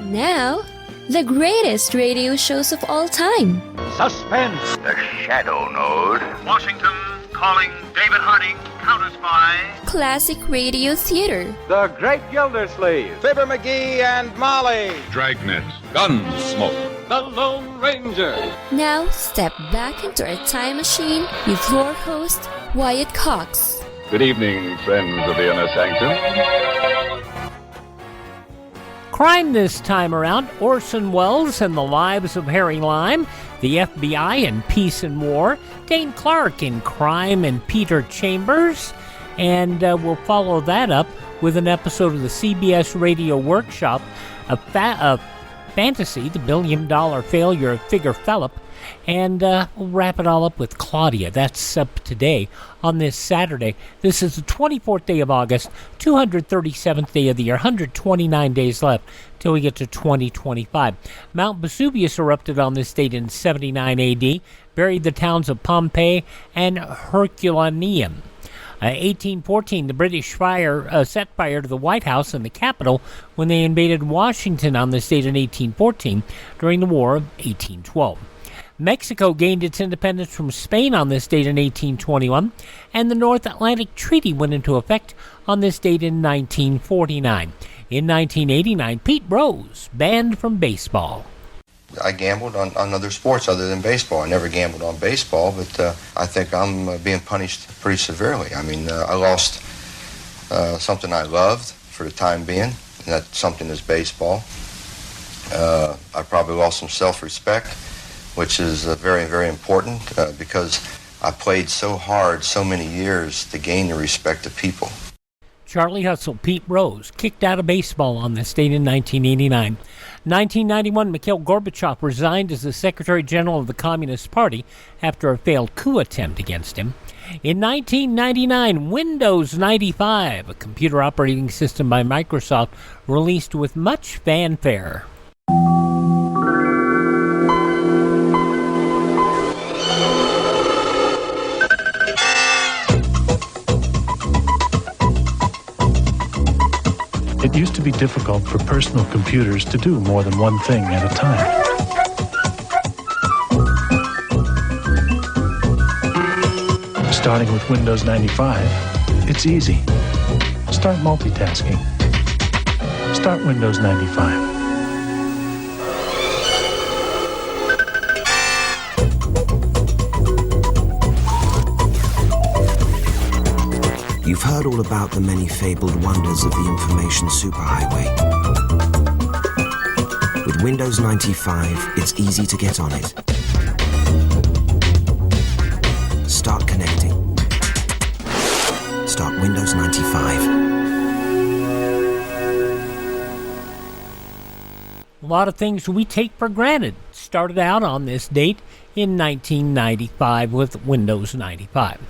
Now, the greatest radio shows of all time. Suspense. The Shadow Node. Washington calling David Harding, counter-spy. Classic radio theater. The Great Gildersleeve. Fibber McGee and Molly. Dragnet. Gunsmoke. The Lone Ranger. Now, step back into a time machine with your host, Wyatt Cox. Good evening, friends of the Inner Sanctum. Crime this time around, Orson Welles and the Lives of Harry Lime, the FBI in Peace and War, Dane Clark in Crime and Peter Chambers, and we'll follow that up with an episode of the CBS Radio Workshop of Fantasy, the billion-dollar failure of Figure Phillip, and we'll wrap it all up with Claudia. That's up today on this Saturday. This is the 24th day of August, 237th day of the year, 129 days left till we get to 2025. Mount Vesuvius erupted on this date in 79 AD, buried the towns of Pompeii and Herculaneum. 1814, the British set fire to the White House and the Capitol when they invaded Washington on this date in 1814 during the War of 1812. Mexico gained its independence from Spain on this date in 1821, and the North Atlantic Treaty went into effect on this date in 1949. In 1989, Pete Rose banned from baseball. I gambled on other sports other than baseball. I never gambled on baseball, but I think I'm being punished pretty severely. I mean, I lost something I loved for the time being, and that something is baseball. I probably lost some self-respect, which is very, very important because I played so hard so many years to gain the respect of people. Charlie Hustle, Pete Rose, kicked out of baseball on this date in 1989. 1991, Mikhail Gorbachev resigned as the Secretary General of the Communist Party after a failed coup attempt against him. In 1999, Windows 95, a computer operating system by Microsoft, released with much fanfare. It used to be difficult for personal computers to do more than one thing at a time. Starting with Windows 95, it's easy. Start multitasking. Start Windows 95. You've heard all about the many fabled wonders of the information superhighway. With Windows 95, it's easy to get on it. Start connecting. Start Windows 95. A lot of things we take for granted started out on this date in 1995 with Windows 95.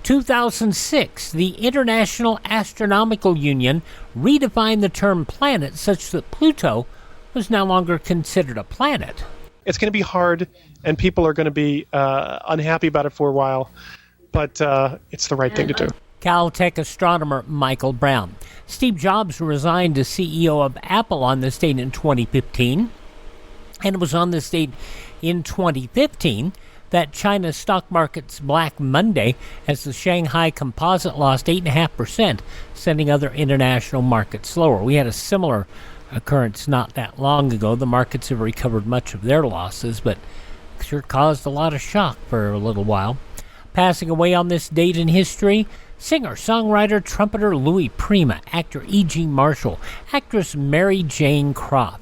2006, the International Astronomical Union redefined the term planet such that Pluto was no longer considered a planet. It's going to be hard, and people are going to be unhappy about it for a while, but it's the right thing to do. Caltech astronomer Michael Brown. Steve Jobs resigned as CEO of Apple on this date in 2015, and it was on this date in 2015 that China's stock market's Black Monday as the Shanghai Composite lost 8.5%, sending other international markets lower. We had a similar occurrence not that long ago. The markets have recovered much of their losses, but sure caused a lot of shock for a little while. Passing away on this date in history, singer, songwriter, trumpeter Louis Prima, actor E.G. Marshall, actress Mary Jane Croft,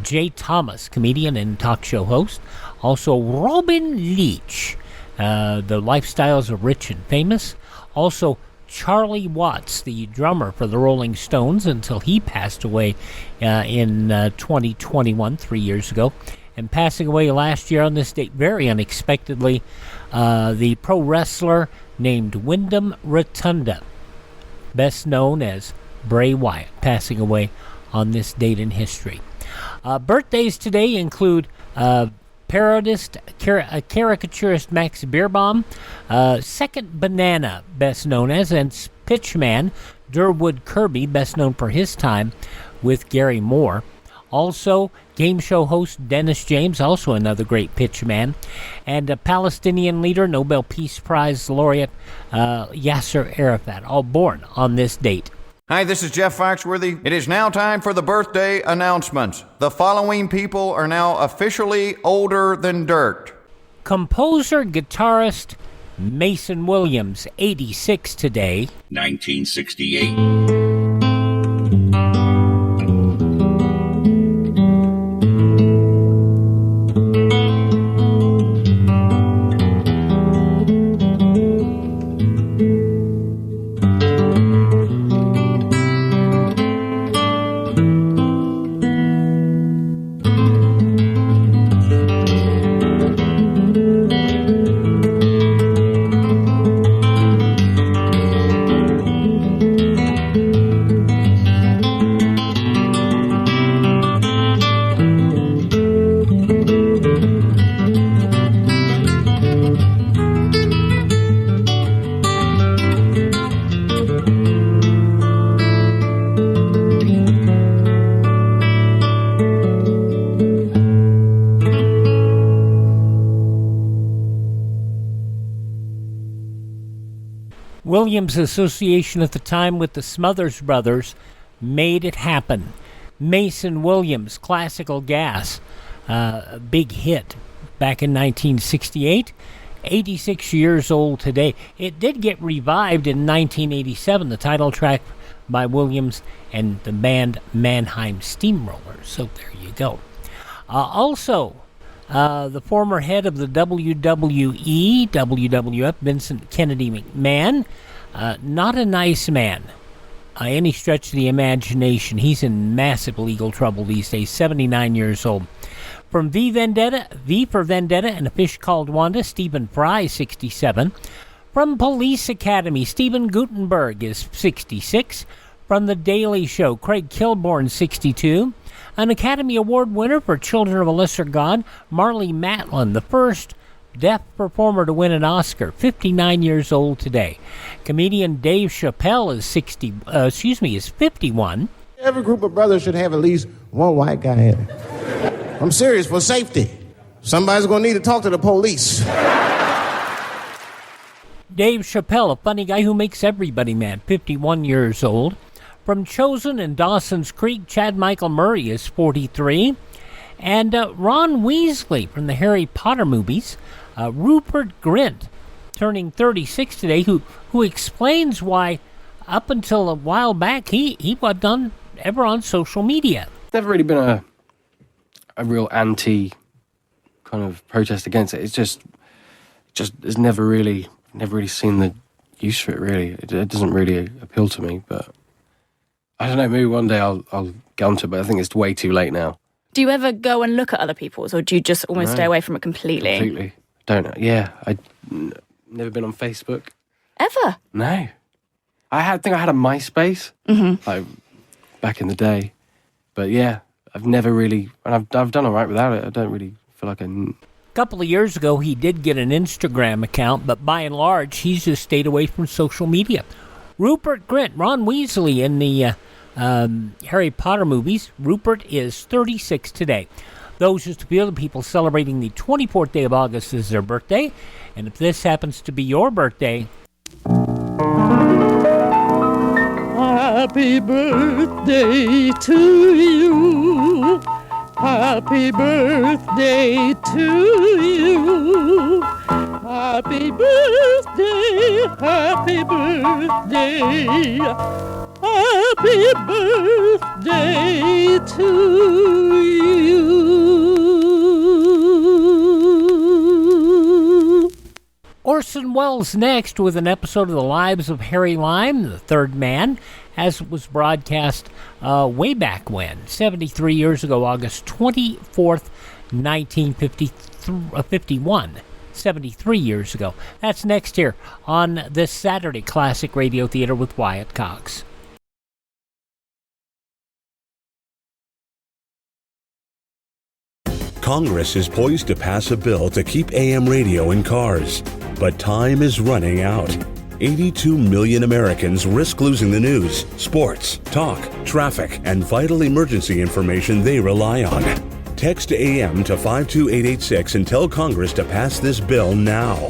Jay Thomas, comedian and talk show host, also Robin Leach, The Lifestyles of Rich and Famous, also Charlie Watts, the drummer for the Rolling Stones until he passed away in 2021, 3 years ago, and passing away last year on this date very unexpectedly, the pro wrestler named Wyndham Rotunda, best known as Bray Wyatt, passing away on this date in history. Birthdays today include parodist, caricaturist Max Beerbohm, Second Banana, best known as, and pitchman Durwood Kirby, best known for his time with Gary Moore. Also, game show host Dennis James, also another great pitch man. And a Palestinian leader, Nobel Peace Prize laureate Yasser Arafat, all born on this date. Hi, this is Jeff Foxworthy. It is now time for the birthday announcements. The following people are now officially older than dirt. Composer, guitarist Mason Williams, 86 today. 1968. Williams' association at the time with the Smothers Brothers made it happen. Mason Williams, Classical Gas, big hit back in 1968. 86 years old today. It did get revived in 1987, the title track by Williams and the band Mannheim Steamrollers. So there you go. Also, the former head of the WWE, WWF, Vincent Kennedy McMahon, not a nice man, any stretch of the imagination. He's in massive legal trouble these days, 79 years old. From V for Vendetta and A Fish Called Wanda, Stephen Fry, 67. From Police Academy, Stephen Guttenberg is 66. From The Daily Show, Craig Kilborn, 62. An Academy Award winner for Children of a Lesser God, Marlee Matlin, the first deaf performer to win an Oscar, 59 years old today. Comedian Dave Chappelle is 51. Every group of brothers should have at least one white guy in it. I'm serious, for safety. Somebody's going to need to talk to the police. Dave Chappelle, a funny guy who makes everybody mad, 51 years old. From Chosen and Dawson's Creek, Chad Michael Murray is 43. And Ron Weasley from the Harry Potter movies, Rupert Grint, turning 36 today, who explains why up until a while back he wasn't ever on social media. Never really been a real anti kind of protest against it. It's just it's never really seen the use for it, really. It doesn't really appeal to me, but I don't know, maybe one day I'll get onto it, but I think it's way too late now. Do you ever go and look at other people's, or do you just almost stay away from it completely? Completely. Don't know. Yeah, I've never been on Facebook. Ever? No. I think I had a MySpace, like, back in the day. But yeah, I've never really, and I've done all right without it. I don't really feel like A couple of years ago, he did get an Instagram account, but by and large, he's just stayed away from social media. Rupert Grint, Ron Weasley in the Harry Potter movies. Rupert is 36 today. Those just a few of the people celebrating the 24th day of August is their birthday. And if this happens to be your birthday... Happy birthday to you. Happy birthday to you. Happy birthday, happy birthday. Happy birthday to you. Orson Welles next with an episode of The Lives of Harry Lime, the third man, as it was broadcast way back when, 73 years ago, August 24th, 1951. 73 years ago. That's next here on this Saturday Classic Radio Theater with Wyatt Cox. Congress is poised to pass a bill to keep AM radio in cars, but time is running out. 82 million Americans risk losing the news, sports, talk, traffic, and vital emergency information they rely on. Text AM to 52886 and tell Congress to pass this bill now.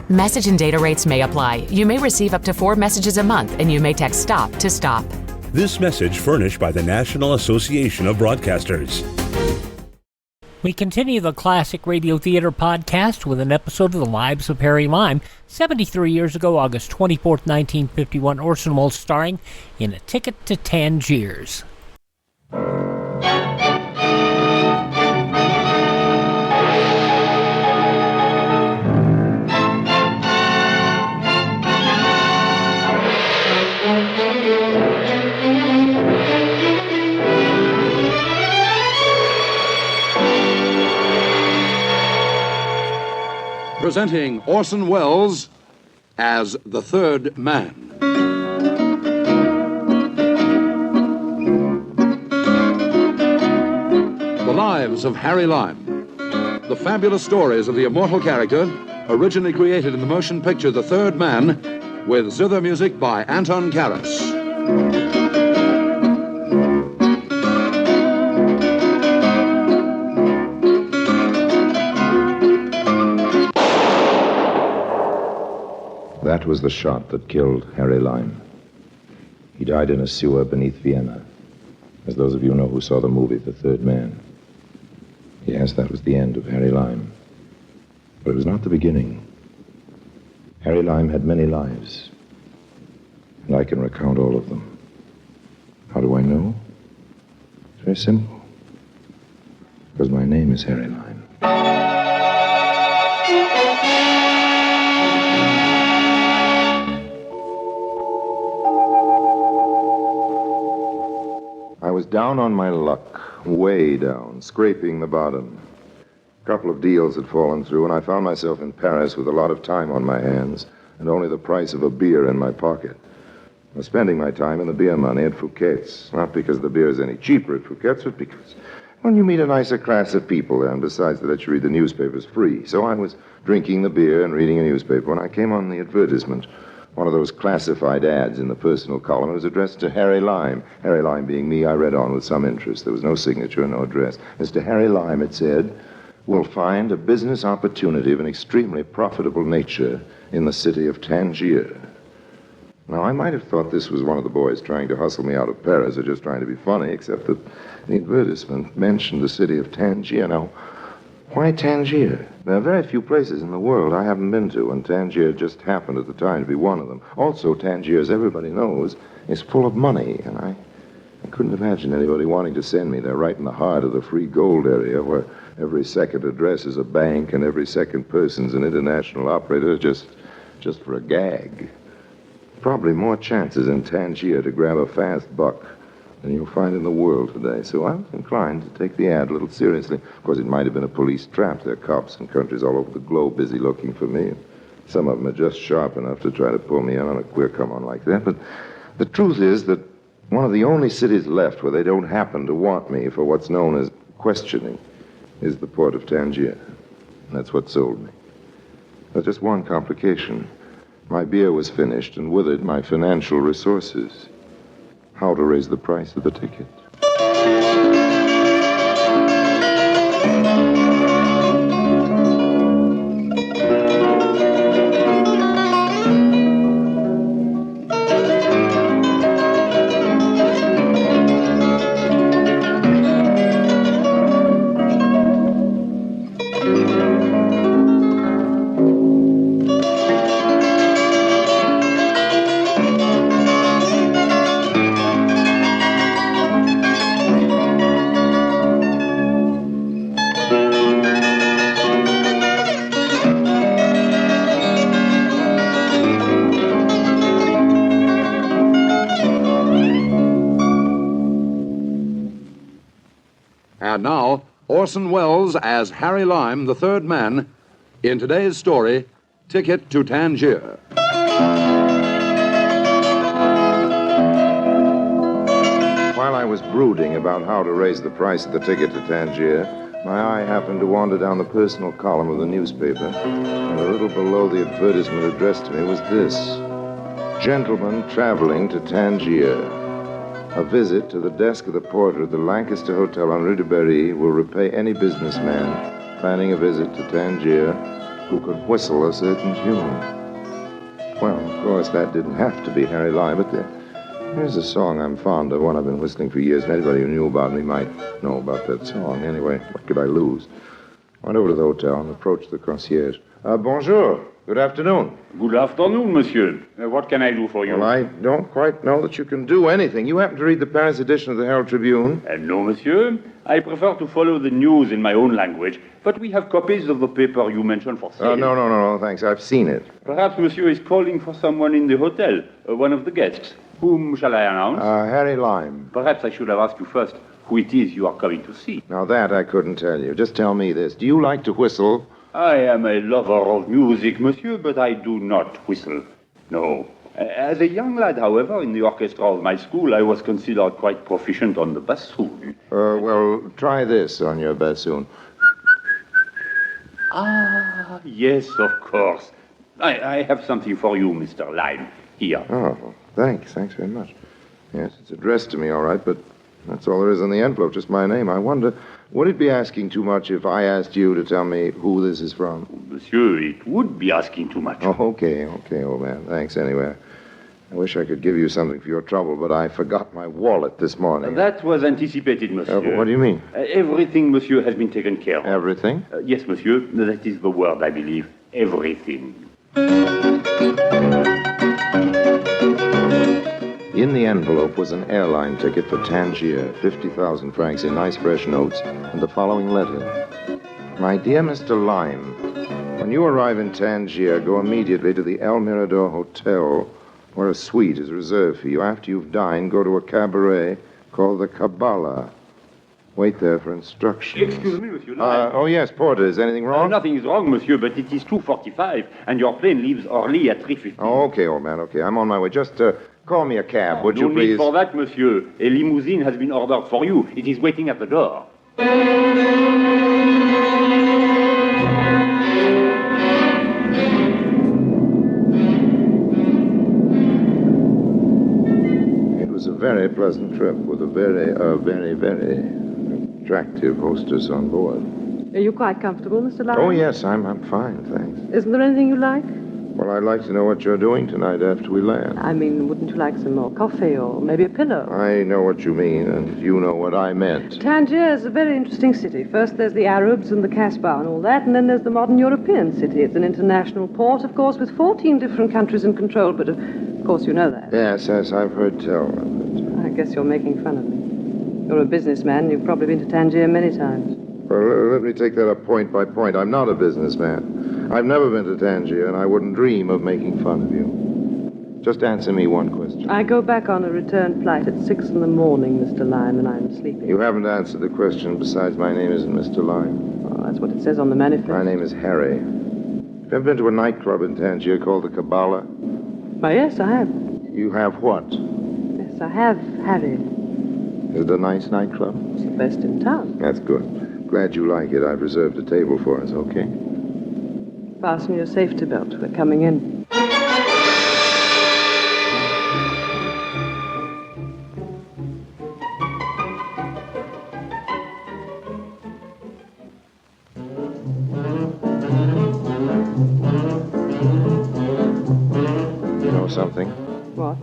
Message and data rates may apply. You may receive up to 4 messages a month, and you may text STOP to STOP. This message furnished by the National Association of Broadcasters. We continue the Classic Radio Theater podcast with an episode of The Lives of Harry Lime. 73 years ago, August 24th, 1951, Orson Welles starring in A Ticket to Tangiers. Presenting Orson Welles as the Third Man. The Lives of Harry Lime. The fabulous stories of the immortal character, originally created in the motion picture The Third Man, with zither music by Anton Karas. That was the shot that killed Harry Lime. He died in a sewer beneath Vienna, as those of you know who saw the movie The Third Man. Yes, that was the end of Harry Lime. But it was not the beginning. Harry Lime had many lives, and I can recount all of them. How do I know? It's very simple. Because my name is Harry Lime. I was down on my luck, way down, scraping the bottom. A couple of deals had fallen through, and I found myself in Paris with a lot of time on my hands and only the price of a beer in my pocket. I was spending my time in the beer money at Fouquet's, not because the beer is any cheaper at Fouquet's, but because, well, you meet a nicer class of people there, and besides, they let you read the newspapers free. So I was drinking the beer and reading a newspaper when I came on the advertisement. One of those classified ads in the personal column. It was addressed to Harry Lime. Harry Lime being me, I read on with some interest. There was no signature, no address. As to Harry Lime, it said, "Will find a business opportunity of an extremely profitable nature in the city of Tangiers." Now, I might have thought this was one of the boys trying to hustle me out of Paris or just trying to be funny, except that the advertisement mentioned the city of Tangiers. Now, why Tangiers? There are very few places in the world I haven't been to, and Tangiers just happened at the time to be one of them. Also, Tangiers, everybody knows, is full of money, and I couldn't imagine anybody wanting to send me there right in the heart of the free gold area where every second address is a bank and every second person's an international operator just for a gag. Probably more chances in Tangiers to grab a fast buck than you'll find in the world today. So I was inclined to take the ad a little seriously. Of course, it might have been a police trap. There are cops in countries all over the globe busy looking for me. Some of them are just sharp enough to try to pull me in on a queer come-on like that. But the truth is that one of the only cities left where they don't happen to want me for what's known as questioning is the port of Tangiers. And that's what sold me. There's just one complication. My beer was finished, and with it, my financial resources. How to raise the price of the ticket. And now, Orson Welles as Harry Lime, the Third Man, in today's story, Ticket to Tangiers. While I was brooding about how to raise the price of the ticket to Tangiers, my eye happened to wander down the personal column of the newspaper, and a little below the advertisement addressed to me was this: Gentlemen traveling to Tangiers. A visit to the desk of the porter at the Lancaster Hotel on Rue de Berry will repay any businessman planning a visit to Tangiers who can whistle a certain tune. Well, of course, that didn't have to be Harry Lime, but here's a song I'm fond of, one I've been whistling for years, and anybody who knew about me might know about that song. Anyway, what could I lose? Went over to the hotel and approached the concierge. Bonjour. Good afternoon. Good afternoon, monsieur. What can I do for you? Well, I don't quite know that you can do anything. You happen to read the Paris edition of the Herald Tribune? No, monsieur. I prefer to follow the news in my own language, but we have copies of the paper you mentioned for sale. No, thanks. I've seen it. Perhaps monsieur is calling for someone in the hotel, one of the guests. Whom shall I announce? Harry Lime. Perhaps I should have asked you first who it is you are coming to see. Now, that I couldn't tell you. Just tell me this. Do you like to whistle? I am a lover of music, monsieur, but I do not whistle. No. As a young lad, however, in the orchestra of my school, I was considered quite proficient on the bassoon. Well, try this on your bassoon. Ah, yes, of course. I have something for you, Mr. Lime. Here. Oh, thanks. Thanks very much. Yes, it's addressed to me, all right, but that's all there is in the envelope, just my name. I wonder, would it be asking too much if I asked you to tell me who this is from? Monsieur, it would be asking too much. Oh, okay, old man. Thanks anyway. I wish I could give you something for your trouble, but I forgot my wallet this morning. That was anticipated, monsieur. What do you mean? Everything, monsieur, has been taken care of. Everything? Yes, monsieur. That is the word, I believe. Everything. In the envelope was an airline ticket for Tangiers, 50,000 francs in nice fresh notes, and the following letter. My dear Mr. Lime, when you arrive in Tangiers, go immediately to the El Mirador Hotel, where a suite is reserved for you. After you've dined, go to a cabaret called the Kabbalah. Wait there for instructions. Excuse me, monsieur Lime. Oh, yes, porter. Is anything wrong? Nothing is wrong, monsieur, but it is 2:45, and your plane leaves early at 3:15. Oh, okay, old man, okay. I'm on my way. Just call me a cab, would you No please? need for that, monsieur. A limousine has been ordered for you. It is waiting at the door. It was a very pleasant trip with a very attractive hostess on board. Are you quite comfortable, Mr. Lime? Oh, yes, I'm fine, thanks. Isn't there anything you like? Well, I'd like to know what you're doing tonight after we land. I mean, wouldn't you like some more coffee or maybe a pillow? I know what you mean, and you know what I meant. Tangiers is a very interesting city. First there's the Arabs and the Casbah and all that, and then there's the modern European city. It's an international port, of course, with 14 different countries in control, but of course you know that. Yes, I've heard tell. I guess you're making fun of me. You're a businessman, and you've probably been to Tangiers many times. Well, let me take that up point by point. I'm not a businessman. I've never been to Tangiers, and I wouldn't dream of making fun of you. Just answer me one question. I go back on a return flight at 6 in the morning, Mr. Lime, and I'm sleeping. You haven't answered the question. Besides, my name isn't Mr. Lime. Oh, that's what it says on the manifest. My name is Harry. Have you ever been to a nightclub in Tangiers called the Kabbalah? Why, yes, I have. You have what? Yes, I have, Harry. Is it a nice nightclub? It's the best in town. That's good. Glad you like it. I've reserved a table for us, okay? Fasten your safety belt. We're coming in. You know something? What?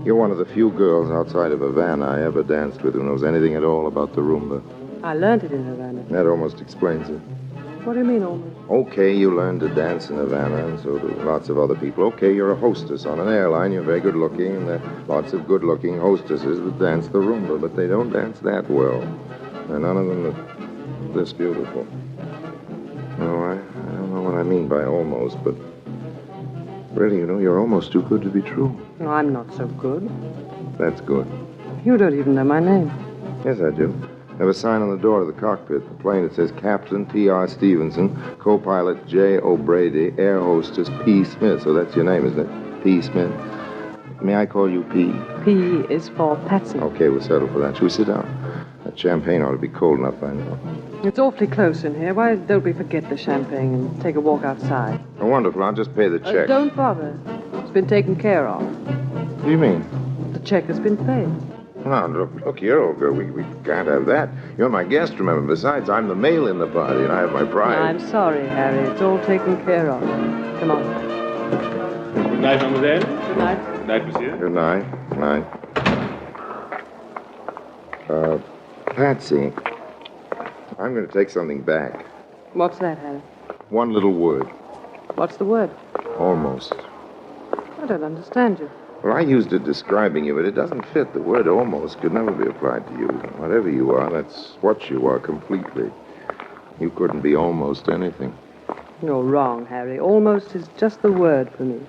You're one of the few girls outside of Havana I ever danced with who knows anything at all about the rumba. I learned it in Havana. That almost explains it. What do you mean, almost? Okay, you learned to dance in Havana, and so do lots of other people. Okay, you're a hostess on an airline. You're very good-looking, and there are lots of good-looking hostesses that dance the rumba, but they don't dance that well. And none of them are this beautiful. No, I don't know what I mean by almost, but really, you know, you're almost too good to be true. No, I'm not so good. That's good. You don't even know my name. Yes, I do. I have a sign on the door of the cockpit. The plane, it says Captain T.R. Stevenson, co-pilot J. O'Brady, air hostess P. Smith. So that's your name, isn't it? P. Smith. May I call you P? P is for Patsy. Okay, we'll settle for that. Shall we sit down? That champagne ought to be cold enough, I know. It's awfully close in here. Why don't we forget the champagne and take a walk outside? Oh, wonderful. I'll just pay the check. Don't bother. been taken care of. What do you mean? The check has been paid. No, look here, old girl. We can't have that. You're my guest, remember. Besides, I'm the male in the party, and I have my pride. I'm sorry, Harry. It's all taken care of. Come on. Good night, mademoiselle. Good night. Good night, monsieur. Good night. Good night. Patsy, I'm going to take something back. What's that, Harry? One little word. What's the word? Almost. I don't understand you. Well, I used it describing you, but it doesn't fit. The word almost could never be applied to you. Whatever you are, that's what you are completely. You couldn't be almost anything. You're wrong, Harry. Almost is just the word for me.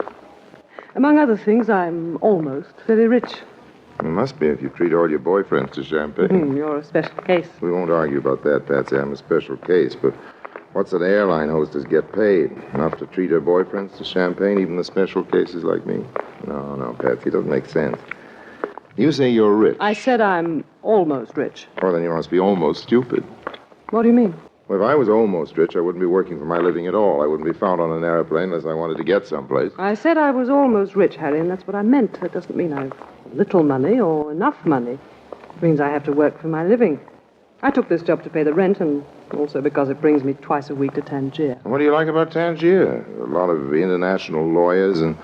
Among other things, I'm almost very rich. You must be if you treat all your boyfriends to champagne. You're a special case. We won't argue about that, Patsy. I'm a special case, but what's an airline hostess get paid? Enough to treat her boyfriends to champagne, even the special cases like me? No, Patsy, it doesn't make sense. You say you're rich. I said I'm almost rich. Well, then you must be almost stupid. What do you mean? Well, if I was almost rich, I wouldn't be working for my living at all. I wouldn't be found on an airplane unless I wanted to get someplace. I said I was almost rich, Harry, and that's what I meant. That doesn't mean I've little money or enough money. It means I have to work for my living. I took this job to pay the rent and also because it brings me twice a week to Tangiers. What do you like about Tangiers? A lot of international lawyers and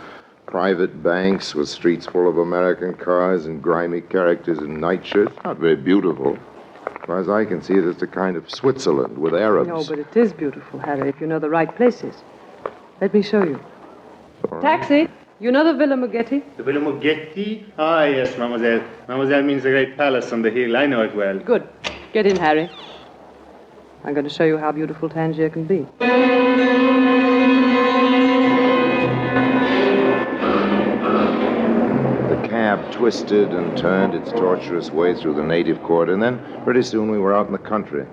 private banks with streets full of American cars and grimy characters in nightshirts. Not very beautiful. As far as I can see, it's a kind of Switzerland with Arabs. No, but it is beautiful, Harry, if you know the right places. Let me show you. Taxi! You know the Villa Muggetti? The Villa Muggetti? Ah, yes, mademoiselle. Mademoiselle means the great palace on the hill. I know it well. Good. Get in, Harry. I'm going to show you how beautiful Tangiers can be. The cab twisted and turned its tortuous way through the native quarter, and then pretty soon we were out in the country.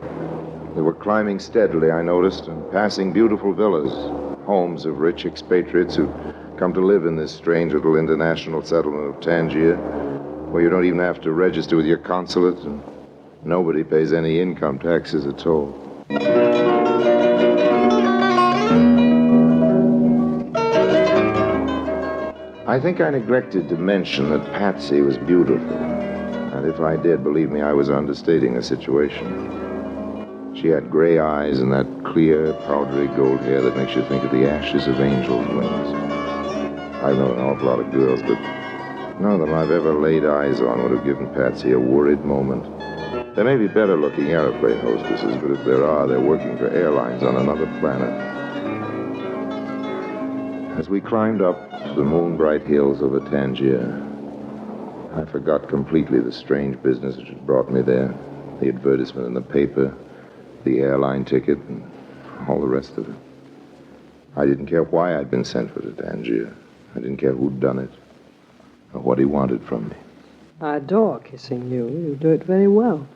We were climbing steadily, I noticed, and passing beautiful villas, homes of rich expatriates who come to live in this strange little international settlement of Tangiers, where you don't even have to register with your consulate, and nobody pays any income taxes at all. I think I neglected to mention that Patsy was beautiful. And if I did, believe me, I was understating the situation. She had gray eyes and that clear, powdery gold hair that makes you think of the ashes of angels' wings. I've known an awful lot of girls, but none of them I've ever laid eyes on would have given Patsy a worried moment. There may be better-looking airplane hostesses, but if there are, they're working for airlines on another planet. As we climbed up to the moon-bright hills over Tangiers, I forgot completely the strange business which had brought me there, the advertisement in the paper, the airline ticket, and all the rest of it. I didn't care why I'd been sent for to Tangiers. I didn't care who'd done it, or what he wanted from me. I adore kissing you. You do it very well.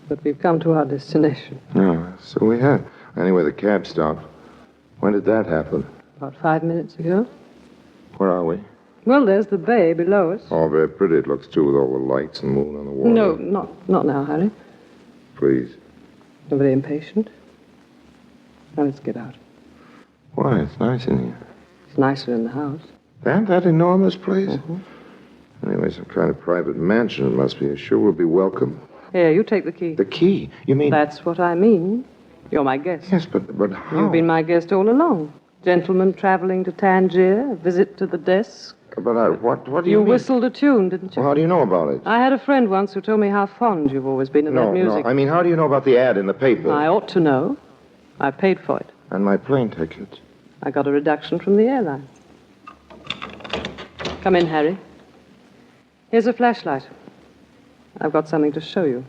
But we've come to our destination. Oh, so we have. Anyway, the cab stopped. When did that happen? About 5 minutes ago. Where are we? Well, there's the bay below us. Oh, very pretty it looks, too, with all the lights and moon on the water. No, not now, Harry. Please. You're very impatient. Now let's get out. Why? It's nice in here. It's nicer in the house. That enormous place? Mm-hmm. Anyway, some kind of private mansion it must be. Sure we'll be welcome. Here, you take the key. The key? You mean... That's what I mean. You're my guest. Yes, but how? You've been my guest all along. Gentleman traveling to Tangiers, a visit to the desk. But what do you mean? You whistled a tune, didn't you? Well, how do you know about it? I had a friend once who told me how fond you've always been of that music. No, I mean, how do you know about the ad in the paper? I ought to know. I paid for it. And my plane ticket? I got a reduction from the airline. Come in, Harry. Here's a flashlight. I've got something to show you.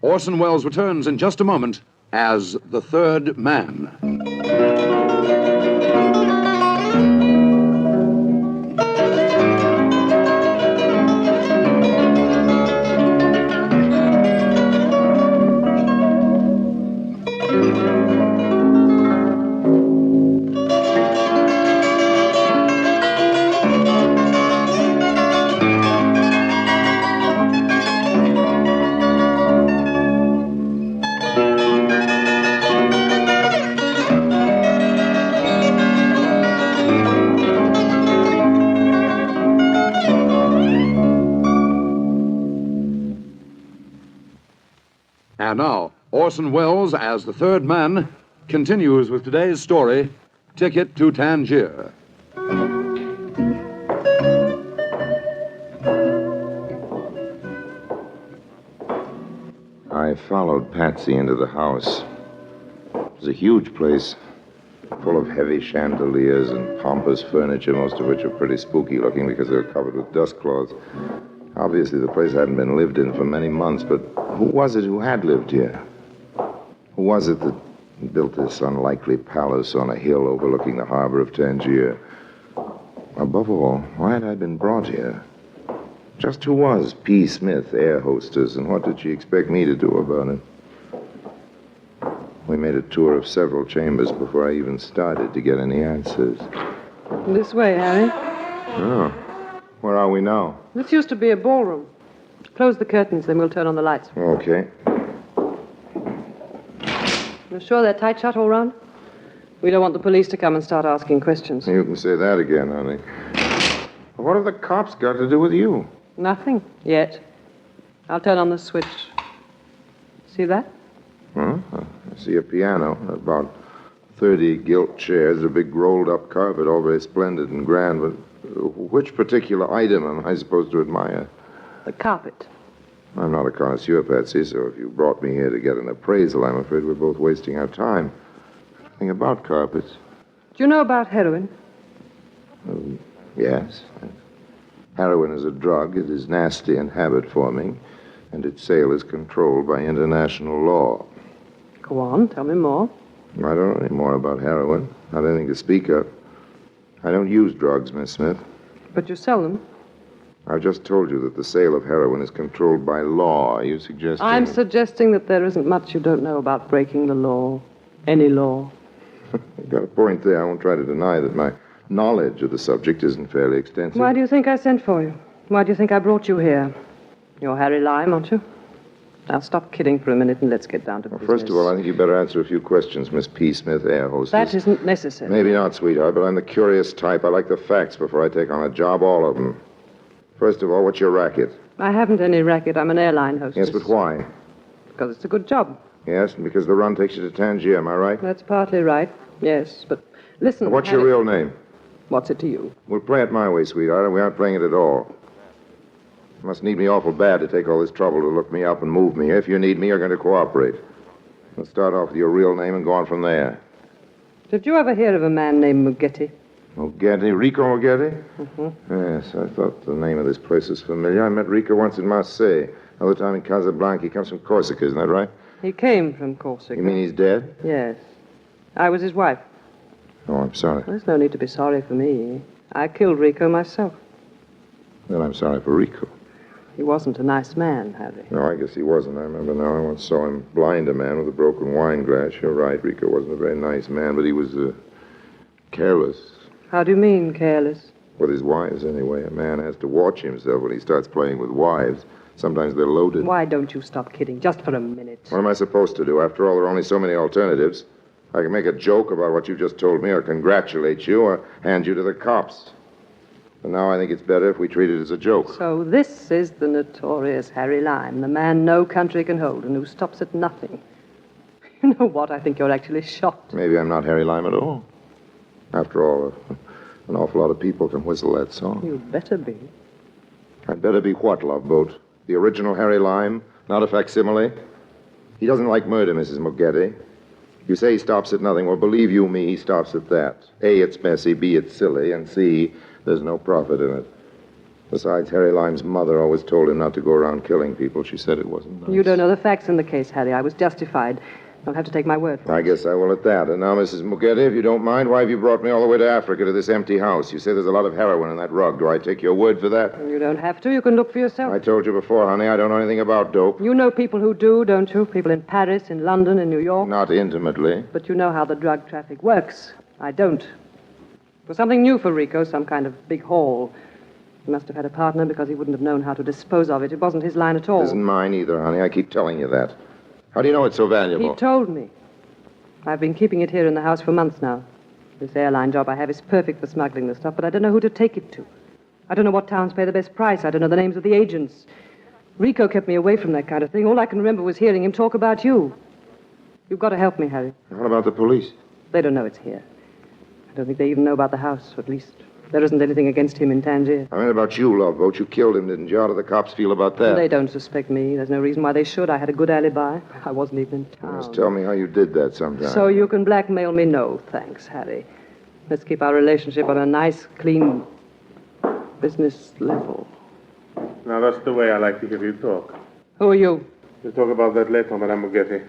Orson Welles returns in just a moment as the third man. And now, Orson Welles as the third man continues with today's story, Ticket to Tangiers. I followed Patsy into the house. It was a huge place, full of heavy chandeliers and pompous furniture, most of which were pretty spooky looking because they were covered with dust cloths. Obviously, the place hadn't been lived in for many months, but who was it who had lived here? Who was it that built this unlikely palace on a hill overlooking the harbor of Tangiers? Above all, why had I been brought here? Just who was P. Smith, air hostess, and what did she expect me to do about it? We made a tour of several chambers before I even started to get any answers. This way, Harry. Oh. Where are we now? This used to be a ballroom. Close the curtains, then we'll turn on the lights. Okay. You're sure they're tight shut all round? We don't want the police to come and start asking questions. You can say that again, honey. What have the cops got to do with you? Nothing, yet. I'll turn on the switch. See that? Huh? I see a piano, about 30 gilt chairs, a big rolled-up carpet, all very splendid and grand, but which particular item am I supposed to admire? The carpet. I'm not a connoisseur, Patsy, so if you brought me here to get an appraisal, I'm afraid we're both wasting our time. Nothing about carpets. Do you know about heroin? Yes. Heroin is a drug. It is nasty and habit-forming, and its sale is controlled by international law. Go on, tell me more. I don't know any more about heroin. Not anything to speak of. I don't use drugs, Miss Smith. But you sell them? I've just told you that the sale of heroin is controlled by law. Are you suggesting... I'm suggesting that there isn't much you don't know about breaking the law. Any law. You've got a point there. I won't try to deny that my knowledge of the subject isn't fairly extensive. Why do you think I sent for you? Why do you think I brought you here? You're Harry Lime, aren't you? Now stop kidding for a minute and let's get down to business. First of all, I think you'd better answer a few questions, Miss P. Smith, air hostess. That isn't necessary. Maybe not, sweetheart, but I'm the curious type. I like the facts before I take on a job, all of them. First of all, what's your racket? I haven't any racket. I'm an airline hostess. Yes, but why? Because it's a good job. Yes, and because the run takes you to Tangiers, am I right? That's partly right, yes, but listen... What's your real name? What's it to you? We'll play it my way, sweetheart, and we aren't playing it at all. You must need me awful bad to take all this trouble to look me up and move me. If you need me, you're going to cooperate. Let's start off with your real name and go on from there. Did you ever hear of a man named Mugetti? Mugetti? Rico Mugetti? Mm-hmm. Yes, I thought the name of this place was familiar. I met Rico once in Marseille. Another time in Casablanca. He comes from Corsica, isn't that right? He came from Corsica. You mean he's dead? Yes. I was his wife. Oh, I'm sorry. There's no need to be sorry for me. I killed Rico myself. Then I'm sorry for Rico. He wasn't a nice man, Harry. No, I guess he wasn't. I remember now. I once saw him blind a man with a broken wine glass. You're right. Rico wasn't a very nice man, but he was careless. How do you mean, careless? With his wives, anyway. A man has to watch himself when he starts playing with wives. Sometimes they're loaded. Why don't you stop kidding, just for a minute? What am I supposed to do? After all, there are only so many alternatives. I can make a joke about what you just told me, or congratulate you, or hand you to the cops. But now I think it's better if we treat it as a joke. So this is the notorious Harry Lime, the man no country can hold and who stops at nothing. You know what? I think you're actually shocked. Maybe I'm not Harry Lime at all. After all, an awful lot of people can whistle that song. You'd better be. I'd better be what, Love Boat? The original Harry Lime, not a facsimile? He doesn't like murder, Mrs. Mugetti. You say he stops at nothing. Well, believe you me, he stops at that. A, it's messy. B, it's silly. And C, there's no profit in it. Besides, Harry Lime's mother always told him not to go around killing people. She said it wasn't nice. You don't know the facts in the case, Harry. I was justified. You'll have to take my word for it. I guess I will at that. And now, Mrs. Mugetti, if you don't mind, why have you brought me all the way to Africa to this empty house? You say there's a lot of heroin in that rug. Do I take your word for that? You don't have to. You can look for yourself. I told you before, honey, I don't know anything about dope. You know people who do, don't you? People in Paris, in London, in New York. Not intimately. But you know how the drug traffic works. I don't. It was something new for Rico, some kind of big haul. He must have had a partner because he wouldn't have known how to dispose of it. It wasn't his line at all. It isn't mine either, honey. I keep telling you that. How do you know it's so valuable? He told me. I've been keeping it here in the house for months now. This airline job I have is perfect for smuggling the stuff, but I don't know who to take it to. I don't know what towns pay the best price. I don't know the names of the agents. Rico kept me away from that kind of thing. All I can remember was hearing him talk about you. You've got to help me, Harry. What about the police? They don't know it's here. I don't think they even know about the house, or at least there isn't anything against him in Tangiers. I mean about you, Love Boat. You killed him, didn't you? How do the cops feel about that? They don't suspect me. There's no reason why they should. I had a good alibi. I wasn't even in town. Just tell me how you did that sometime. So you can blackmail me? No, thanks, Harry. Let's keep our relationship on a nice, clean business level. Now, that's the way I like to hear you talk. Who are you? We'll talk about that later, Madame Mugetti.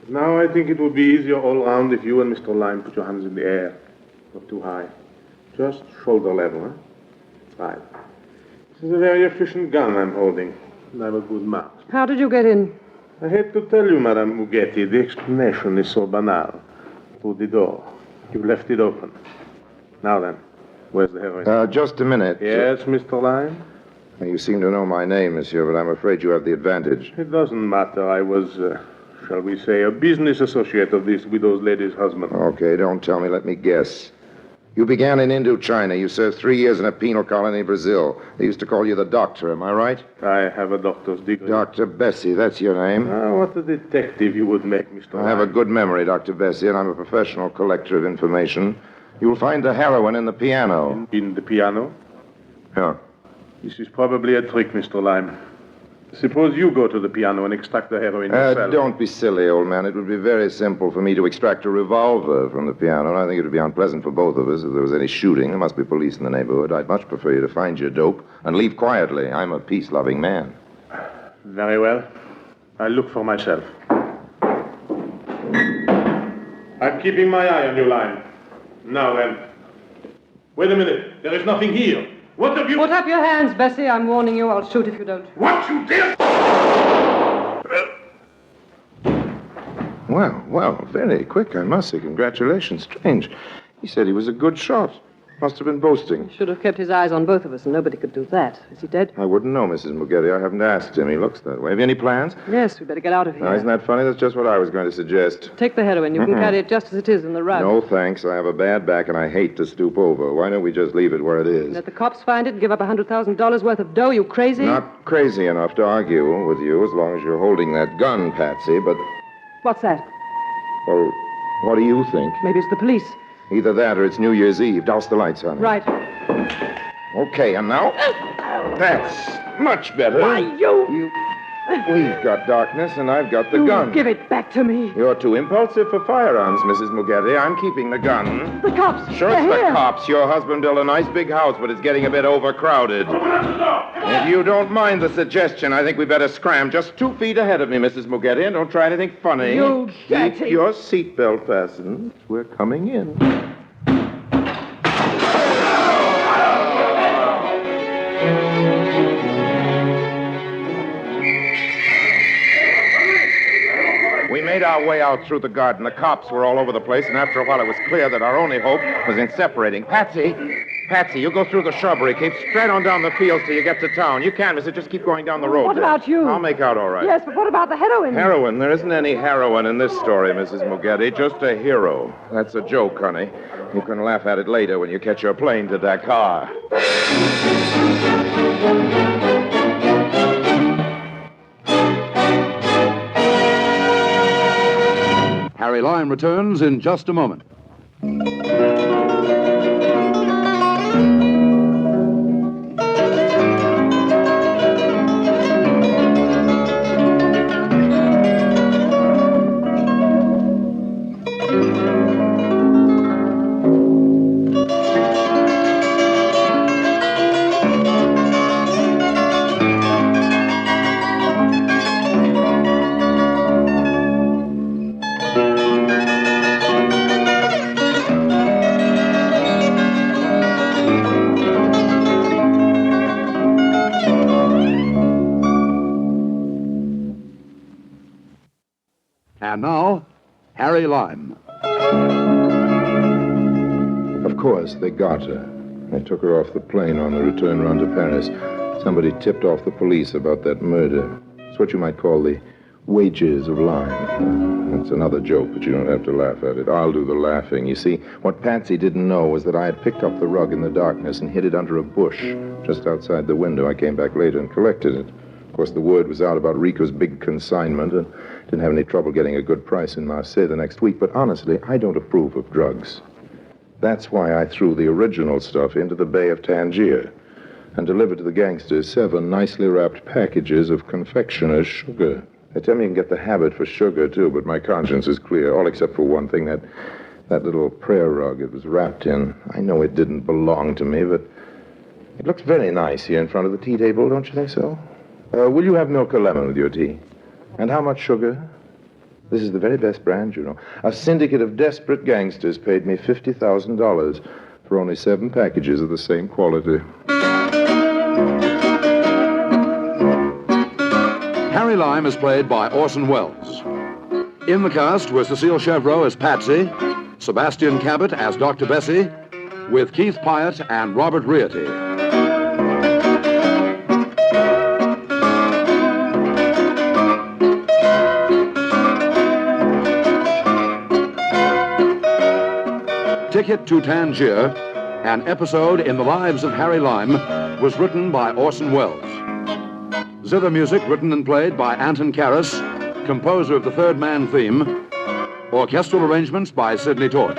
Now, I think it would be easier all round if you and Mr. Lime put your hands in the air. Not too high. Just shoulder level, huh? Right. This is a very efficient gun I'm holding. And I have a good mark. How did you get in? I hate to tell you, Madame Mugetti, the explanation is so banal. Through the door. You left it open. Now then, where's the heroin? Just a minute. Yes, Mr. Lime? You seem to know my name, monsieur, but I'm afraid you have the advantage. It doesn't matter. I was, shall we say, a business associate of this widow's lady's husband. Okay, don't tell me. Let me guess. You began in Indochina. You served 3 years in a penal colony in Brazil. They used to call you the doctor, am I right? I have a doctor's degree. Dr. Bessie, that's your name? What a detective you would make, Mr. I have a good memory, Dr. Bessie, and I'm a professional collector of information. You'll find the heroin in the piano. In the piano? Yeah. This is probably a trick, Mr. Lime. Suppose you go to the piano and extract the heroin yourself. Don't be silly, old man. It would be very simple for me to extract a revolver from the piano, and I think it would be unpleasant for both of us if there was any shooting. There must be police in the neighborhood. I'd much prefer you to find your dope and leave quietly. I'm a peace-loving man. Very well. I'll look for myself. I'm keeping my eye on you, Lime. Now then. Wait a minute. There is nothing here. What have you... Put up your hands, Bessie. I'm warning you. I'll shoot if you don't. What you did? Well, very quick, I must say. Congratulations. Strange. He said he was a good shot. Must have been boasting. He should have kept his eyes on both of us, and nobody could do that. Is he dead? I wouldn't know, Mrs. Mugetti. I haven't asked him. He looks that way. Have you any plans? Yes, we better get out of here. Isn't that funny? That's just what I was going to suggest. Take the heroin. You can carry it just as it is in the rug. No, thanks. I have a bad back, and I hate to stoop over. Why don't we just leave it where it is? Let the cops find it and give up $100,000 worth of dough. You crazy? Not crazy enough to argue with you as long as you're holding that gun, Patsy, but... What's that? Well, what do you think? Maybe it's the police. Either that or it's New Year's Eve. Douse the lights, honey. Right. Okay, and now... That's much better. Why, you... We've got darkness, and I've got the gun. Give it back to me. You're too impulsive for firearms, Mrs. Mugetti. I'm keeping the gun. The cops. Sure, it's the cops. Your husband built a nice big house, but it's getting a bit overcrowded. If you don't mind the suggestion, I think we better scram just 2 feet ahead of me, Mrs. Mugetti, and don't try anything funny. You dirty... Keep your seatbelt fastened. We're coming in. We made our way out through the garden. The cops were all over the place, and after a while it was clear that our only hope was in separating. Patsy, you go through the shrubbery. Keep straight on down the fields till you get to town. You can, mister. Just keep going down the road. What about you? I'll make out all right. Yes, but what about the heroin? Heroin? There isn't any heroin in this story, Mrs. Mugetti. Just a hero. That's a joke, honey. You can laugh at it later when you catch your plane to Dakar. Harry Lime returns in just a moment. And now, Harry Lime. Of course, they got her. They took her off the plane on the return run to Paris. Somebody tipped off the police about that murder. It's what you might call the wages of lying. It's another joke, but you don't have to laugh at it. I'll do the laughing. You see, what Patsy didn't know was that I had picked up the rug in the darkness and hid it under a bush just outside the window. I came back later and collected it. Of course, the word was out about Rico's big consignment, and didn't have any trouble getting a good price in Marseille the next week. But honestly, I don't approve of drugs. That's why I threw the original stuff into the Bay of Tangiers and delivered to the gangsters 7 nicely wrapped packages of confectioner's sugar. They tell me you can get the habit for sugar, too, but my conscience is clear, all except for one thing, that little prayer rug it was wrapped in. I know it didn't belong to me, but it looks very nice here in front of the tea table, don't you think so? Will you have milk or lemon with your tea? And how much sugar? This is the very best brand, you know. A syndicate of desperate gangsters paid me $50,000 for only 7 packages of the same quality. Harry Lime is played by Orson Welles. In the cast were Cecile Chevreau as Patsy, Sebastian Cabot as Dr. Bessie, with Keith Pyatt and Robert Rietti. Ticket to Tangiers, an episode in the lives of Harry Lime, was written by Orson Welles. Zither music written and played by Anton Karas, composer of the Third Man theme. Orchestral arrangements by Sidney Torch.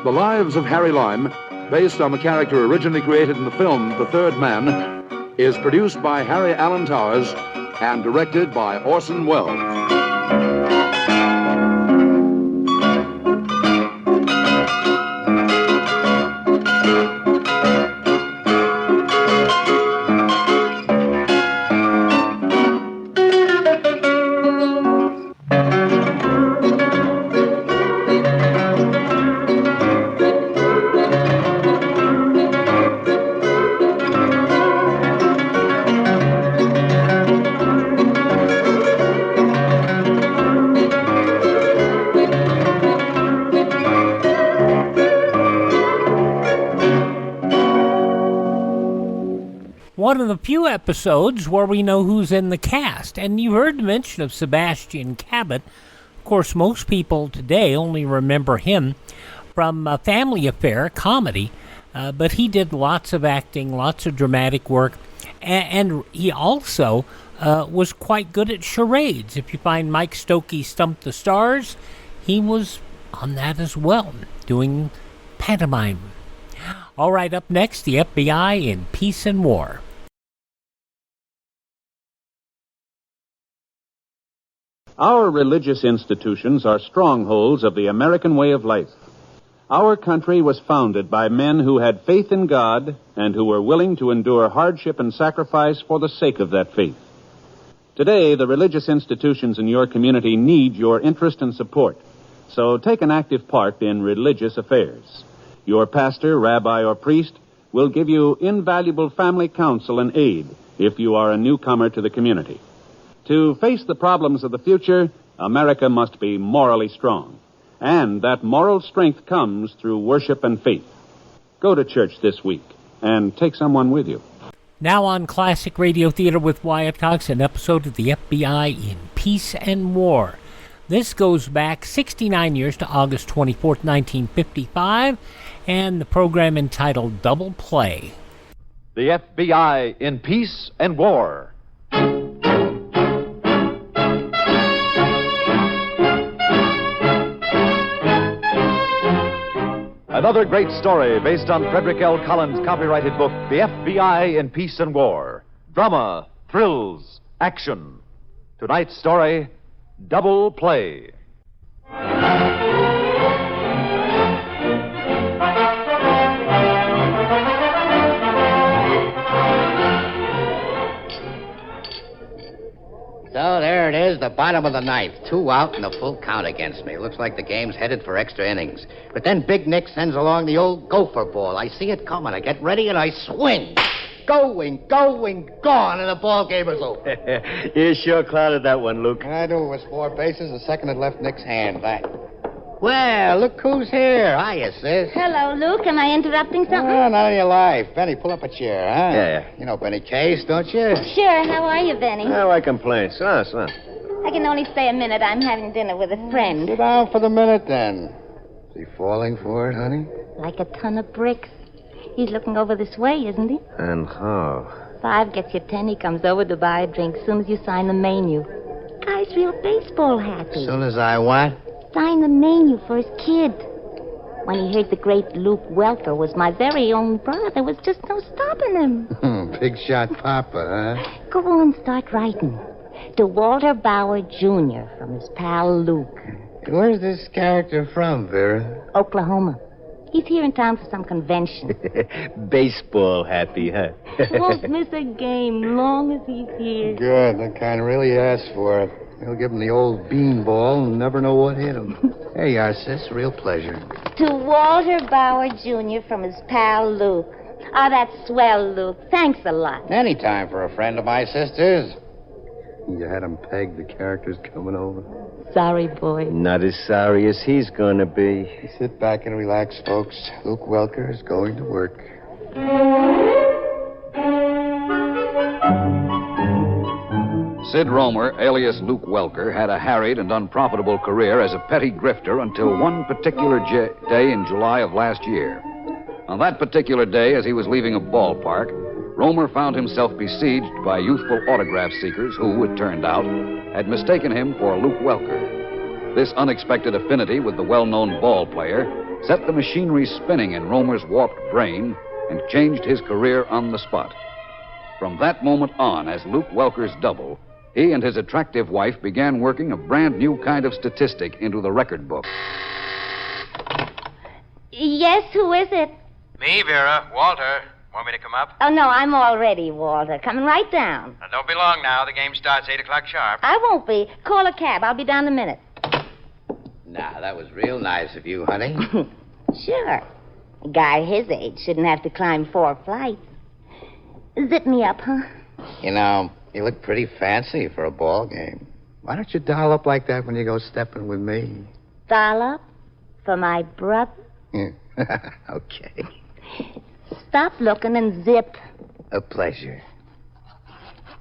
The Lives of Harry Lime, based on the character originally created in the film The Third Man, is produced by Harry Allen Towers and directed by Orson Welles. One of the few episodes where we know who's in the cast. And you heard the mention of Sebastian Cabot. Of course, most people today only remember him from Family Affair, comedy. But he did lots of acting, lots of dramatic work. And he also was quite good at charades. If you find Mike Stokey Stump the Stars, he was on that as well, doing pantomime. All right, up next, the FBI in Peace and War. Our religious institutions are strongholds of the American way of life. Our country was founded by men who had faith in God and who were willing to endure hardship and sacrifice for the sake of that faith. Today, the religious institutions in your community need your interest and support, so take an active part in religious affairs. Your pastor, rabbi, or priest will give you invaluable family counsel and aid if you are a newcomer to the community. To face the problems of the future, America must be morally strong. And that moral strength comes through worship and faith. Go to church this week and take someone with you. Now on Classic Radio Theater with Wyatt Cox, an episode of the FBI in Peace and War. This goes back 69 years to August 24th, 1955, and the program entitled Double Play. The FBI in Peace and War. Another great story based on Frederick L. Collins' copyrighted book, The FBI in Peace and War. Drama, thrills, action. Tonight's story, Double Play. So there it is, the bottom of the ninth. 2 out and a full count against me. Looks like the game's headed for extra innings. But then Big Nick sends along the old gopher ball. I see it coming. I get ready and I swing. Going, gone, and the ball game is over. You sure clouded that one, Luke. I knew it was 4 bases. The second had left Nick's hand. Well, look who's here. Hiya, sis. Hello, Luke. Am I interrupting something? Oh, not in your life. Benny, pull up a chair, huh? Yeah. You know Benny Case, don't you? Sure. How are you, Benny? Oh, I complain. Sit down. I can only stay a minute. I'm having dinner with a friend. Sit down for the minute, then. Is he falling for it, honey? Like a ton of bricks. He's looking over this way, isn't he? And how? 5 gets you 10. He comes over to buy a drink as soon as you sign the menu. Guy's real baseball happy. As soon as I what? Sign the menu for his kid. When he heard the great Luke Welker was my very own brother, there was just no stopping him. Big shot papa, huh? Go on, start writing. To Walter Bauer Jr. from his pal Luke. Where's this character from, Vera? Oklahoma. He's here in town for some convention. Baseball happy, huh? Won't miss a game long as he's here. Good. The kind really asks for it. He'll give him the old beanball and never know what hit him. There you are, sis. Real pleasure. To Walter Bauer Jr. from his pal Luke. Oh, that's swell, Luke. Thanks a lot. Any time for a friend of my sister's. You had him pegged, the character's coming over. Sorry, boy. Not as sorry as he's gonna be. Sit back and relax, folks. Luke Welker is going to work. Sid Romer, alias Luke Welker, had a harried and unprofitable career as a petty grifter until one particular day in July of last year. On that particular day, as he was leaving a ballpark, Romer found himself besieged by youthful autograph seekers who, it turned out, had mistaken him for Luke Welker. This unexpected affinity with the well-known ball player set the machinery spinning in Romer's warped brain and changed his career on the spot. From that moment on, as Luke Welker's double, he and his attractive wife began working a brand new kind of statistic into the record book. Yes, who is it? Me, Vera. Walter. Want me to come up? Oh, no, I'm all ready, Walter. Coming right down. Now, don't be long now. The game starts 8 o'clock sharp. I won't be. Call a cab. I'll be down in a minute. Now, that was real nice of you, honey. Sure. A guy his age shouldn't have to climb 4 flights. Zip me up, huh? You know, you look pretty fancy for a ball game. Why don't you doll up like that when you go stepping with me? Doll up? For my brother? Okay. Stop looking and zip. A pleasure.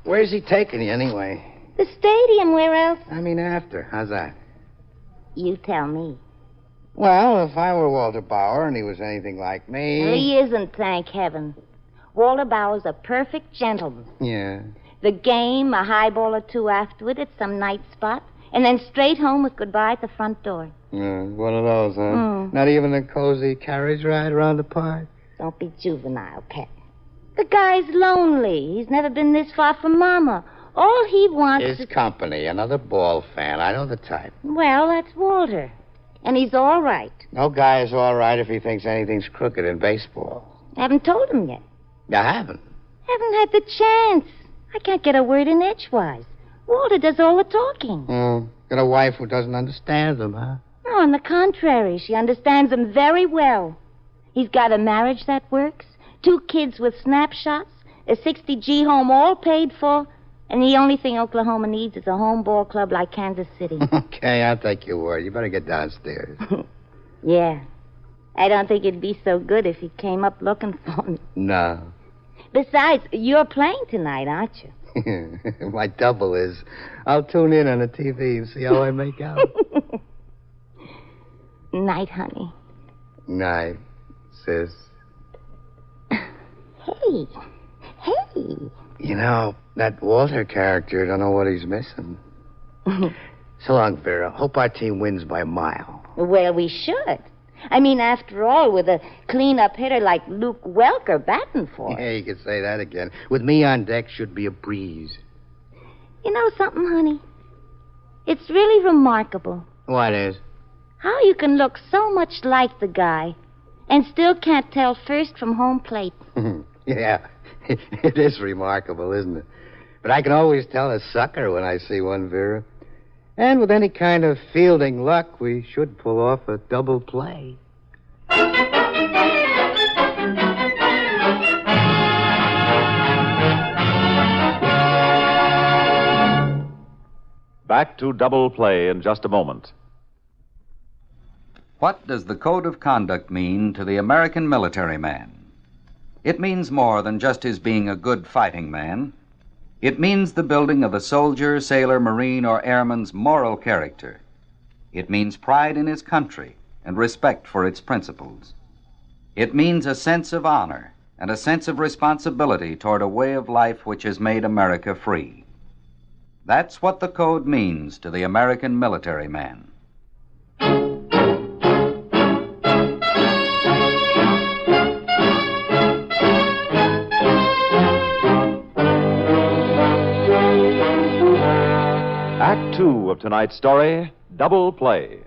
Where's he taking you, anyway? The stadium, where else? I mean, after. How's that? You tell me. Well, if I were Walter Bauer and he was anything like me... He isn't, thank heaven. Walter Bauer's a perfect gentleman. Yeah. The game, a highball or two afterward at some night spot, and then straight home with goodbye at the front door. One of those, huh? Not even a cozy carriage ride around the park? Don't be juvenile, Pet. The guy's lonely. He's never been this far from Mama. All he wants His company, another ball fan. I know the type. Well, that's Walter. And he's all right. No guy is all right if he thinks anything's crooked in baseball. I haven't told him yet. You haven't? Haven't had the chance. I can't get a word in edgewise. Walter does all the talking. Got a wife who doesn't understand him, huh? No, on the contrary. She understands him very well. He's got a marriage that works, 2 kids with snapshots, a 60G home all paid for, and the only thing Oklahoma needs is a home ball club like Kansas City. Okay, I'll take your word. You better get downstairs. Yeah. I don't think it'd be so good if he came up looking for me. No. Besides, you're playing tonight, aren't you? My double is. I'll tune in on the TV and see how I make out. Night, honey. Night, sis. Hey. You know, that Walter character, don't know what he's missing. So long, Vera. Hope our team wins by a mile. Well, we should. I mean, after all, with a clean-up hitter like Luke Welker batting for us. Yeah, you can say that again. With me on deck, should be a breeze. You know something, honey? It's really remarkable. What is? How you can look so much like the guy and still can't tell first from home plate. Yeah, it is remarkable, isn't it? But I can always tell a sucker when I see one, Vera. And with any kind of fielding luck, we should pull off a double play. Back to Double Play in just a moment. What does the code of conduct mean to the American military man? It means more than just his being a good fighting man. It means the building of a soldier, sailor, marine, or airman's moral character. It means pride in his country and respect for its principles. It means a sense of honor and a sense of responsibility toward a way of life which has made America free. That's what the code means to the American military man. Act 2 of tonight's story, Double Play.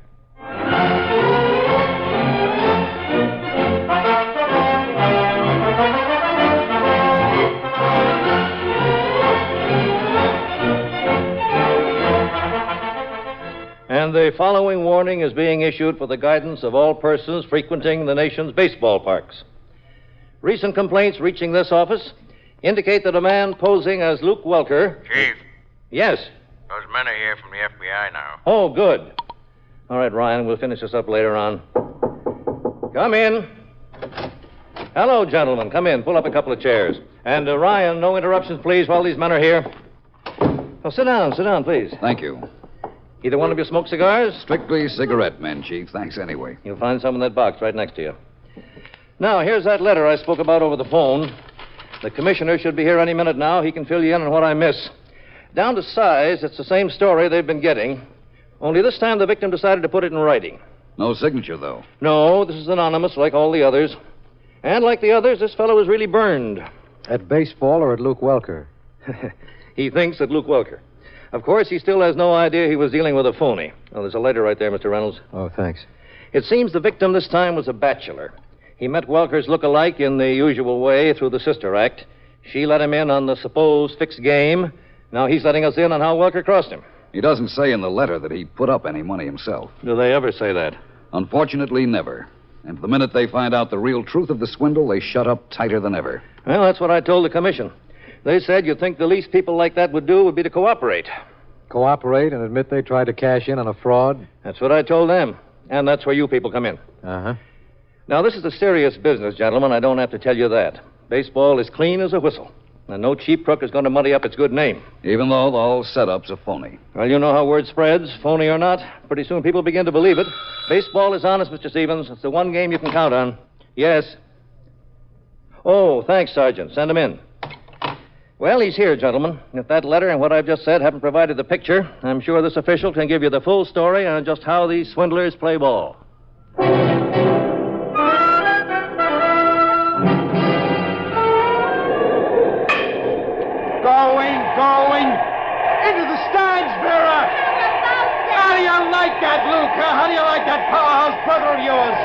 And the following warning is being issued for the guidance of all persons frequenting the nation's baseball parks. Recent complaints reaching this office indicate that a man posing as Luke Welker... Chief. Yes. Those men are here from the FBI now. Oh, good. All right, Ryan, we'll finish this up later on. Come in. Hello, gentlemen. Come in. Pull up a couple of chairs. And, Ryan, no interruptions, please, while these men are here. Oh, sit down, please. Thank you. Either one of you smoke cigars? Strictly cigarette men, Chief. Thanks anyway. You'll find some in that box right next to you. Now, here's that letter I spoke about over the phone. The commissioner should be here any minute now. He can fill you in on what I miss. Down to size, it's the same story they've been getting. Only this time the victim decided to put it in writing. No signature, though. No, this is anonymous like all the others. And like the others, this fellow was really burned. At baseball or at Luke Welker? He thinks at Luke Welker. Of course, he still has no idea he was dealing with a phony. Oh, there's a letter right there, Mr. Reynolds. Oh, thanks. It seems the victim this time was a bachelor. He met Welker's look-alike in the usual way through the sister act. She let him in on the supposed fixed game. Now he's letting us in on how Welker crossed him. He doesn't say in the letter that he put up any money himself. Do they ever say that? Unfortunately, never. And the minute they find out the real truth of the swindle, they shut up tighter than ever. Well, that's what I told the commission. They said you'd think the least people like that would do would be to cooperate. Cooperate and admit they tried to cash in on a fraud? That's what I told them. And that's where you people come in. Uh-huh. Now, this is a serious business, gentlemen. I don't have to tell you that. Baseball is clean as a whistle. And no cheap crook is going to muddy up its good name. Even though the whole setup's a phony. Well, you know how word spreads, phony or not. Pretty soon people begin to believe it. Baseball is honest, Mr. Stevens. It's the one game you can count on. Yes. Oh, thanks, Sergeant. Send him in. Well, he's here, gentlemen. If that letter and what I've just said haven't provided the picture, I'm sure this official can give you the full story on just how these swindlers play ball. Going into the stands, Vera. How do you like that, Luke? How do you like that powerhouse brother of yours?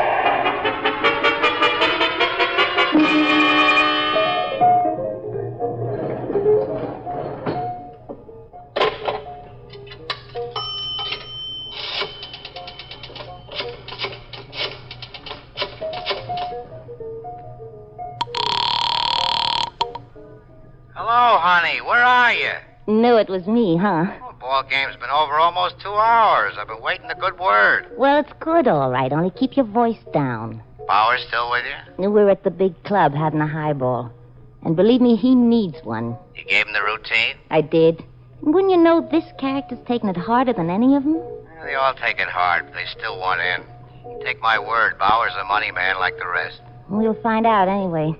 Hello, honey. Where are you? Knew it was me, huh? Well, the ball game's been over almost 2 hours. I've been waiting a good word. Well, it's good, all right. Only keep your voice down. Bauer's still with you? We're at the big club having a highball. And believe me, he needs one. You gave him the routine? I did. And wouldn't you know, this character's taking it harder than any of them? Well, they all take it hard, but they still want in. Take my word, Bauer's a money man like the rest. We'll find out anyway.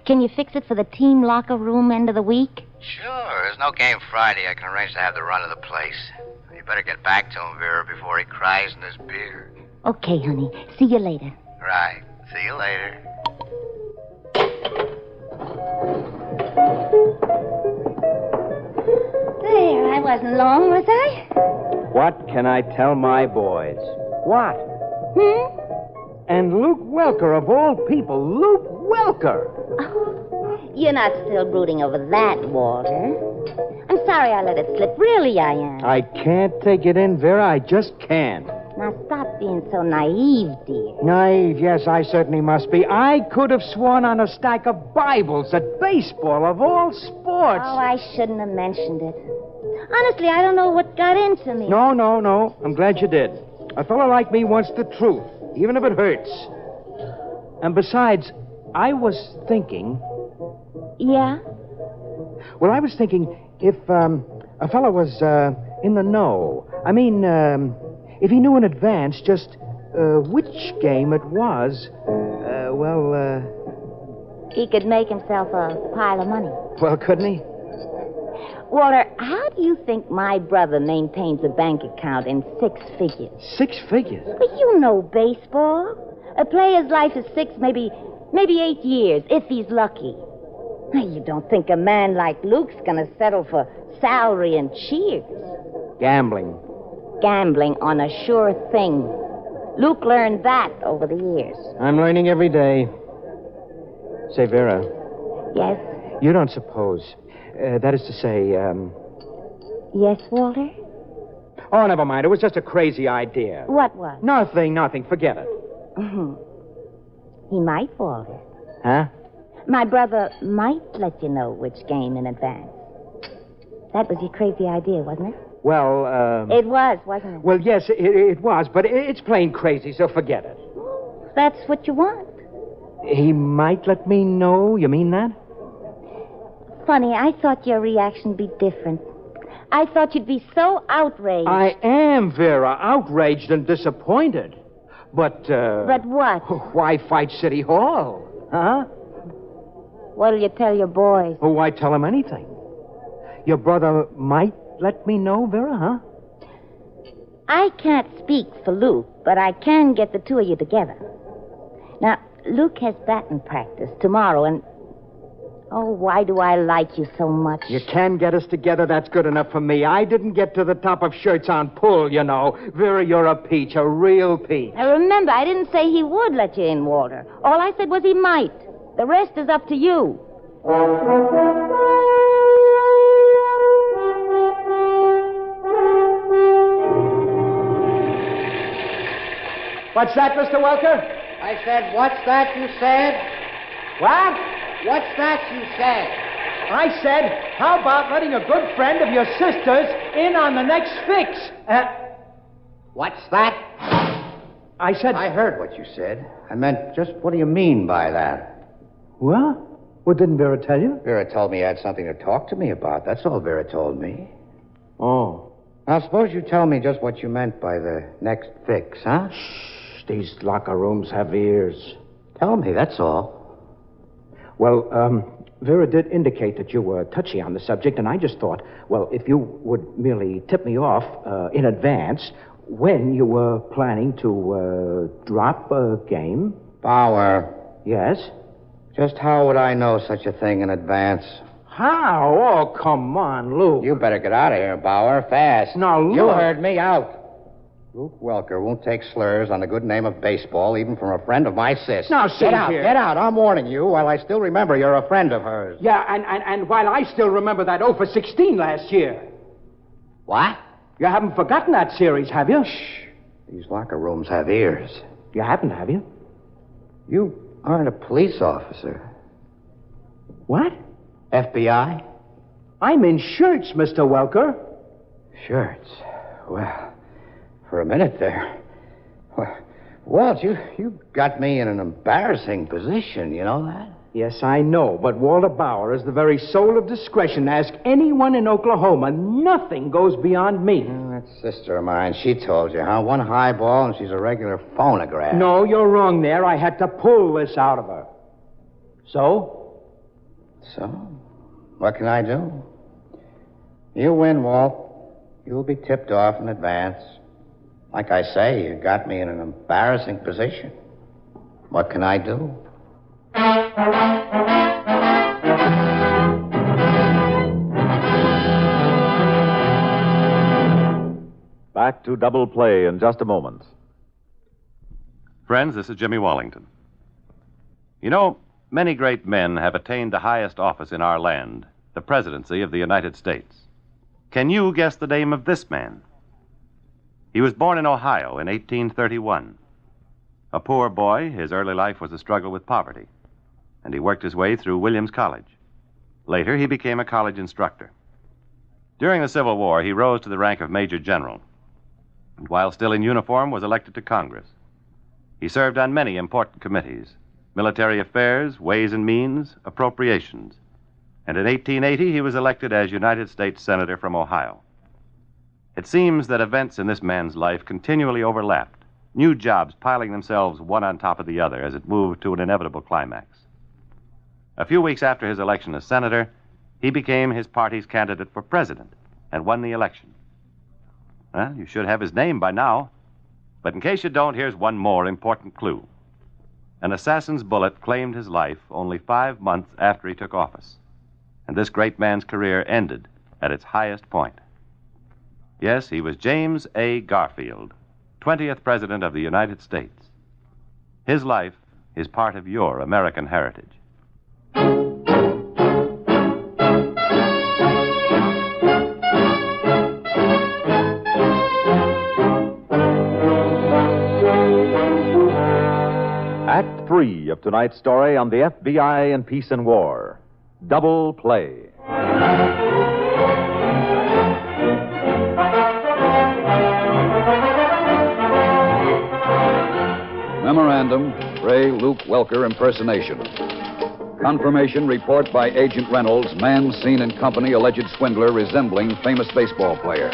Can you fix it for the team locker room end of the week? Sure. There's no game Friday. I can arrange to have the run of the place. You better get back to him, Vera, before he cries in his beer. Okay, honey. See you later. Right. See you later. There, I wasn't long, was I? What can I tell my boys? What? And Luke Welker, of all people, Luke Welker! You're not still brooding over that, Walter. I'm sorry I let it slip. Really, I am. I can't take it in, Vera. I just can't. Now, stop being so naive, dear. Naive, yes, I certainly must be. I could have sworn on a stack of Bibles that baseball, of all sports... Oh, I shouldn't have mentioned it. Honestly, I don't know what got into me. No. I'm glad you did. A fellow like me wants the truth, even if it hurts. And besides, I was thinking... Yeah? Well, I was thinking if a fellow was in the know. I mean, if he knew in advance just which game it was, he could make himself a pile of money. Well, couldn't he? Walter, how do you think my brother maintains a bank account in 6 figures? 6 figures? But you know baseball. A player's life is 6, maybe 8 years, if he's lucky. Now, you don't think a man like Luke's gonna settle for salary and cheers? Gambling. Gambling on a sure thing. Luke learned that over the years. I'm learning every day. Say, Vera. Yes? You don't suppose. That is to say, Yes, Walter? Oh, never mind. It was just a crazy idea. What was? Nothing. Forget it. He might, Walter. Huh? My brother might let you know which game in advance. That was your crazy idea, wasn't it? Well, It was, wasn't it? Well, yes, it was, but it's plain crazy, so forget it. That's what you want. He might let me know? You mean that? Funny, I thought your reaction'd be different. I thought you'd be so outraged. I am, Vera, outraged and disappointed. But, But what? Why fight City Hall? Huh? What'll you tell your boys? Oh, why tell them anything? Your brother might let me know, Vera, huh? I can't speak for Luke, but I can get the two of you together. Now, Luke has batting practice tomorrow, and... Oh, why do I like you so much? You can get us together, that's good enough for me. I didn't get to the top of shirts on pull, you know. Vera, you're a peach, a real peach. Now, remember, I didn't say he would let you in, Walter. All I said was he might. The rest is up to you. What's that, Mr. Welker? I said, what's that you said? What? What's that you said? I said, how about letting a good friend of your sister's in on the next fix? What's that? I said... I heard what you said. I meant, just what do you mean by that? What? What didn't Vera tell you? Vera told me you had something to talk to me about. That's all Vera told me. Oh. Now, suppose you tell me just what you meant by the next fix, huh? Shh, these locker rooms have ears. Tell me, that's all. Well, Vera did indicate that you were touchy on the subject, and I just thought, well, if you would merely tip me off in advance when you were planning to drop a game. Bauer. Yes? Just how would I know such a thing in advance? How? Oh, come on, Luke. You better get out of here, Bauer, fast. Now, Luke. You heard me out. Luke Welker won't take slurs on the good name of baseball, even from a friend of my sis. Now, see here. Get out. I'm warning you while I still remember you're a friend of hers. Yeah, and while I still remember that 0 for 16 last year. What? You haven't forgotten that series, have you? Shh. These locker rooms have ears. You haven't, have you? You aren't a police officer. What? FBI? I'm in shirts, Mr. Welker. Shirts? Well... For a minute there. Walt, you got me in an embarrassing position, you know that? Yes, I know, but Walter Bauer is the very soul of discretion. Ask anyone in Oklahoma. Nothing goes beyond me. That sister of mine, she told you, huh? One high ball and she's a regular phonograph. No, you're wrong there. I had to pull this out of her. So? So? What can I do? You win, Walt. You'll be tipped off in advance. Like I say, you got me in an embarrassing position. What can I do? Back to Double Play in just a moment. Friends, this is Jimmy Wallington. You know, many great men have attained the highest office in our land, the presidency of the United States. Can you guess the name of this man? He was born in Ohio in 1831. A poor boy, his early life was a struggle with poverty, and he worked his way through Williams College. Later, he became a college instructor. During the Civil War, he rose to the rank of Major General, and while still in uniform, was elected to Congress. He served on many important committees: military affairs, ways and means, appropriations. And in 1880, he was elected as United States Senator from Ohio. It seems that events in this man's life continually overlapped, new jobs piling themselves one on top of the other as it moved to an inevitable climax. A few weeks after his election as senator, he became his party's candidate for president and won the election. Well, you should have his name by now. But in case you don't, here's one more important clue. An assassin's bullet claimed his life only 5 months after he took office. And this great man's career ended at its highest point. Yes, he was James A. Garfield, 20th President of the United States. His life is part of your American heritage. Act 3 of tonight's story on the FBI in Peace and War. Double Play. Memorandum, Ray Luke Welker impersonation. Confirmation report by Agent Reynolds, man seen in company alleged swindler resembling famous baseball player.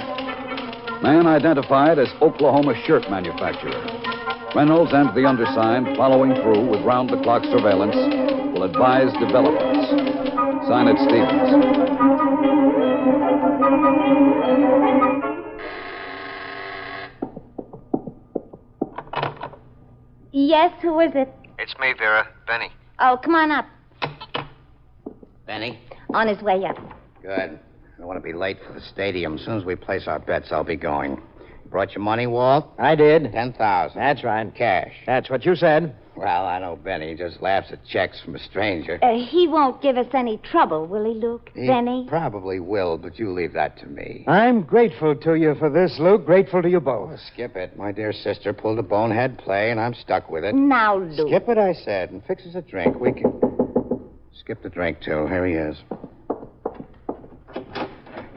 Man identified as Oklahoma shirt manufacturer. Reynolds and the undersigned, following through with round-the-clock surveillance, will advise developments. Sign it, Stevens. Yes, who is it? It's me, Vera. Benny. Oh, come on up. Benny? On his way up. Good. I don't want to be late for the stadium. As soon as we place our bets, I'll be going. Brought your money, Walt? I did. 10,000. That's right. Cash. That's what you said. Well, I know Benny just laughs at checks from a stranger. He won't give us any trouble, will he, Luke? He Benny? probably will, but you leave that to me. I'm grateful to you for this, Luke. Grateful to you both. Oh, skip it. My dear sister pulled a bonehead play, and I'm stuck with it. Now, Luke. Skip it, I said, and fix us a drink. We can... Skip the drink, too. Here he is.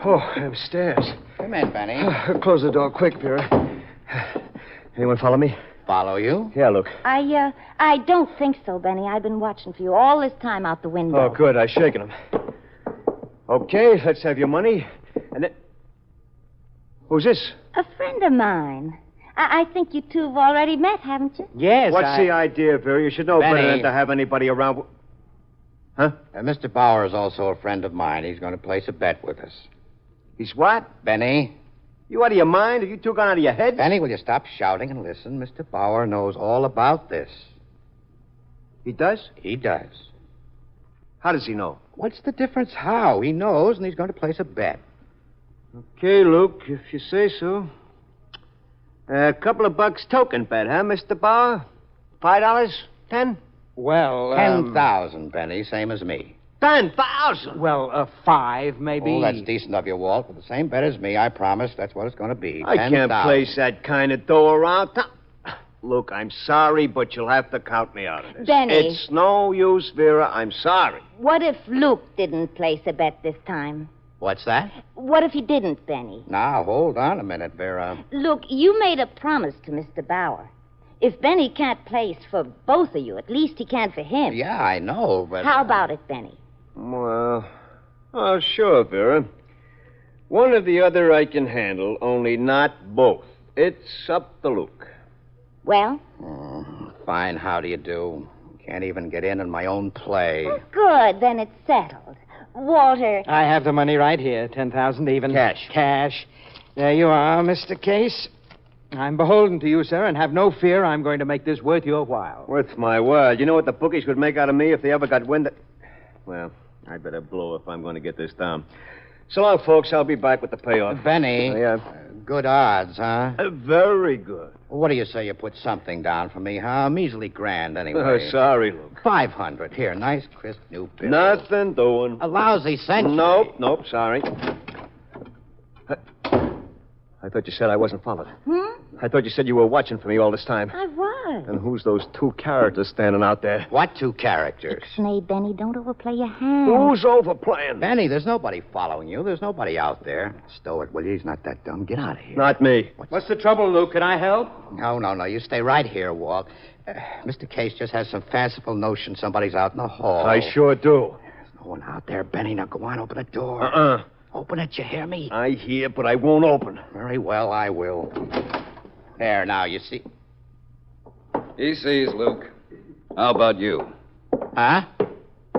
Oh, upstairs. Come in, Benny. Close the door quick, Vera. Anyone follow me? Follow you? Yeah, Luke. I don't think so, Benny. I've been watching for you all this time out the window. Oh, good. I've shaken him. Okay, let's have your money. And then... Who's this? A friend of mine. I think you two have already met, haven't you? Yes, What's the idea, Vera? You should know Benny. better than to have anybody around... Huh? Mr. Bauer is also a friend of mine. He's going to place a bet with us. He's what? Benny? You out of your mind? Have you two gone out of your head? Benny, will you stop shouting and listen? Mr. Bauer knows all about this. He does? He does. How does he know? What's the difference how? He knows, and he's going to place a bet. Okay, Luke, if you say so. A couple of bucks token bet, huh, Mr. Bauer? $5? 10? Well, 10,000, Benny, same as me. 10,000? Well, 5, maybe. Oh, that's decent of you, Walt. For the same bet as me, I promise that's what it's going to be. I can't place that kind of dough around. Look, I'm sorry, but you'll have to count me out of this. Benny. It's no use, Vera. I'm sorry. What if Luke didn't place a bet this time? What's that? What if he didn't, Benny? Now, hold on a minute, Vera. Look, you made a promise to Mr. Bauer. If Benny can't place for both of you, at least he can for him. Yeah, I know, but... How about it, Benny? Well, oh, sure, Vera. One or the other I can handle, only not both. It's up to Luke. Well? Fine, how do you do? Can't even get in my own play. Oh, good, then it's settled. Walter. I have the money right here, 10,000 even. Cash. Cash. There you are, Mr. Case. I'm beholden to you, sir, and have no fear I'm going to make this worth your while. Worth my while? You know what the bookies would make out of me if they ever got wind of... Well, I'd better blow if I'm going to get this down. So long, folks. I'll be back with the payoff. Benny. Good odds, huh? Very good. Well, what do you say you put something down for me, huh? A measly grand, anyway. Sorry, Luke. 500. Here, nice, crisp new bill. Nothing doing. A lousy century. Nope, sorry. I thought you said I wasn't followed. I thought you said you were watching for me all this time. I was. And who's those two characters standing out there? What two characters? Ixnay, Benny, don't overplay your hand. Who's overplaying? Benny, there's nobody following you. There's nobody out there. Stow it, will you? He's not that dumb. Get out of here. Not me. What's the trouble, Luke? Can I help? No. You stay right here, Walt. Mr. Case just has some fanciful notion somebody's out in the hall. I sure do. There's no one out there, Benny. Now go on, open the door. Open it, you hear me? I hear, but I won't open. Very well, I will. There, now, you see. He sees, Luke. How about you? Huh?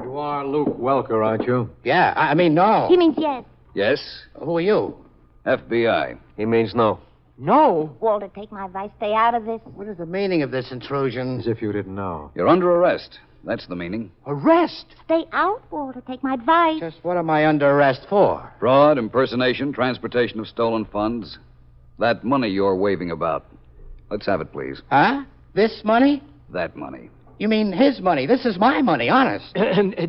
You are Luke Welker, aren't you? Yeah, I mean, no. He means yes. Yes? Who are you? FBI. He means no. No. Walter, take my advice. Stay out of this. What is the meaning of this intrusion? As if you didn't know. You're under arrest. That's the meaning. Arrest? Stay out, Walter. Take my advice. Just what am I under arrest for? Fraud, impersonation, transportation of stolen funds. That money you're waving about. Let's have it, please. Huh? This money? That money. You mean his money? This is my money, honest.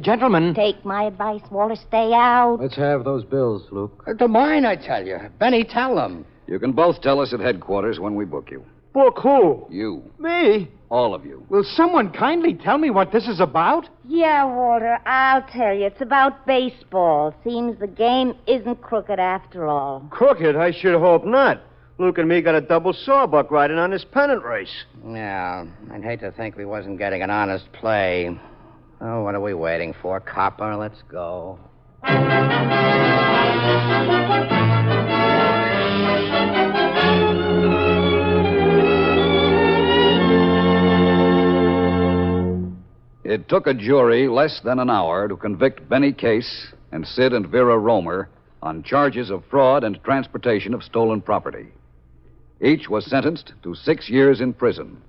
Gentlemen. Take my advice, Walter. Stay out. Let's have those bills, Luke. They're mine, I tell you. Benny, tell them. You can both tell us at headquarters when we book you. Book who? You. Me? All of you. Will someone kindly tell me what this is about? Yeah, Walter, I'll tell you. It's about baseball. Seems the game isn't crooked after all. Crooked? I should hope not. Luke and me got a double sawbuck riding on this pennant race. Yeah, I'd hate to think we wasn't getting an honest play. Oh, what are we waiting for, copper? Let's go. It took a jury less than an hour to convict Benny Case and Sid and Vera Romer on charges of fraud and transportation of stolen property. Each was sentenced to 6 years in prison,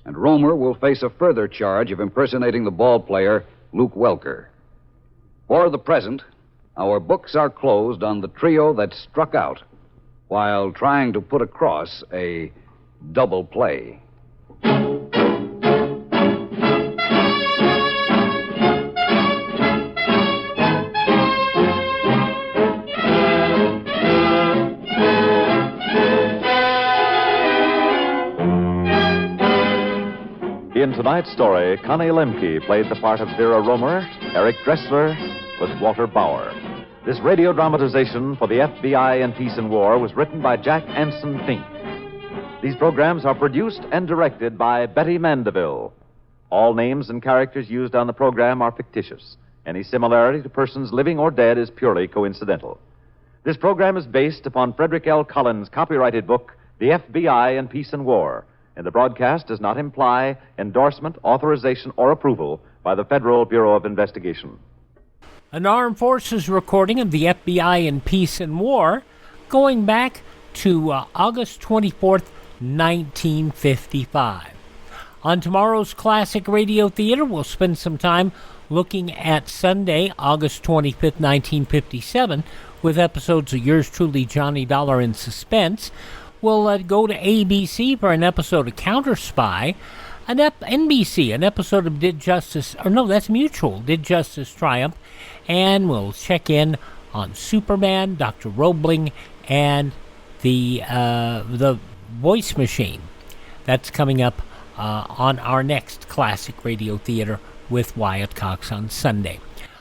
and Romer will face a further charge of impersonating the ball player Luke Welker. For the present, our books are closed on the trio that struck out while trying to put across a double play. In tonight's story, Connie Lemke played the part of Vera Romer. Eric Dressler was Walter Bauer. This radio dramatization for the FBI in Peace and War was written by Jack Anson Fink. These programs are produced and directed by Betty Mandeville. All names and characters used on the program are fictitious. Any similarity to persons living or dead is purely coincidental. This program is based upon Frederick L. Collins' copyrighted book, The FBI in Peace and War, and the broadcast does not imply endorsement, authorization, or approval by the Federal Bureau of Investigation. An armed forces recording of the FBI in Peace and War going back to August 24th, 1955. On tomorrow's Classic Radio Theater, we'll spend some time looking at Sunday, August 25th, 1957, with episodes of Yours Truly, Johnny Dollar in Suspense. We'll go to ABC for an episode of Counter Spy, NBC, an episode of Did Justice, or no, that's Mutual, Did Justice Triumph, and we'll check in on Superman, Dr. Roebling, and the Voice Machine. That's coming up on our next Classic Radio Theater with Wyatt Cox on Sunday.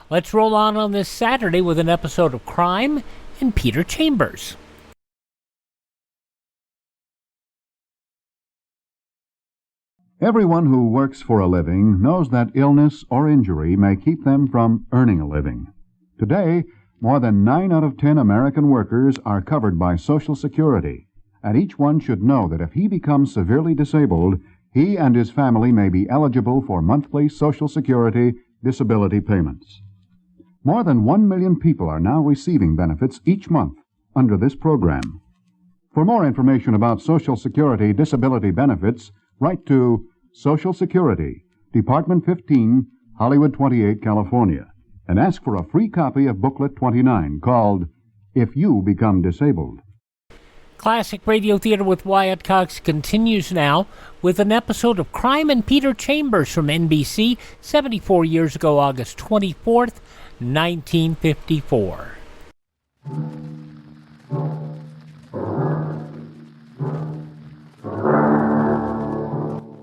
Let's roll on this Saturday with an episode of Crime and Peter Chambers. Everyone who works for a living knows that illness or injury may keep them from earning a living. Today, more than 9 out of 10 American workers are covered by Social Security, and each one should know that if he becomes severely disabled, he and his family may be eligible for monthly Social Security disability payments. More than 1 million people are now receiving benefits each month under this program. For more information about Social Security disability benefits, write to Social Security, Department 15, Hollywood 28, California, and ask for a free copy of Booklet 29 called If You Become Disabled. Classic Radio Theater with Wyatt Cox continues now with an episode of Crime and Peter Chambers from NBC, 74 years ago, August 24th, 1954.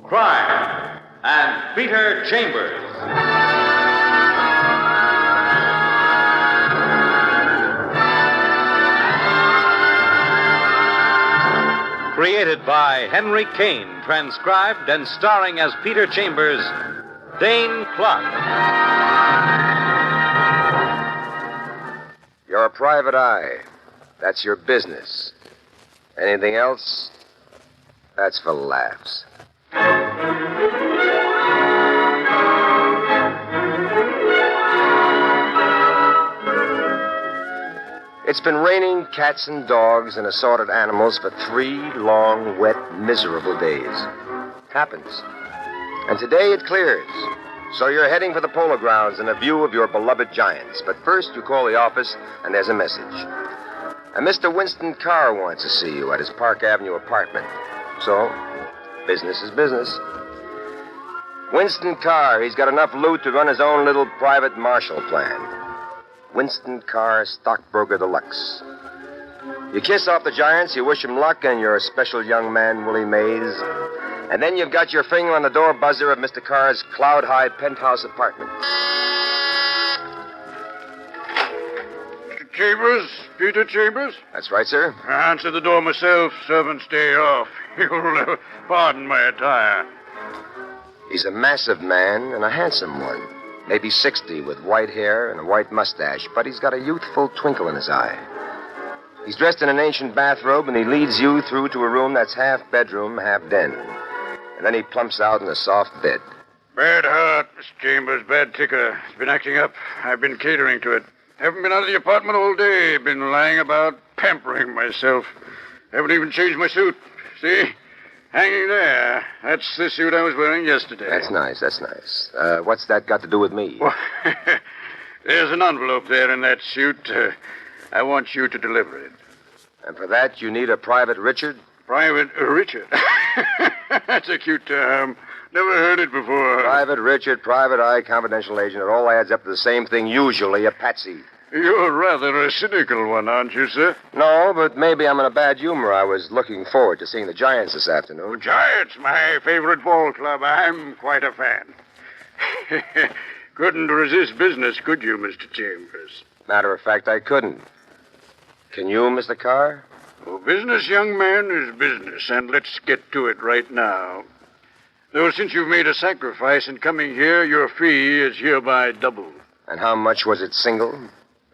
Crime and Peter Chambers. Created by Henry Kane, transcribed and starring as Peter Chambers, Dane Clark. You're a private eye. That's your business. Anything else? That's for laughs. It's been raining cats and dogs and assorted animals for 3 long, wet, miserable days. Happens. And today it clears. So you're heading for the polo grounds in a view of your beloved Giants. But first you call the office and there's a message. And Mr. Winston Carr wants to see you at his Park Avenue apartment. So, business is business. Winston Carr, he's got enough loot to run his own little private Marshall plan. Winston Carr, stockbroker deluxe. You kiss off the Giants, you wish him luck, and your special young man, Willie Mays. And then you've got your finger on the door buzzer of Mr. Carr's cloud-high penthouse apartment. Mr. Chambers? Peter Chambers? That's right, sir. I answer the door myself. Servants day off. You'll pardon my attire. He's a massive man and a handsome one. Maybe 60 with white hair and a white mustache, but he's got a youthful twinkle in his eye. He's dressed in an ancient bathrobe, and he leads you through to a room that's half bedroom, half den. And then he plumps out in a soft bed. Bad heart, Mr. Chambers. Bad ticker. It's been acting up. I've been catering to it. Haven't been out of the apartment all day. Been lying about, pampering myself. Haven't even changed my suit. See? Hanging there. That's the suit I was wearing yesterday. That's nice, that's nice. What's that got to do with me? Well, there's an envelope there in that suit. I want you to deliver it. And for that, you need a Private Richard? Private Richard? That's a cute term. Never heard it before. Private Richard, private eye, confidential agent. It all adds up to the same thing, usually a patsy. You're rather a cynical one, aren't you, sir? No, but maybe I'm in a bad humor. I was looking forward to seeing the Giants this afternoon. Giants, my favorite ball club. I'm quite a fan. Couldn't resist business, could you, Mr. Chambers? Matter of fact, I couldn't. Can you, Mr. Carr? Well, business, young man, is business, and let's get to it right now. Though since you've made a sacrifice in coming here, your fee is hereby doubled. And how much was it single?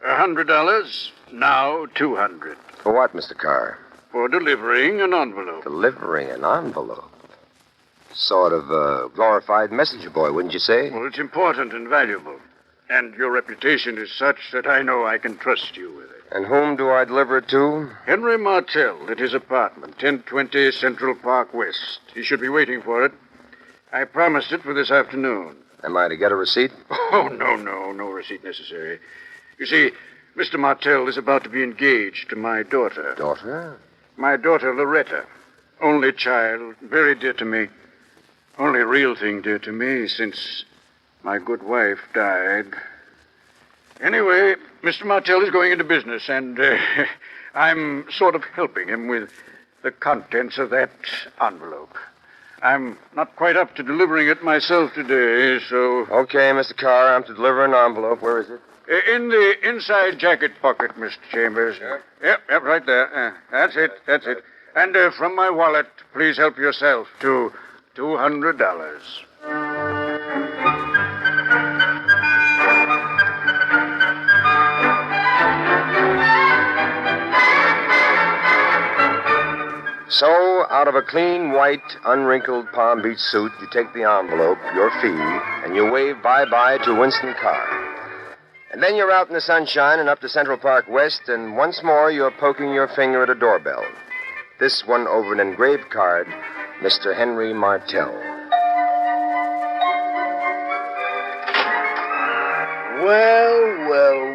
$100, now $200. For what, Mr. Carr? For delivering an envelope. Delivering an envelope? Sort of a glorified messenger boy, wouldn't you say? Well, it's important and valuable. And your reputation is such that I know I can trust you with it. And whom do I deliver it to? Henry Martell at his apartment, 1020 Central Park West. He should be waiting for it. I promised it for this afternoon. Am I to get a receipt? Oh, no receipt necessary. You see, Mr. Martell is about to be engaged to my daughter. Daughter? My daughter, Loretta. Only child, very dear to me. Only real thing dear to me since my good wife died. Anyway, Mr. Martell is going into business, and I'm sort of helping him with the contents of that envelope. I'm not quite up to delivering it myself today, so... Okay, Mr. Carr, I'm to deliver an envelope. Where is it? In the inside jacket pocket, Mr. Chambers. Sure. Yep, right there. That's it. And from my wallet, please help yourself to $200. So, out of a clean, white, unwrinkled Palm Beach suit, you take the envelope, your fee, and you wave bye-bye to Winston Carr. And then you're out in the sunshine and up to Central Park West, and once more you're poking your finger at a doorbell. This one over an engraved card, Mr. Henry Martell.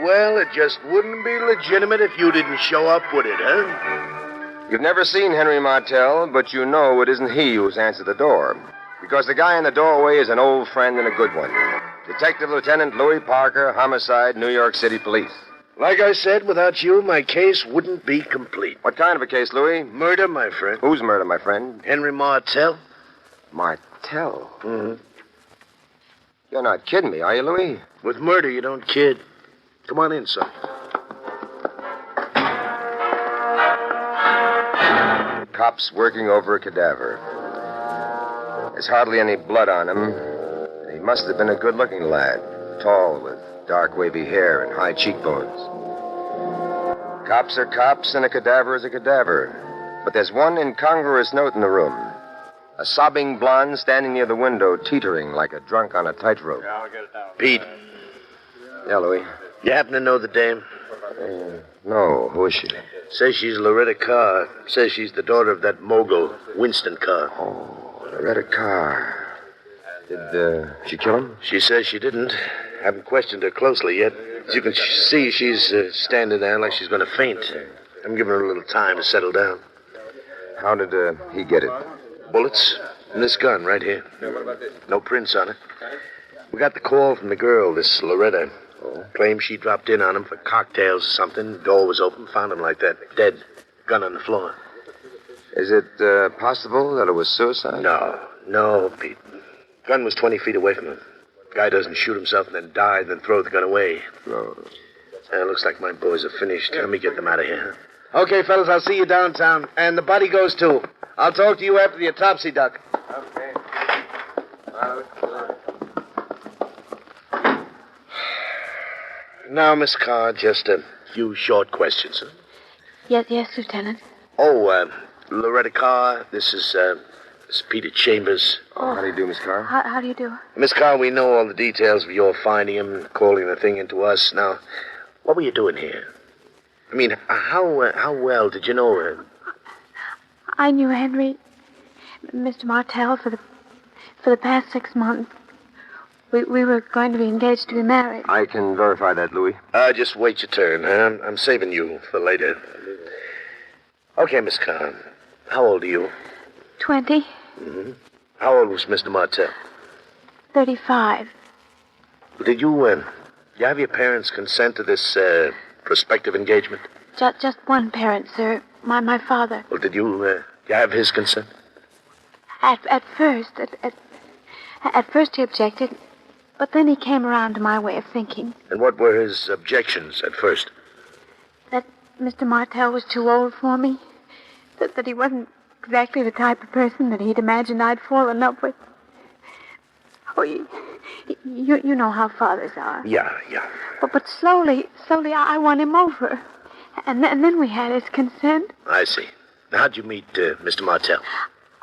Well, it just wouldn't be legitimate if you didn't show up, would it, huh? You've never seen Henry Martell, but you know it isn't he who's answered the door. Because the guy in the doorway is an old friend and a good one. Detective Lieutenant Louis Parker, Homicide, New York City Police. Like I said, without you, my case wouldn't be complete. What kind of a case, Louis? Murder, my friend. Whose murder, my friend? Henry Martell. Martell? Mm-hmm. You're not kidding me, are you, Louis? With murder, you don't kid. Come on in, son. Cops working over a cadaver. There's hardly any blood on him. He must have been a good-looking lad. Tall, with dark, wavy hair and high cheekbones. Cops are cops, and a cadaver is a cadaver. But there's one incongruous note in the room. A sobbing blonde standing near the window, teetering like a drunk on a tightrope. Yeah, I'll get it down. Pete. Yeah, Louis. You happen to know the dame? No. Who is she? Says she's Loretta Carr. Says she's the daughter of that mogul, Winston Carr. Oh, Loretta Carr. Did she kill him? She says she didn't. Haven't questioned her closely yet. As you can see, she's standing there like she's going to faint. I'm giving her a little time to settle down. How did he get it? Bullets in this gun right here. No prints on it. We got the call from the girl, this Loretta. Claims she dropped in on him for cocktails or something. Door was open, found him like that, dead. Gun on the floor. Is it possible that it was suicide? No, Pete. Gun was 20 feet away from him. Guy doesn't shoot himself and then die, then throw the gun away. No. Looks like my boys are finished. Let me get them out of here. Okay, fellas, I'll see you downtown. And the body goes, too. I'll talk to you after the autopsy, Doc. Okay. Now, Miss Carr, just a few short questions. Huh? Yes, Lieutenant. Loretta Carr, this is Peter Chambers. How do you do, Miss Carr? How do you do? Miss Carr, we know all the details of your finding him, calling the thing into us. Now, what were you doing here? I mean, how well did you know her? I knew Henry, Mr. Martell, for the past 6 months. We were going to be engaged to be married. I can verify that, Louis. Just wait your turn, huh? I'm saving you for later. Okay, Miss Carr. How old are you? 20. Mm-hmm. How old was Mr. Martell? 35. Did you have your parents consent to this prospective engagement? Just one parent, sir. My father. Well, did you have his consent? At first he objected, but then he came around to my way of thinking. And what were his objections at first? That Mr. Martell was too old for me. That he wasn't exactly the type of person that he'd imagined I'd fall in love with. Oh, you know how fathers are. Yeah. But slowly, I won him over. And then we had his consent. I see. Now, how'd you meet Mr. Martell?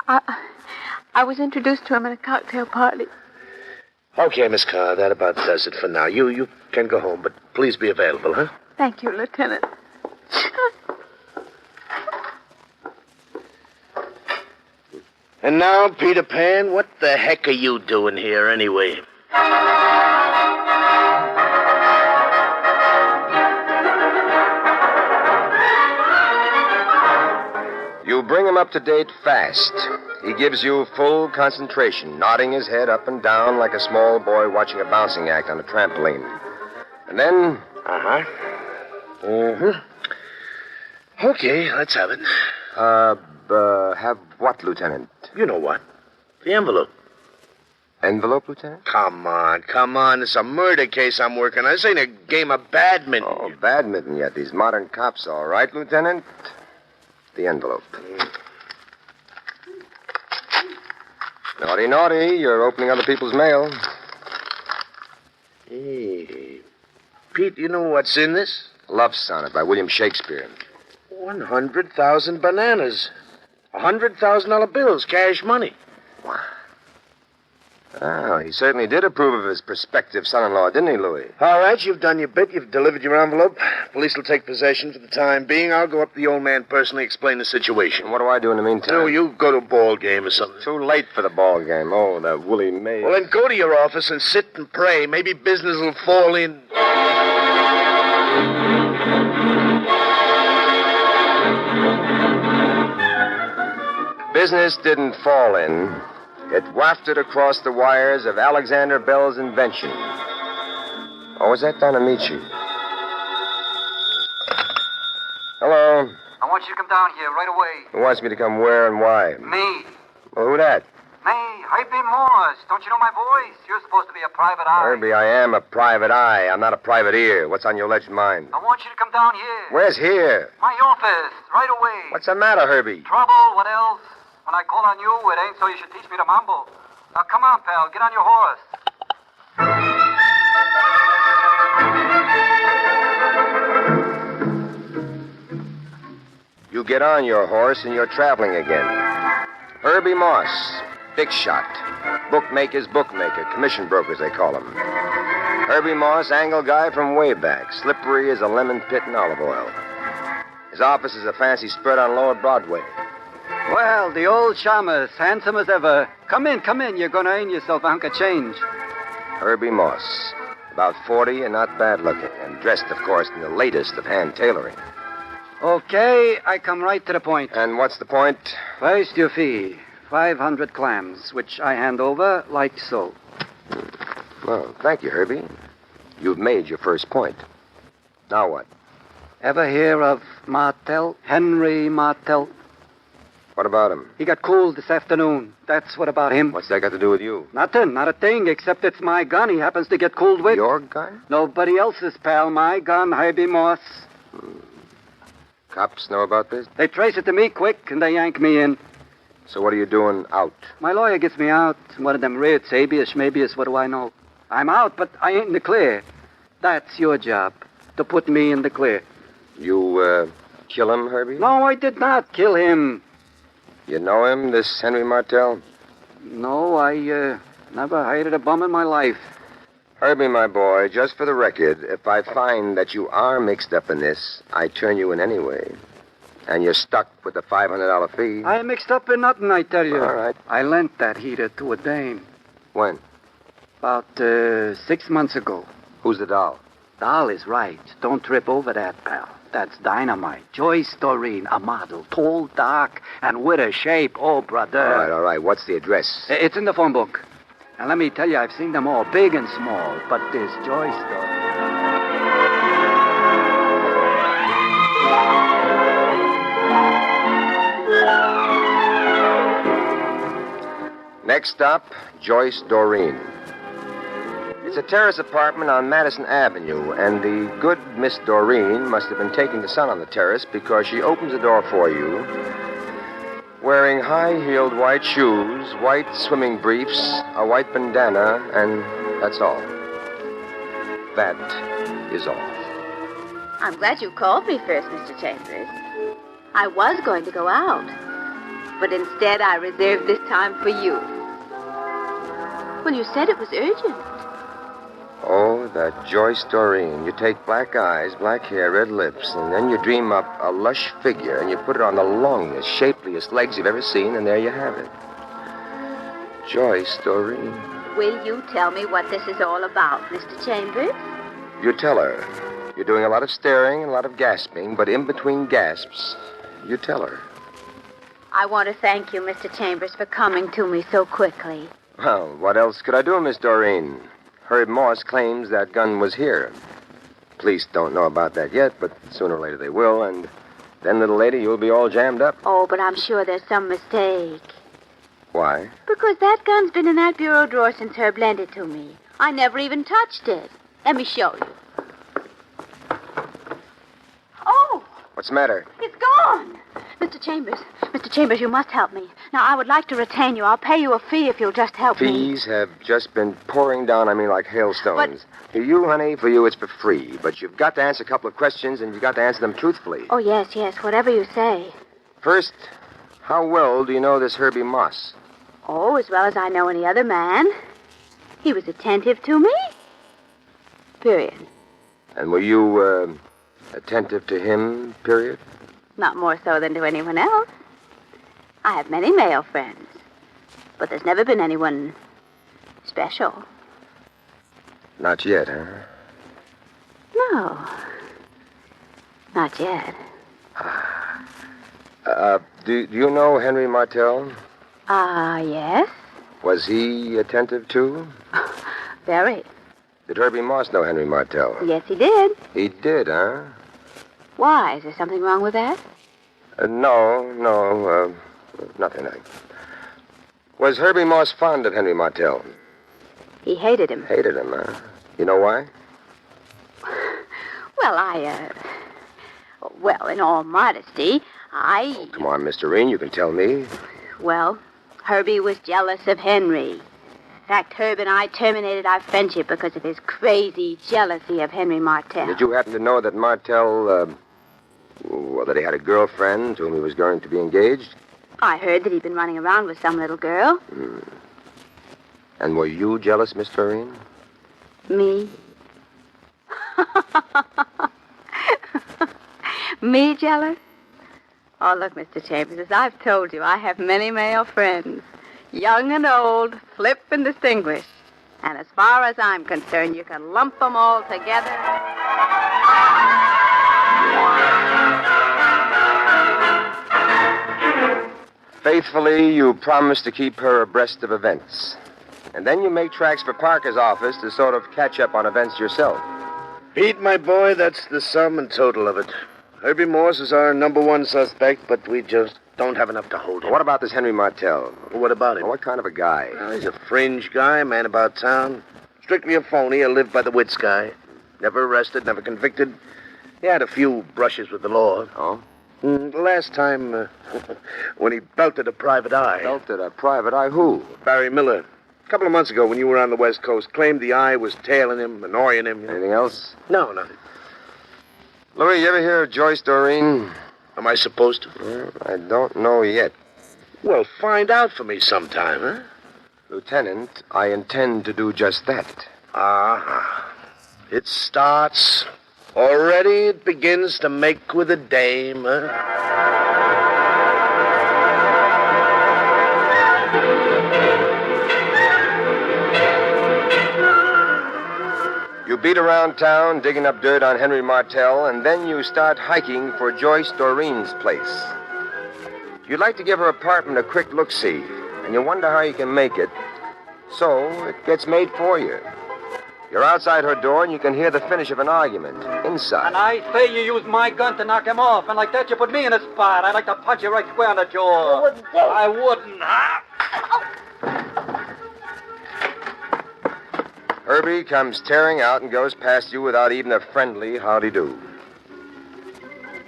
I was introduced to him at a cocktail party. Okay, Miss Carr, that about does it for now. You can go home, but please be available, huh? Thank you, Lieutenant. And now, Peter Pan, what the heck are you doing here anyway? You bring him up to date fast. He gives you full concentration, nodding his head up and down like a small boy watching a bouncing act on a trampoline. And then... Okay, let's have it. Have what, Lieutenant? You know what. The envelope. Envelope, Lieutenant? Come on. It's a murder case I'm working on. This ain't a game of badminton. Oh, badminton yet. These modern cops, all right, Lieutenant? The envelope. Naughty. You're opening other people's mail. Hey, Pete, you know what's in this? Love Sonnet by William Shakespeare. 100,000 bananas. $100,000 bills, cash money. Wow. Oh, he certainly did approve of his prospective son-in-law, didn't he, Louis? All right, you've done your bit. You've delivered your envelope. Police will take possession for the time being. I'll go up to the old man personally, explain the situation. And what do I do in the meantime? So you go to a ball game or something. Too late for the ball game. Oh, that woolly maid. Well, then go to your office and sit and pray. Maybe business will fall in. Business didn't fall in. It wafted across the wires of Alexander Bell's invention. Or was that Don Amici? Hello. I want you to come down here right away. Who wants me to come where and why? Me. Well, who that? Me, Herbie Morse. Don't you know my voice? You're supposed to be a private eye. Herbie, I am a private eye. I'm not a private ear. What's on your alleged mind? I want you to come down here. Where's here? My office, right away. What's the matter, Herbie? Trouble, what else? When I call on you, it ain't so you should teach me to mumble. Now, come on, pal. Get on your horse. You get on your horse and you're traveling again. Herbie Moss, big shot. Bookmaker's bookmaker, commission brokers they call him. Herbie Moss, angle guy from way back, slippery as a lemon pit in olive oil. His office is a fancy spread on Lower Broadway. Well, the old shamus, handsome as ever. Come in. You're going to earn yourself a hunk of change. Herbie Moss, about 40 and not bad looking, and dressed, of course, in the latest of hand tailoring. Okay, I come right to the point. And what's the point? First, your fee. 500 clams, which I hand over like so. Well, thank you, Herbie. You've made your first point. Now what? Ever hear of Martel? Henry Martel? What about him? He got cooled this afternoon. That's what about him. What's that got to do with you? Nothing, not a thing, except it's my gun he happens to get cooled with. Your gun? Nobody else's, pal. My gun, Herbie Moss. Cops know about this? They trace it to me quick, and they yank me in. So what are you doing out? My lawyer gets me out. One of them writs, habeas, schmabeus, what do I know? I'm out, but I ain't in the clear. That's your job, to put me in the clear. You, kill him, Herbie? No, I did not kill him. You know him, this Henry Martel? No, I, never hated a bum in my life. Herbie, my boy, just for the record, if I find that you are mixed up in this, I turn you in anyway. And you're stuck with the $500 fee. I ain't mixed up in nothing, I tell you. All right. I lent that heater to a dame. When? About 6 months ago. Who's the doll? Doll is right. Don't trip over that, pal. That's dynamite. Joyce Doreen, a model. Tall, dark, and with a shape. Oh, brother. All right. What's the address? It's in the phone book. And let me tell you, I've seen them all, big and small. But this Joyce Doreen... Next stop, Joyce Doreen. It's a terrace apartment on Madison Avenue, and the good Miss Doreen must have been taking the sun on the terrace because she opens the door for you, wearing high-heeled white shoes, white swimming briefs, a white bandana, and that's all. That is all. I'm glad you called me first, Mr. Chambers. I was going to go out, but instead I reserved this time for you. Well, you said it was urgent. Oh, that Joyce Doreen. You take black eyes, black hair, red lips, and then you dream up a lush figure, and you put it on the longest, shapeliest legs you've ever seen, and there you have it. Joyce Doreen. Will you tell me what this is all about, Mr. Chambers? You tell her. You're doing a lot of staring and a lot of gasping, but in between gasps, you tell her. I want to thank you, Mr. Chambers, for coming to me so quickly. Well, what else could I do, Miss Doreen? Herb Moss claims that gun was here. Police don't know about that yet, but sooner or later they will, and then, little lady, you'll be all jammed up. Oh, but I'm sure there's some mistake. Why? Because that gun's been in that bureau drawer since Herb lent it to me. I never even touched it. Let me show you. Oh! What's the matter? It's gone! Mr. Chambers, you must help me. Now, I would like to retain you. I'll pay you a fee if you'll just help me. Fees have just been pouring down on me like hailstones. For you, honey, for you, it's for free. But you've got to answer a couple of questions, and you've got to answer them truthfully. Oh, yes, whatever you say. First, how well do you know this Herbie Moss? Oh, as well as I know any other man. He was attentive to me. Period. And were you, attentive to him, period? Not more so than to anyone else. I have many male friends, but there's never been anyone special. Not yet, huh? No. Not yet. Do you know Henry Martel? Yes. Was he attentive, too? Very. Did Herbie Moss know Henry Martel? Yes, he did. He did, huh? Why? Is there something wrong with that? No, nothing. Was Herbie Moss fond of Henry Martel? He hated him. Hated him, huh? You know why? Well, in all modesty, Oh, come on, Miss Doreen, you can tell me. Well, Herbie was jealous of Henry. In fact, Herb and I terminated our friendship because of his crazy jealousy of Henry Martel. Did you happen to know that Martel, that he had a girlfriend to whom he was going to be engaged? I heard that he'd been running around with some little girl. And were you jealous, Miss Doreen? Me? Me jealous? Oh, look, Mr. Chambers, as I've told you, I have many male friends. Young and old, flip and distinguished. And as far as I'm concerned, you can lump them all together. Faithfully, you promise to keep her abreast of events. And then you make tracks for Parker's office to sort of catch up on events yourself. Pete, my boy, that's the sum and total of it. Herbie Morse is our number one suspect, but we just don't have enough to hold him. What about this Henry Martell? What about him? What kind of a guy? Well, he's a fringe guy, a man about town. Strictly a phony, a live by the wits guy. Never arrested, never convicted. He had a few brushes with the law. Oh? The last time, when he belted a private eye. Belted a private eye? Who? Barry Miller. A couple of months ago, when you were on the West Coast, claimed the eye was tailing him, annoying him. Anything else? No, nothing. Louis, you ever hear of Joyce Doreen? Am I supposed to? I don't know yet. Well, find out for me sometime, huh? Lieutenant, I intend to do just that. It starts. Already it begins to make with a dame, huh? You beat around town, digging up dirt on Henry Martell, and then you start hiking for Joyce Doreen's place. You'd like to give her apartment a quick look-see, and you wonder how you can make it. So it gets made for you. You're outside her door, and you can hear the finish of an argument inside. And I say you used my gun to knock him off, and like that you put me in a spot. I'd like to punch you right square on the jaw. I wouldn't, huh? Herbie comes tearing out and goes past you without even a friendly howdy-do.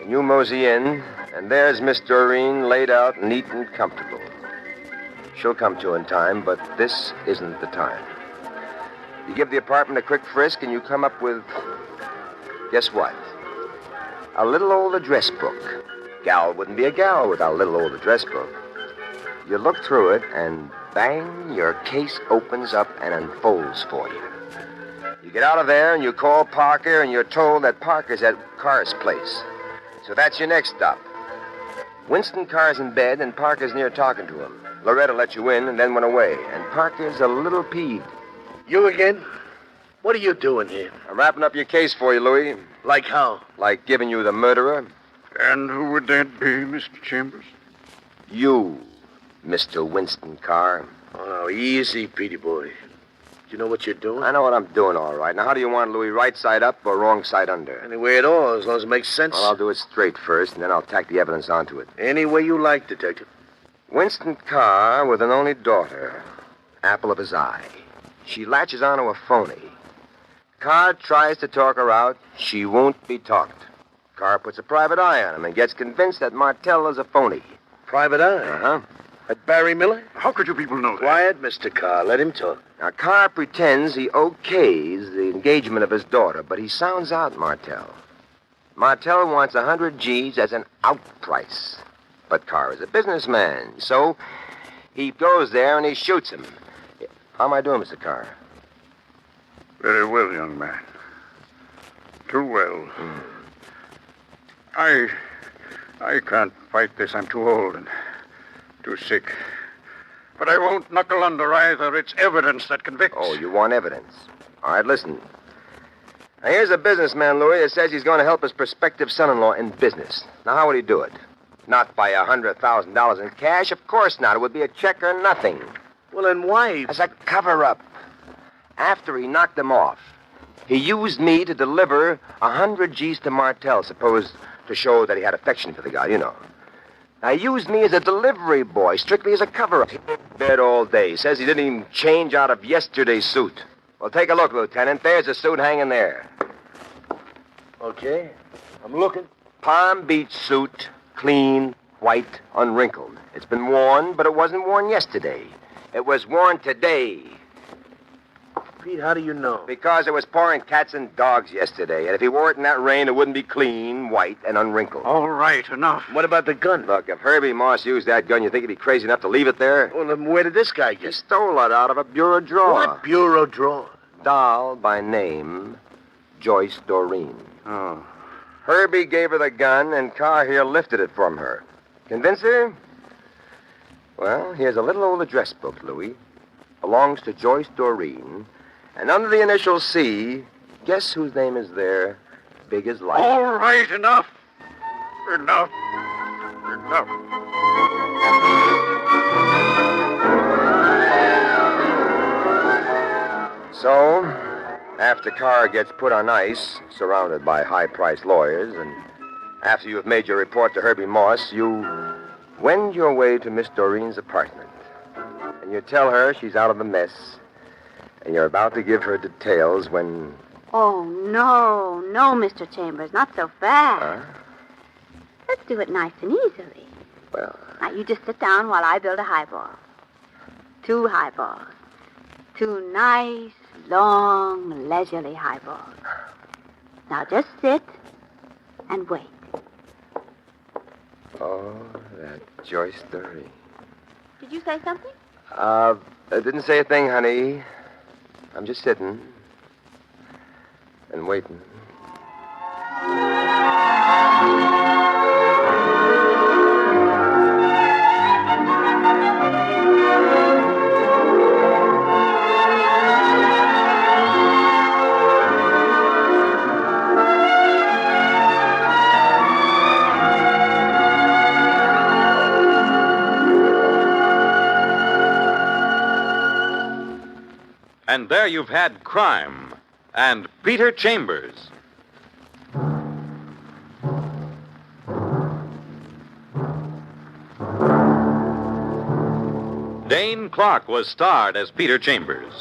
And you mosey in, and there's Miss Doreen laid out neat and comfortable. She'll come to in time, but this isn't the time. You give the apartment a quick frisk, and you come up with... guess what? A little old address book. Gal wouldn't be a gal without a little old address book. You look through it, and bang, your case opens up and unfolds for you. You get out of there, and you call Parker, and you're told that Parker's at Carr's place. So that's your next stop. Winston Carr's in bed, and Parker's near talking to him. Loretta let you in and then went away, and Parker's a little peeved. You again? What are you doing here? I'm wrapping up your case for you, Louis. Like how? Like giving you the murderer. And who would that be, Mr. Chambers? You, Mr. Winston Carr. Oh, easy, Petey boy. Do you know what you're doing? I know what I'm doing, all right. Now, how do you want Louis, right side up or wrong side under? Any way at all, as long as it makes sense. Well, I'll do it straight first, and then I'll tack the evidence onto it. Any way you like, Detective. Winston Carr with an only daughter. Apple of his eye. She latches onto a phony. Carr tries to talk her out. She won't be talked. Carr puts a private eye on him and gets convinced that Martell is a phony. Private eye? Uh-huh. At Barry Miller? How could you people know that? Quiet, Mr. Carr. Let him talk. Now, Carr pretends he okays the engagement of his daughter, but he sounds out Martell. Martell wants 100 G's as an out price. But Carr is a businessman, so he goes there and he shoots him. How am I doing, Mr. Carr? Very well, young man. Too well. I can't fight this. I'm too old and too sick. But I won't knuckle under either. It's evidence that convicts. Oh, you want evidence? All right, listen. Now, here's a businessman, Louis, that says he's going to help his prospective son-in-law in business. Now, how would he do it? Not by $100,000 in cash? Of course not. It would be a check or nothing. Well, then why? As a cover-up. After he knocked him off, he used me to deliver 100 G's to Martell, supposed to show that he had affection for the guy, you know. Now, he used me as a delivery boy, strictly as a cover-up. He was in bed all day. Says he didn't even change out of yesterday's suit. Well, take a look, Lieutenant. There's the suit hanging there. Okay. I'm looking. Palm Beach suit, clean, white, unwrinkled. It's been worn, but it wasn't worn yesterday. It was worn today. Pete, how do you know? Because it was pouring cats and dogs yesterday. And if he wore it in that rain, it wouldn't be clean, white, and unwrinkled. All right, enough. What about the gun? Look, if Herbie Moss used that gun, you think he'd be crazy enough to leave it there? Well, then where did this guy get He it? stole it out of a bureau drawer. What bureau drawer? Doll by name, Joyce Doreen. Oh. Herbie gave her the gun, and Carr here lifted it from her. Convince her? Well, here's a little old address book, Louis. Belongs to Joyce Doreen. And under the initial C, guess whose name is there? Big as life. All right, enough. Enough. Enough. So, after Carr gets put on ice, surrounded by high-priced lawyers, and after you have made your report to Herbie Moss, you wend your way to Miss Doreen's apartment. And you tell her she's out of the mess, and you're about to give her details when... Oh, no, Mr. Chambers, not so fast. Let's do it nice and easily. Well... Now, you just sit down while I build a highball. 2 highballs. 2 nice, long, leisurely highballs. Now, just sit and wait. Oh, that Joyce Doreen. Did you say something? I didn't say a thing, honey. I'm just sitting and waiting. And there you've had Crime and Peter Chambers. Dane Clark was starred as Peter Chambers.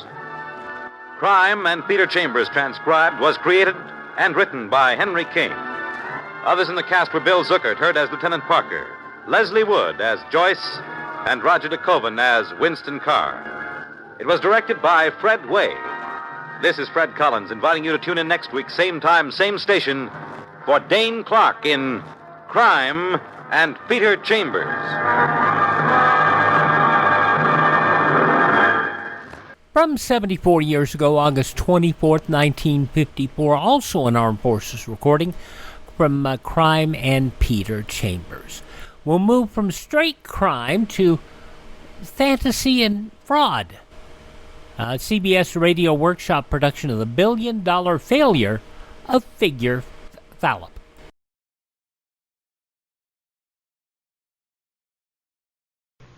Crime and Peter Chambers Transcribed was created and written by Henry King. Others in the cast were Bill Zuckert, heard as Lieutenant Parker, Leslie Wood as Joyce, and Roger DeKoven as Winston Carr. It was directed by Fred Way. This is Fred Collins inviting you to tune in next week, same time, same station, for Dane Clark in Crime and Peter Chambers. From 74 years ago, August 24th, 1954, also an Armed Forces recording from Crime and Peter Chambers. We'll move from straight crime to fantasy and fraud. CBS Radio Workshop production of The $1 Billion Failure of Figure Fallop.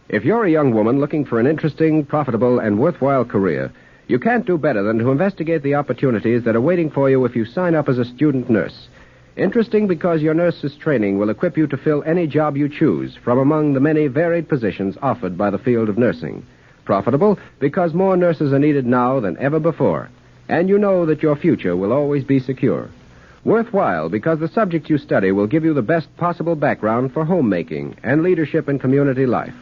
If you're a young woman looking for an interesting, profitable, and worthwhile career, you can't do better than to investigate the opportunities that are waiting for you if you sign up as a student nurse. Interesting because your nurse's training will equip you to fill any job you choose from among the many varied positions offered by the field of nursing. Profitable because more nurses are needed now than ever before, and you know that your future will always be secure. Worthwhile because the subject you study will give you the best possible background for homemaking and leadership in community life.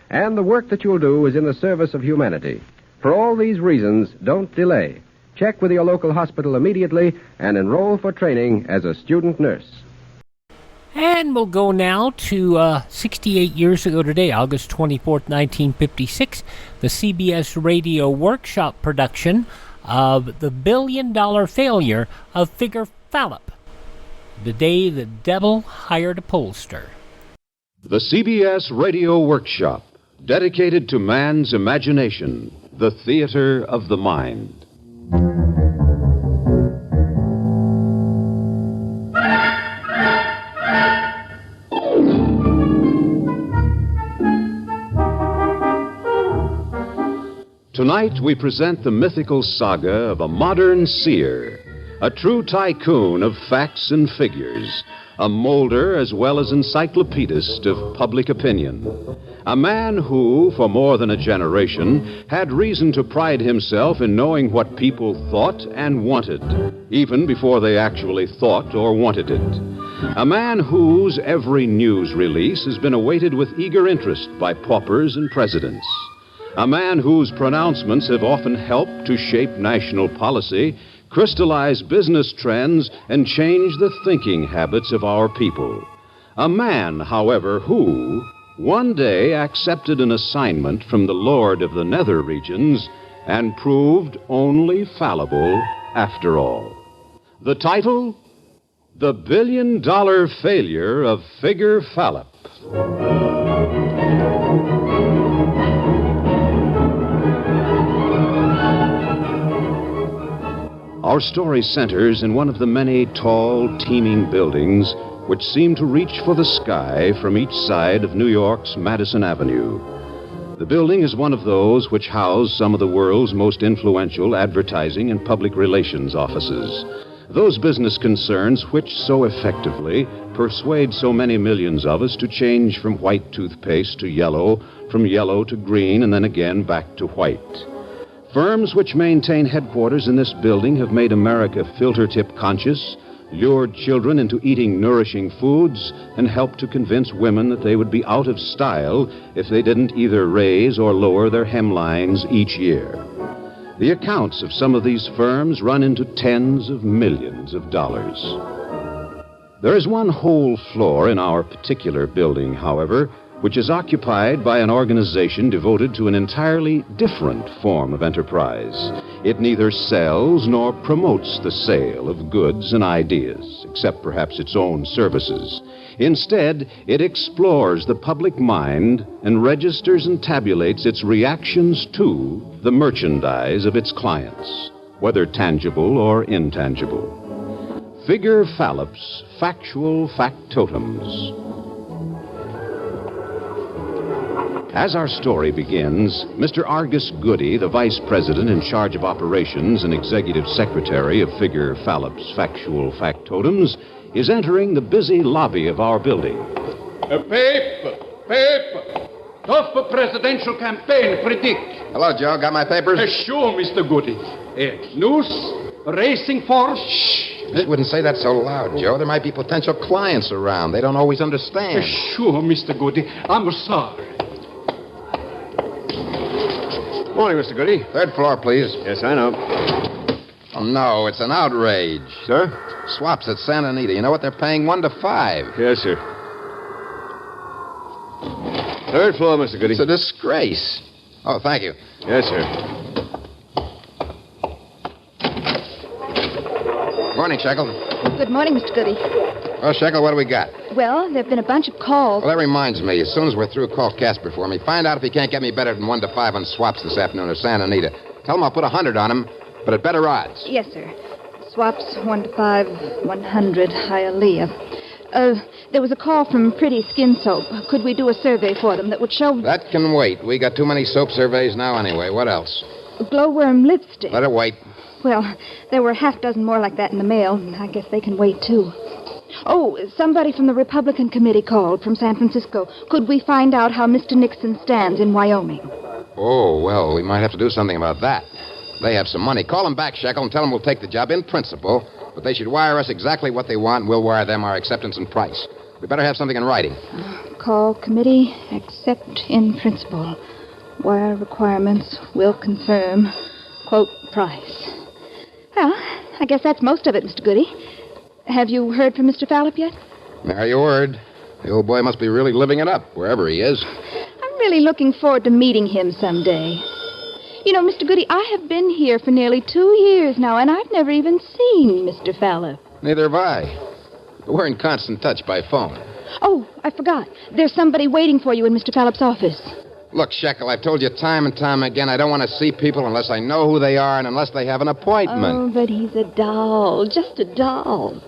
And the work that you'll do is in the service of humanity. For all these reasons, don't delay. Check with your local hospital immediately and enroll for training as a student nurse. And we'll go now to 68 years ago today, August 24th, 1956, the CBS Radio Workshop production of The $1 Billion Failure of Figure Fallop, the day the devil hired a pollster. The CBS Radio Workshop, dedicated to man's imagination, the theater of the mind. Tonight we present the mythical saga of a modern seer, a true tycoon of facts and figures, a molder as well as encyclopedist of public opinion, a man who, for more than a generation, had reason to pride himself in knowing what people thought and wanted, even before they actually thought or wanted it. A man whose every news release has been awaited with eager interest by paupers and presidents. A man whose pronouncements have often helped to shape national policy, crystallize business trends, and change the thinking habits of our people. A man, however, who one day accepted an assignment from the Lord of the Nether Regions and proved only fallible after all. The title? The Billion-Dollar Failure of Figure Fallop. Our story centers in one of the many tall, teeming buildings which seem to reach for the sky from each side of New York's Madison Avenue. The building is one of those which house some of the world's most influential advertising and public relations offices. Those business concerns which so effectively persuade so many millions of us to change from white toothpaste to yellow, from yellow to green, and then again back to white. Firms which maintain headquarters in this building have made America filter-tip conscious, lured children into eating nourishing foods, and helped to convince women that they would be out of style if they didn't either raise or lower their hemlines each year. The accounts of some of these firms run into tens of millions of dollars. There is one whole floor in our particular building, however, which is occupied by an organization devoted to an entirely different form of enterprise. It neither sells nor promotes the sale of goods and ideas, except perhaps its own services. Instead, it explores the public mind and registers and tabulates its reactions to the merchandise of its clients, whether tangible or intangible. Figure Fallop's Factual Factotums. As our story begins, Mr. Argus Goody, the vice president in charge of operations and executive secretary of Figure Fallop's Factual Factotums, is entering the busy lobby of our building. Paper. Tough presidential campaign predict. Hello, Joe. Got my papers? Sure, Mr. Goody. News, racing force. Shh, wouldn't say that so loud, Joe. There might be potential clients around. They don't always understand. Sure, Mr. Goody. I'm sorry. Morning, Mr. Goody. Third floor, please. Yes, I know. Oh, no, it's an outrage. Sir? Swaps at Santa Anita. You know what? They're paying 1 to 5. Yes, sir. Third floor, Mr. Goody. It's a disgrace. Oh, thank you. Yes, sir. Morning, Shekel. Good morning, Mr. Goody. Well, Shekel, what do we got? Well, there have been a bunch of calls. Well, that reminds me. As soon as we're through, call Casper for me. Find out if he can't get me better than 1 to 5 on swaps this afternoon or Santa Anita. Tell him I'll put 100 on him, but at better odds. Yes, sir. Swaps 1 to 5, 100, Hialeah. There was a call from Pretty Skin Soap. Could we do a survey for them that would show... That can wait. We got too many soap surveys now anyway. What else? Glowworm lipstick. Let it wait. Well, there were half dozen more like that in the mail. I guess they can wait, too. Oh, somebody from the Republican committee called from San Francisco. Could we find out how Mr. Nixon stands in Wyoming? Oh, well, we might have to do something about that. They have some money. Call them back, Shekel, and tell them we'll take the job in principle, but they should wire us exactly what they want, and we'll wire them our acceptance and price. We better have something in writing. Call committee, accept in principle. Wire requirements, will confirm, quote, price. Well, I guess that's most of it, Mr. Goody. Have you heard from Mr. Fallop yet? Nary a word. The old boy must be really living it up, wherever he is. I'm really looking forward to meeting him someday. You know, Mr. Goody, I have been here for nearly 2 years now, and I've never even seen Mr. Fallop. Neither have I. We're in constant touch by phone. Oh, I forgot. There's somebody waiting for you in Mr. Fallop's office. Look, Shekel, I've told you time and time again I don't want to see people unless I know who they are and unless they have an appointment. Oh, but he's a doll. Just a doll.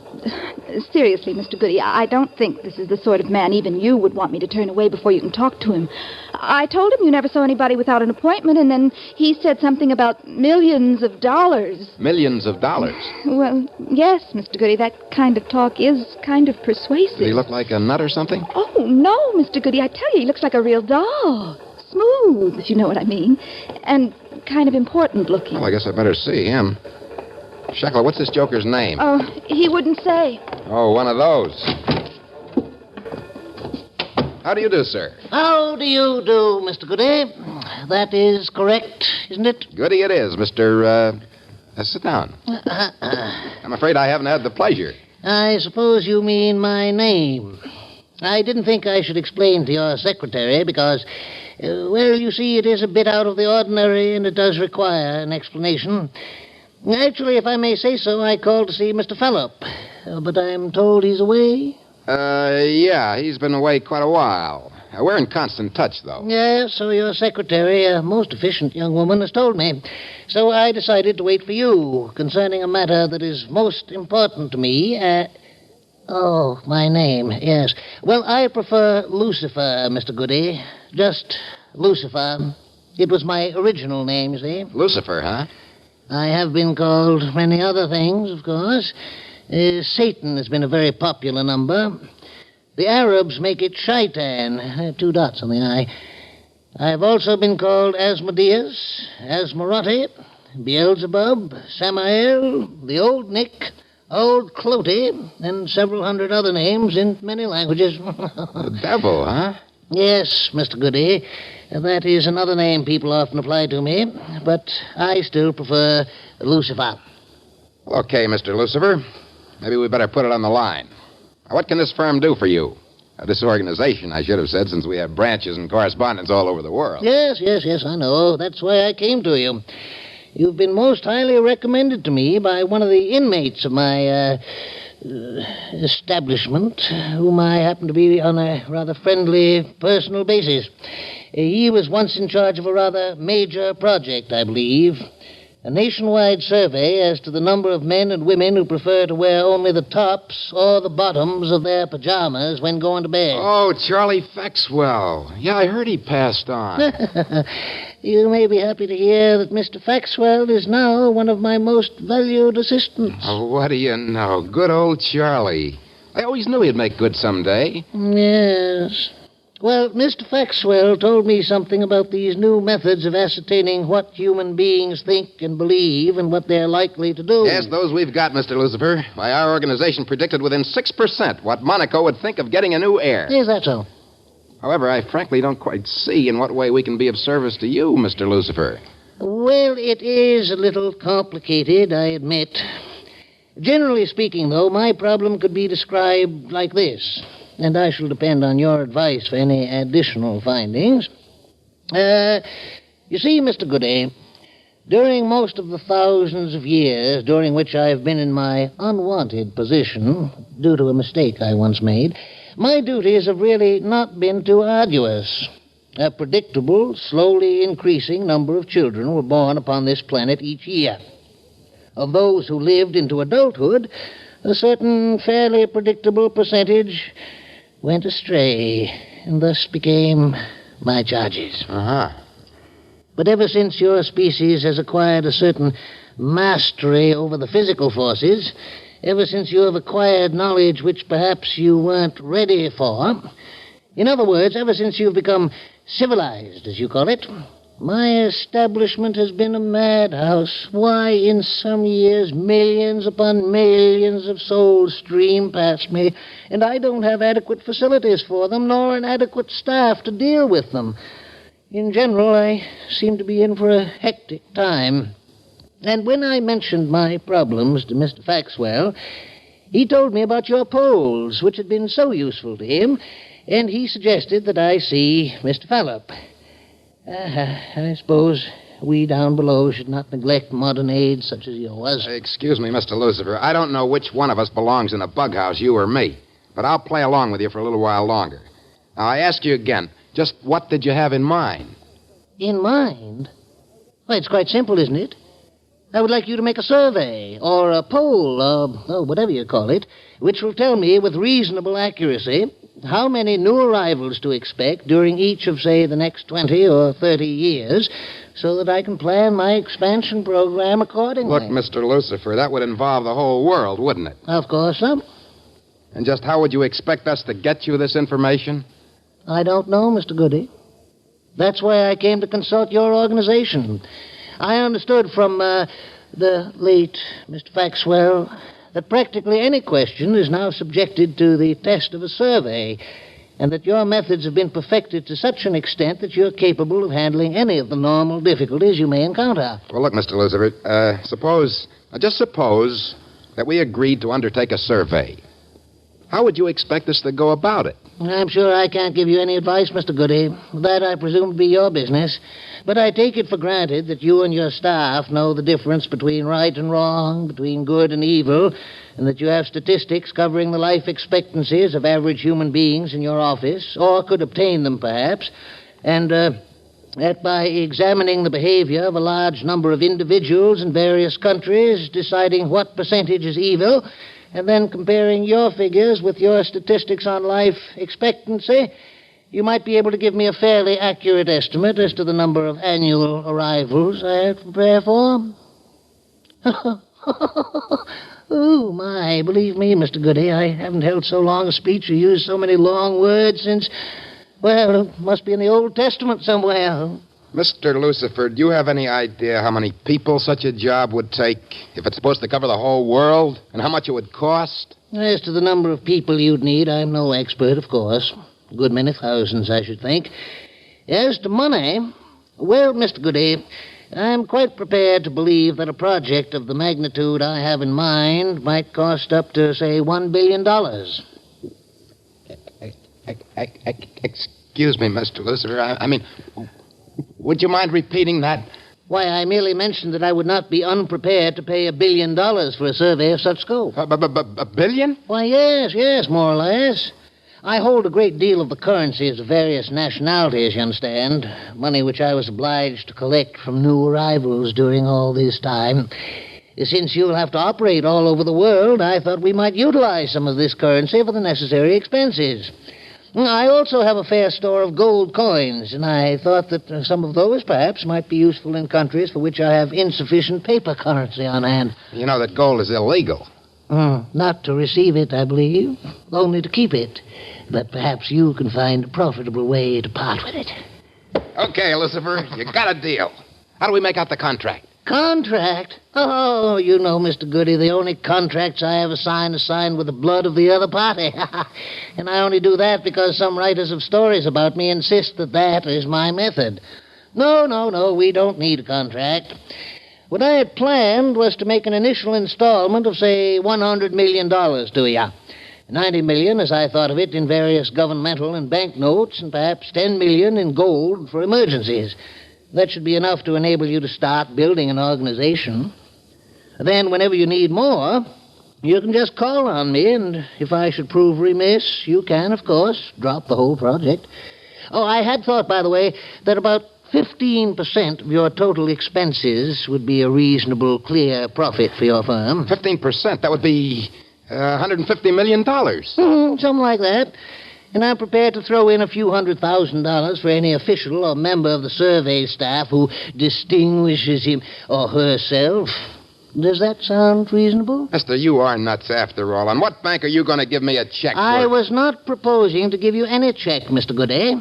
Seriously, Mr. Goody, I don't think this is the sort of man even you would want me to turn away before you can talk to him. I told him you never saw anybody without an appointment, and then he said something about millions of dollars. Millions of dollars? Well, yes, Mr. Goody, that kind of talk is kind of persuasive. Does he look like a nut or something? Oh, no, Mr. Goody, I tell you, he looks like a real doll. Smooth, if you know what I mean. And kind of important looking. Well, I guess I better see him. Shekel, what's this joker's name? Oh, he wouldn't say. Oh, one of those. How do you do, sir? How do you do, Mr. Goody? That is correct, isn't it? Goody it is, Mr. Sit down. I'm afraid I haven't had the pleasure. I suppose you mean my name. I didn't think I should explain to your secretary because, well, you see, it is a bit out of the ordinary and it does require an explanation. Actually, if I may say so, I called to see Mr. Fallop. But I'm told he's away. Yeah, he's been away quite a while. We're in constant touch, though. Yes, so your secretary, a most efficient young woman, has told me. So I decided to wait for you concerning a matter that is most important to me. Oh, my name, yes. Well, I prefer Lucifer, Mr. Goody. Just Lucifer. It was my original name, you see. Lucifer, huh? I have been called many other things, of course. Satan has been a very popular number. The Arabs make it Shaitan, 2 dots on the I. I've also been called Asmodeus, Asmarotti, Beelzebub, Samael, the Old Nick, Old Clotey, and several hundred other names in many languages. The devil, huh? Yes, Mr. Goody. That is another name people often apply to me, but I still prefer Lucifer. Okay, Mr. Lucifer. Maybe we better put it on the line. Now, what can this firm do for you? This organization, I should have said, since we have branches and correspondents all over the world. Yes, I know. That's why I came to you. You've been most highly recommended to me by one of the inmates of my establishment, whom I happen to be on a rather friendly personal basis. He was once in charge of a rather major project, I believe. A nationwide survey as to the number of men and women who prefer to wear only the tops or the bottoms of their pajamas when going to bed. Oh, Charlie Faxwell. Yeah, I heard he passed on. You may be happy to hear that Mr. Faxwell is now one of my most valued assistants. Oh, what do you know? Good old Charlie. I always knew he'd make good someday. Yes. Well, Mr. Faxwell told me something about these new methods of ascertaining what human beings think and believe and what they're likely to do. Yes, those we've got, Mr. Lucifer. Why, our organization predicted within 6% what Monaco would think of getting a new heir. Is that so? However, I frankly don't quite see in what way we can be of service to you, Mr. Lucifer. Well, it is a little complicated, I admit. Generally speaking, though, my problem could be described like this. And I shall depend on your advice for any additional findings. You see, Mr. Goody, during most of the thousands of years during which I have been in my unwanted position, due to a mistake I once made, my duties have really not been too arduous. A predictable, slowly increasing number of children were born upon this planet each year. Of those who lived into adulthood, a certain fairly predictable percentage went astray, and thus became my charges. Uh-huh. But ever since your species has acquired a certain mastery over the physical forces, ever since you have acquired knowledge which perhaps you weren't ready for, in other words, ever since you've become civilized, as you call it, my establishment has been a madhouse. Why, in some years, millions upon millions of souls stream past me, and I don't have adequate facilities for them, nor an adequate staff to deal with them. In general, I seem to be in for a hectic time. And when I mentioned my problems to Mr. Faxwell, he told me about your polls, which had been so useful to him, and he suggested that I see Mr. Fallop. I suppose we down below should not neglect modern aids such as yours. Excuse me, Mr. Lucifer. I don't know which one of us belongs in a bug house, you or me. But I'll play along with you for a little while longer. Now, I ask you again, just what did you have in mind? In mind? Well, it's quite simple, isn't it? I would like you to make a survey, or a poll, or whatever you call it, which will tell me with reasonable accuracy how many new arrivals to expect during each of, say, the next 20 or 30 years, so that I can plan my expansion program accordingly. Look, Mr. Lucifer, that would involve the whole world, wouldn't it? Of course, sir. And just how would you expect us to get you this information? I don't know, Mr. Goody. That's why I came to consult your organization. I understood from the late Mr. Faxwell that practically any question is now subjected to the test of a survey, and that your methods have been perfected to such an extent that you're capable of handling any of the normal difficulties you may encounter. Well, look, Mr. Lucifer, just suppose that we agreed to undertake a survey. How would you expect us to go about it? I'm sure I can't give you any advice, Mr. Goody. That, I presume, to be your business. But I take it for granted that you and your staff know the difference between right and wrong, between good and evil, and that you have statistics covering the life expectancies of average human beings in your office, or could obtain them, perhaps, and that by examining the behavior of a large number of individuals in various countries, deciding what percentage is evil, and then comparing your figures with your statistics on life expectancy, you might be able to give me a fairly accurate estimate as to the number of annual arrivals I have to prepare for. Oh, my, believe me, Mr. Goody, I haven't held so long a speech or used so many long words since, well, it must be in the Old Testament somewhere. Mr. Lucifer, do you have any idea how many people such a job would take if it's supposed to cover the whole world, and how much it would cost? As to the number of people you'd need, I'm no expert, of course. A good many thousands, I should think. As to money, well, Mr. Goody, I'm quite prepared to believe that a project of the magnitude I have in mind might cost up to, say, $1 billion. Excuse me, Mr. Lucifer. I mean, would you mind repeating that? Why, I merely mentioned that I would not be unprepared to pay $1 billion for a survey of such scope. A billion? Why, yes, more or less. I hold a great deal of the currencies of various nationalities, you understand. Money which I was obliged to collect from new arrivals during all this time. Since you'll have to operate all over the world, I thought we might utilize some of this currency for the necessary expenses. I also have a fair store of gold coins, and I thought that some of those, perhaps, might be useful in countries for which I have insufficient paper currency on hand. You know that gold is illegal. Not to receive it, I believe, only to keep it. But perhaps you can find a profitable way to part with it. Okay, Lucifer, you got a deal. How do we make out the contract? Contract? Oh, you know, Mr. Goody, the only contracts I ever sign are signed with the blood of the other party. And I only do that because some writers of stories about me insist that that is my method. No, we don't need a contract. What I had planned was to make an initial installment of, say, $100 million to you. $90 million, as I thought of it, in various governmental and bank notes, and perhaps $10 million in gold for emergencies. That should be enough to enable you to start building an organization. Then, whenever you need more, you can just call on me, and if I should prove remiss, you can, of course, drop the whole project. Oh, I had thought, by the way, that about 15% of your total expenses would be a reasonable, clear profit for your firm. 15%? That would be $150 million. Something like that. And I'm prepared to throw in a few $100,000 for any official or member of the survey staff who distinguishes him or herself. Does that sound reasonable? Mister, you are nuts after all. On what bank are you going to give me a check for? I was not proposing to give you any check, Mr. Goody.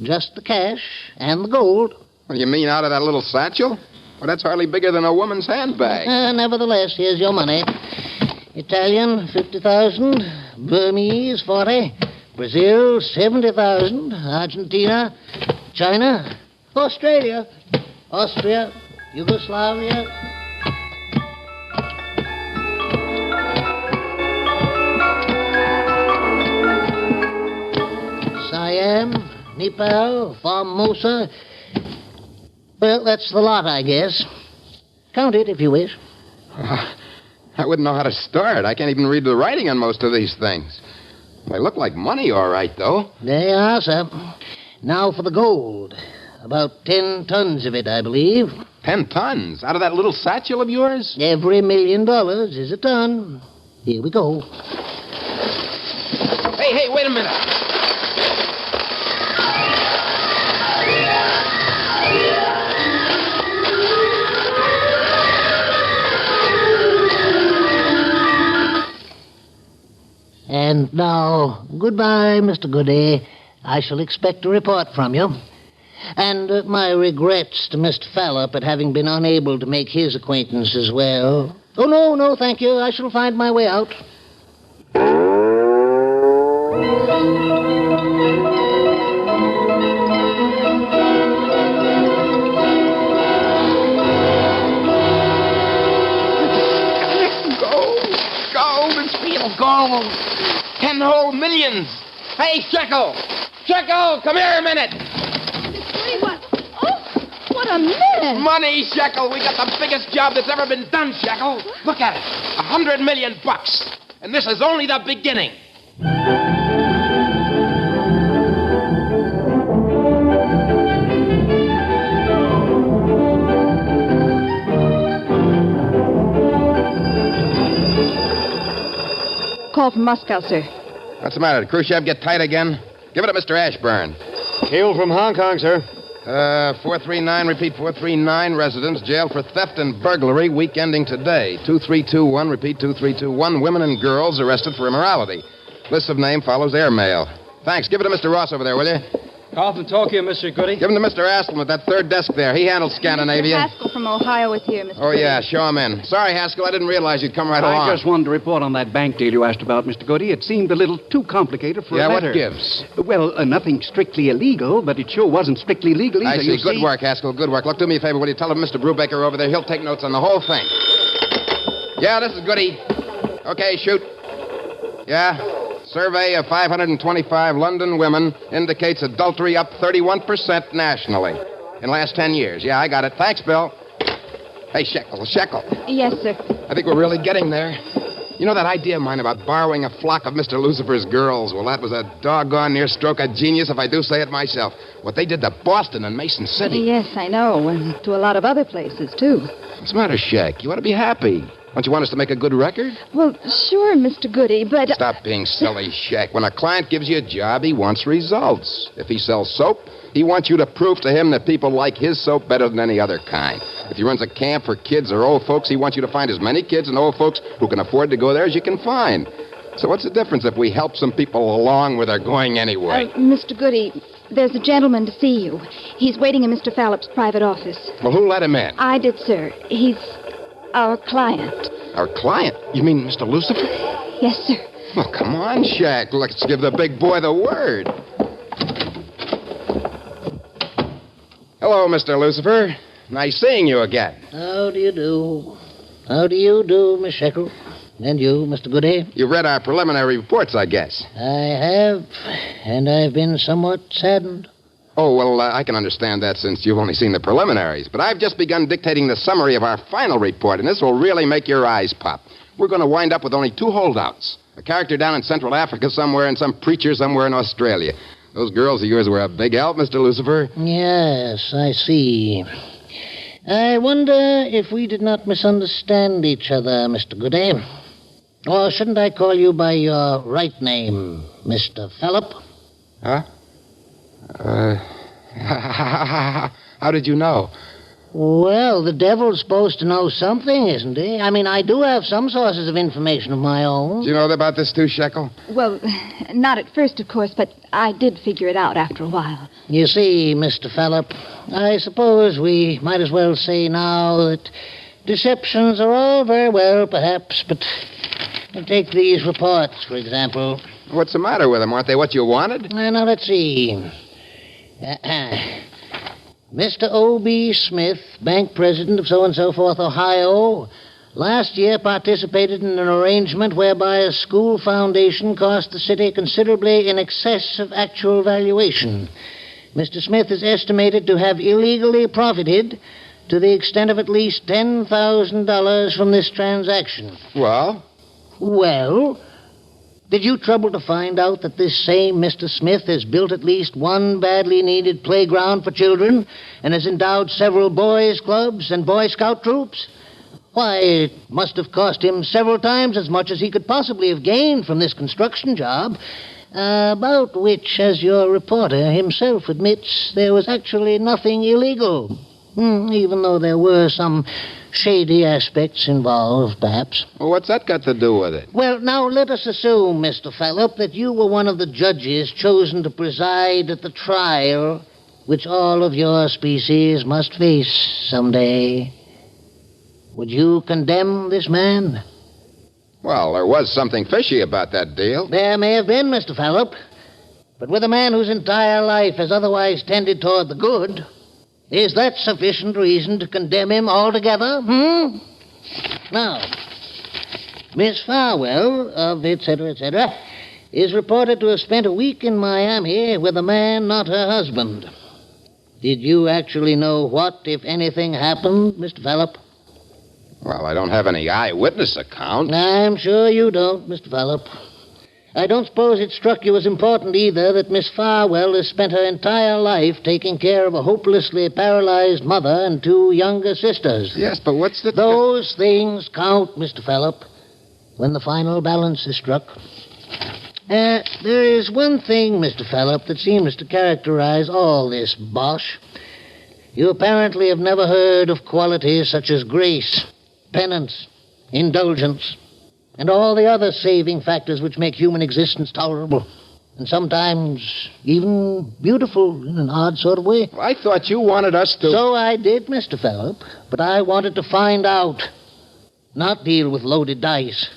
Just the cash and the gold. What do you mean, out of that little satchel? Well, that's hardly bigger than a woman's handbag. Nevertheless, here's your money. Italian, 50,000. Burmese, 40. Brazil, 70,000. Argentina, China, Australia, Austria, Yugoslavia. Siam, Nepal, Formosa. Well, that's the lot, I guess. Count it if you wish. I wouldn't know how to start. I can't even read the writing on most of these things. They look like money, all right, though. They are, sir. Now for the gold. About 10 tons of it, I believe. 10 tons? Out of that little satchel of yours? Every $1 million is a ton. Here we go. Hey, wait a minute. And now, goodbye, Mr. Goody. I shall expect a report from you. And my regrets to Mr. Fallop at having been unable to make his acquaintance as well. Oh, no, thank you. I shall find my way out. Gold. It's real gold. 10 whole millions. Hey, Shekel! Shekel, come here a minute! Hey, what? Oh, what a mess! Money, Shekel! We got the biggest job that's ever been done, Shekel. Look at it. $100 million. And this is only the beginning. Call from Moscow, sir. What's the matter? Did Khrushchev get tight again? Give it to Mr. Ashburn. Cable from Hong Kong, sir. 439, repeat 439, residents jailed for theft and burglary, week ending today. 2321, repeat 2321, women and girls arrested for immorality. List of name follows airmail. Thanks. Give it to Mr. Ross over there, will you? Call from Tokyo, Mr. Goody. Give him to Mr. Haskell at that third desk there. He handles Scandinavia. Mr. Haskell from Ohio is here, Mr. Oh, Goody. yeah, show him in. Sorry, Haskell, I didn't realize you'd come right along. I just wanted to report on that bank deal you asked about, Mr. Goody. It seemed a little too complicated for a letter. Yeah, what gives? Well, nothing strictly illegal, but it sure wasn't strictly legal either. I see. Good work, Haskell, good work. Look, do me a favor, will you tell him Mr. Brubaker over there, he'll take notes on the whole thing. Yeah, this is Goody. Okay, shoot. Yeah? Survey of 525 London women indicates adultery up 31% nationally in the last 10 years. Yeah, I got it. Thanks, Bill. Hey, Shekel. Yes, sir. I think we're really getting there. You know that idea of mine about borrowing a flock of Mr. Lucifer's girls? Well, that was a doggone near stroke of genius, if I do say it myself. What they did to Boston and Mason City. Yes, I know, and to a lot of other places, too. What's the matter, Shek? You ought to be happy. Don't you want us to make a good record? Well, sure, Mr. Goody, but... Stop being silly, Shek. When a client gives you a job, he wants results. If he sells soap, he wants you to prove to him that people like his soap better than any other kind. If he runs a camp for kids or old folks, he wants you to find as many kids and old folks who can afford to go there as you can find. So what's the difference if we help some people along where they're going anyway? Mr. Goody, there's a gentleman to see you. He's waiting in Mr. Fallop's private office. Well, who let him in? I did, sir. He's our client. Our client? You mean Mr. Lucifer? Yes, sir. Well, come on, Shaq. Let's give the big boy the word. Hello, Mr. Lucifer. Nice seeing you again. How do you do? How do you do, Miss Shekel? And you, Mr. Goody? You've read our preliminary reports, I guess. I have, and I've been somewhat saddened. Oh, well, I can understand that since you've only seen the preliminaries. But I've just begun dictating the summary of our final report, and this will really make your eyes pop. We're going to wind up with only 2 holdouts. A character down in Central Africa somewhere and some preacher somewhere in Australia. Those girls of yours were a big help, Mr. Lucifer. Yes, I see. I wonder if we did not misunderstand each other, Mr. Goody. Or shouldn't I call you by your right name, Mr. Fallop? Huh? How did you know? Well, the devil's supposed to know something, isn't he? I mean, I do have some sources of information of my own. Do you know about this too, Shekel? Well, not at first, of course, but I did figure it out after a while. You see, Mr. Fallop, I suppose we might as well say now that deceptions are all very well, perhaps, but take these reports, for example. What's the matter with them? Aren't they what you wanted? Now, let's see. Mr. O.B. Smith, bank president of so-and-so forth, Ohio, last year participated in an arrangement whereby a school foundation cost the city considerably in excess of actual valuation. Mr. Smith is estimated to have illegally profited to the extent of at least $10,000 from this transaction. Well? Well, did you trouble to find out that this same Mr. Smith has built at least one badly needed playground for children and has endowed several boys' clubs and Boy Scout troops? Why, it must have cost him several times as much as he could possibly have gained from this construction job, about which, as your reporter himself admits, there was actually nothing illegal, even though there were some shady aspects involved, perhaps. Well, what's that got to do with it? Well, now, let us assume, Mr. Fallop, that you were one of the judges chosen to preside at the trial which all of your species must face someday. Would you condemn this man? Well, there was something fishy about that deal. There may have been, Mr. Fallop. But with a man whose entire life has otherwise tended toward the good, is that sufficient reason to condemn him altogether? Now, Miss Farwell of etc., etc., is reported to have spent a week in Miami with a man not her husband. Did you actually know what, if anything, happened, Mr. Phillip? Well, I don't have any eyewitness account. I'm sure you don't, Mr. Phillip. I don't suppose it struck you as important either that Miss Farwell has spent her entire life taking care of a hopelessly paralyzed mother and 2 younger sisters. Yes, but what's the... Those things count, Mr. Phillip, when the final balance is struck. There is one thing, Mr. Phillip, that seems to characterize all this bosh. You apparently have never heard of qualities such as grace, penance, indulgence, and all the other saving factors which make human existence tolerable, and sometimes even beautiful in an odd sort of way. I thought you wanted us to... So I did, Mr. Phillip, but I wanted to find out, not deal with loaded dice.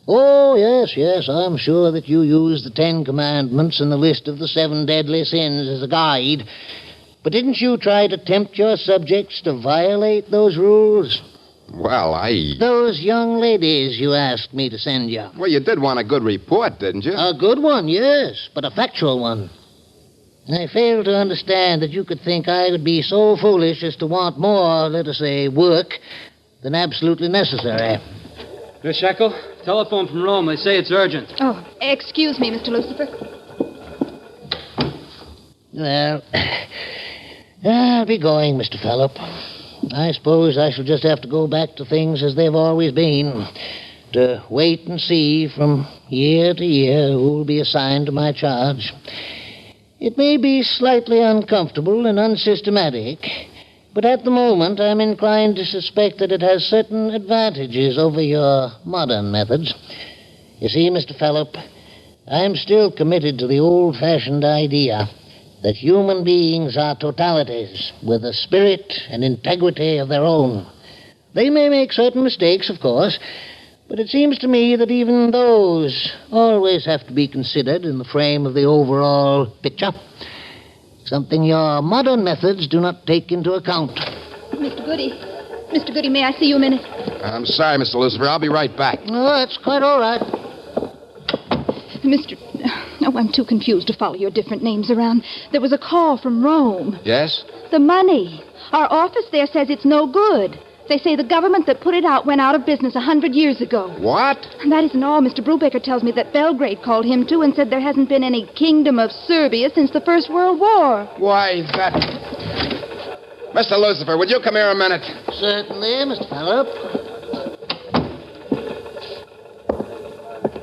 Oh, yes, I'm sure that you use the 10 Commandments and the list of the 7 deadly sins as a guide, but didn't you try to tempt your subjects to violate those rules? Well, Those young ladies you asked me to send you. Well, you did want a good report, didn't you? A good one, yes, but a factual one. I fail to understand that you could think I would be so foolish as to want more, let us say, work than absolutely necessary. Miss Shekel, telephone from Rome. They say it's urgent. Oh, excuse me, Mr. Lucifer. Well, I'll be going, Mr. Phillip. I suppose I shall just have to go back to things as they've always been, to wait and see from year to year who will be assigned to my charge. It may be slightly uncomfortable and unsystematic, but at the moment I'm inclined to suspect that it has certain advantages over your modern methods. You see, Mr. Phillip, I'm still committed to the old-fashioned idea that human beings are totalities with a spirit and integrity of their own. They may make certain mistakes, of course, but it seems to me that even those always have to be considered in the frame of the overall picture, something your modern methods do not take into account. Mr. Goody, may I see you a minute? I'm sorry, Mr. Lucifer. I'll be right back. Oh, that's quite all right. Oh, I'm too confused to follow your different names around. There was a call from Rome. Yes? The money. Our office there says it's no good. They say the government that put it out went out of business 100 years ago. What? And that isn't all. Mr. Brubaker tells me that Belgrade called him, too, and said there hasn't been any Kingdom of Serbia since the First World War. Why, that... Mr. Lucifer, would you come here a minute? Certainly, Mr. Phillip.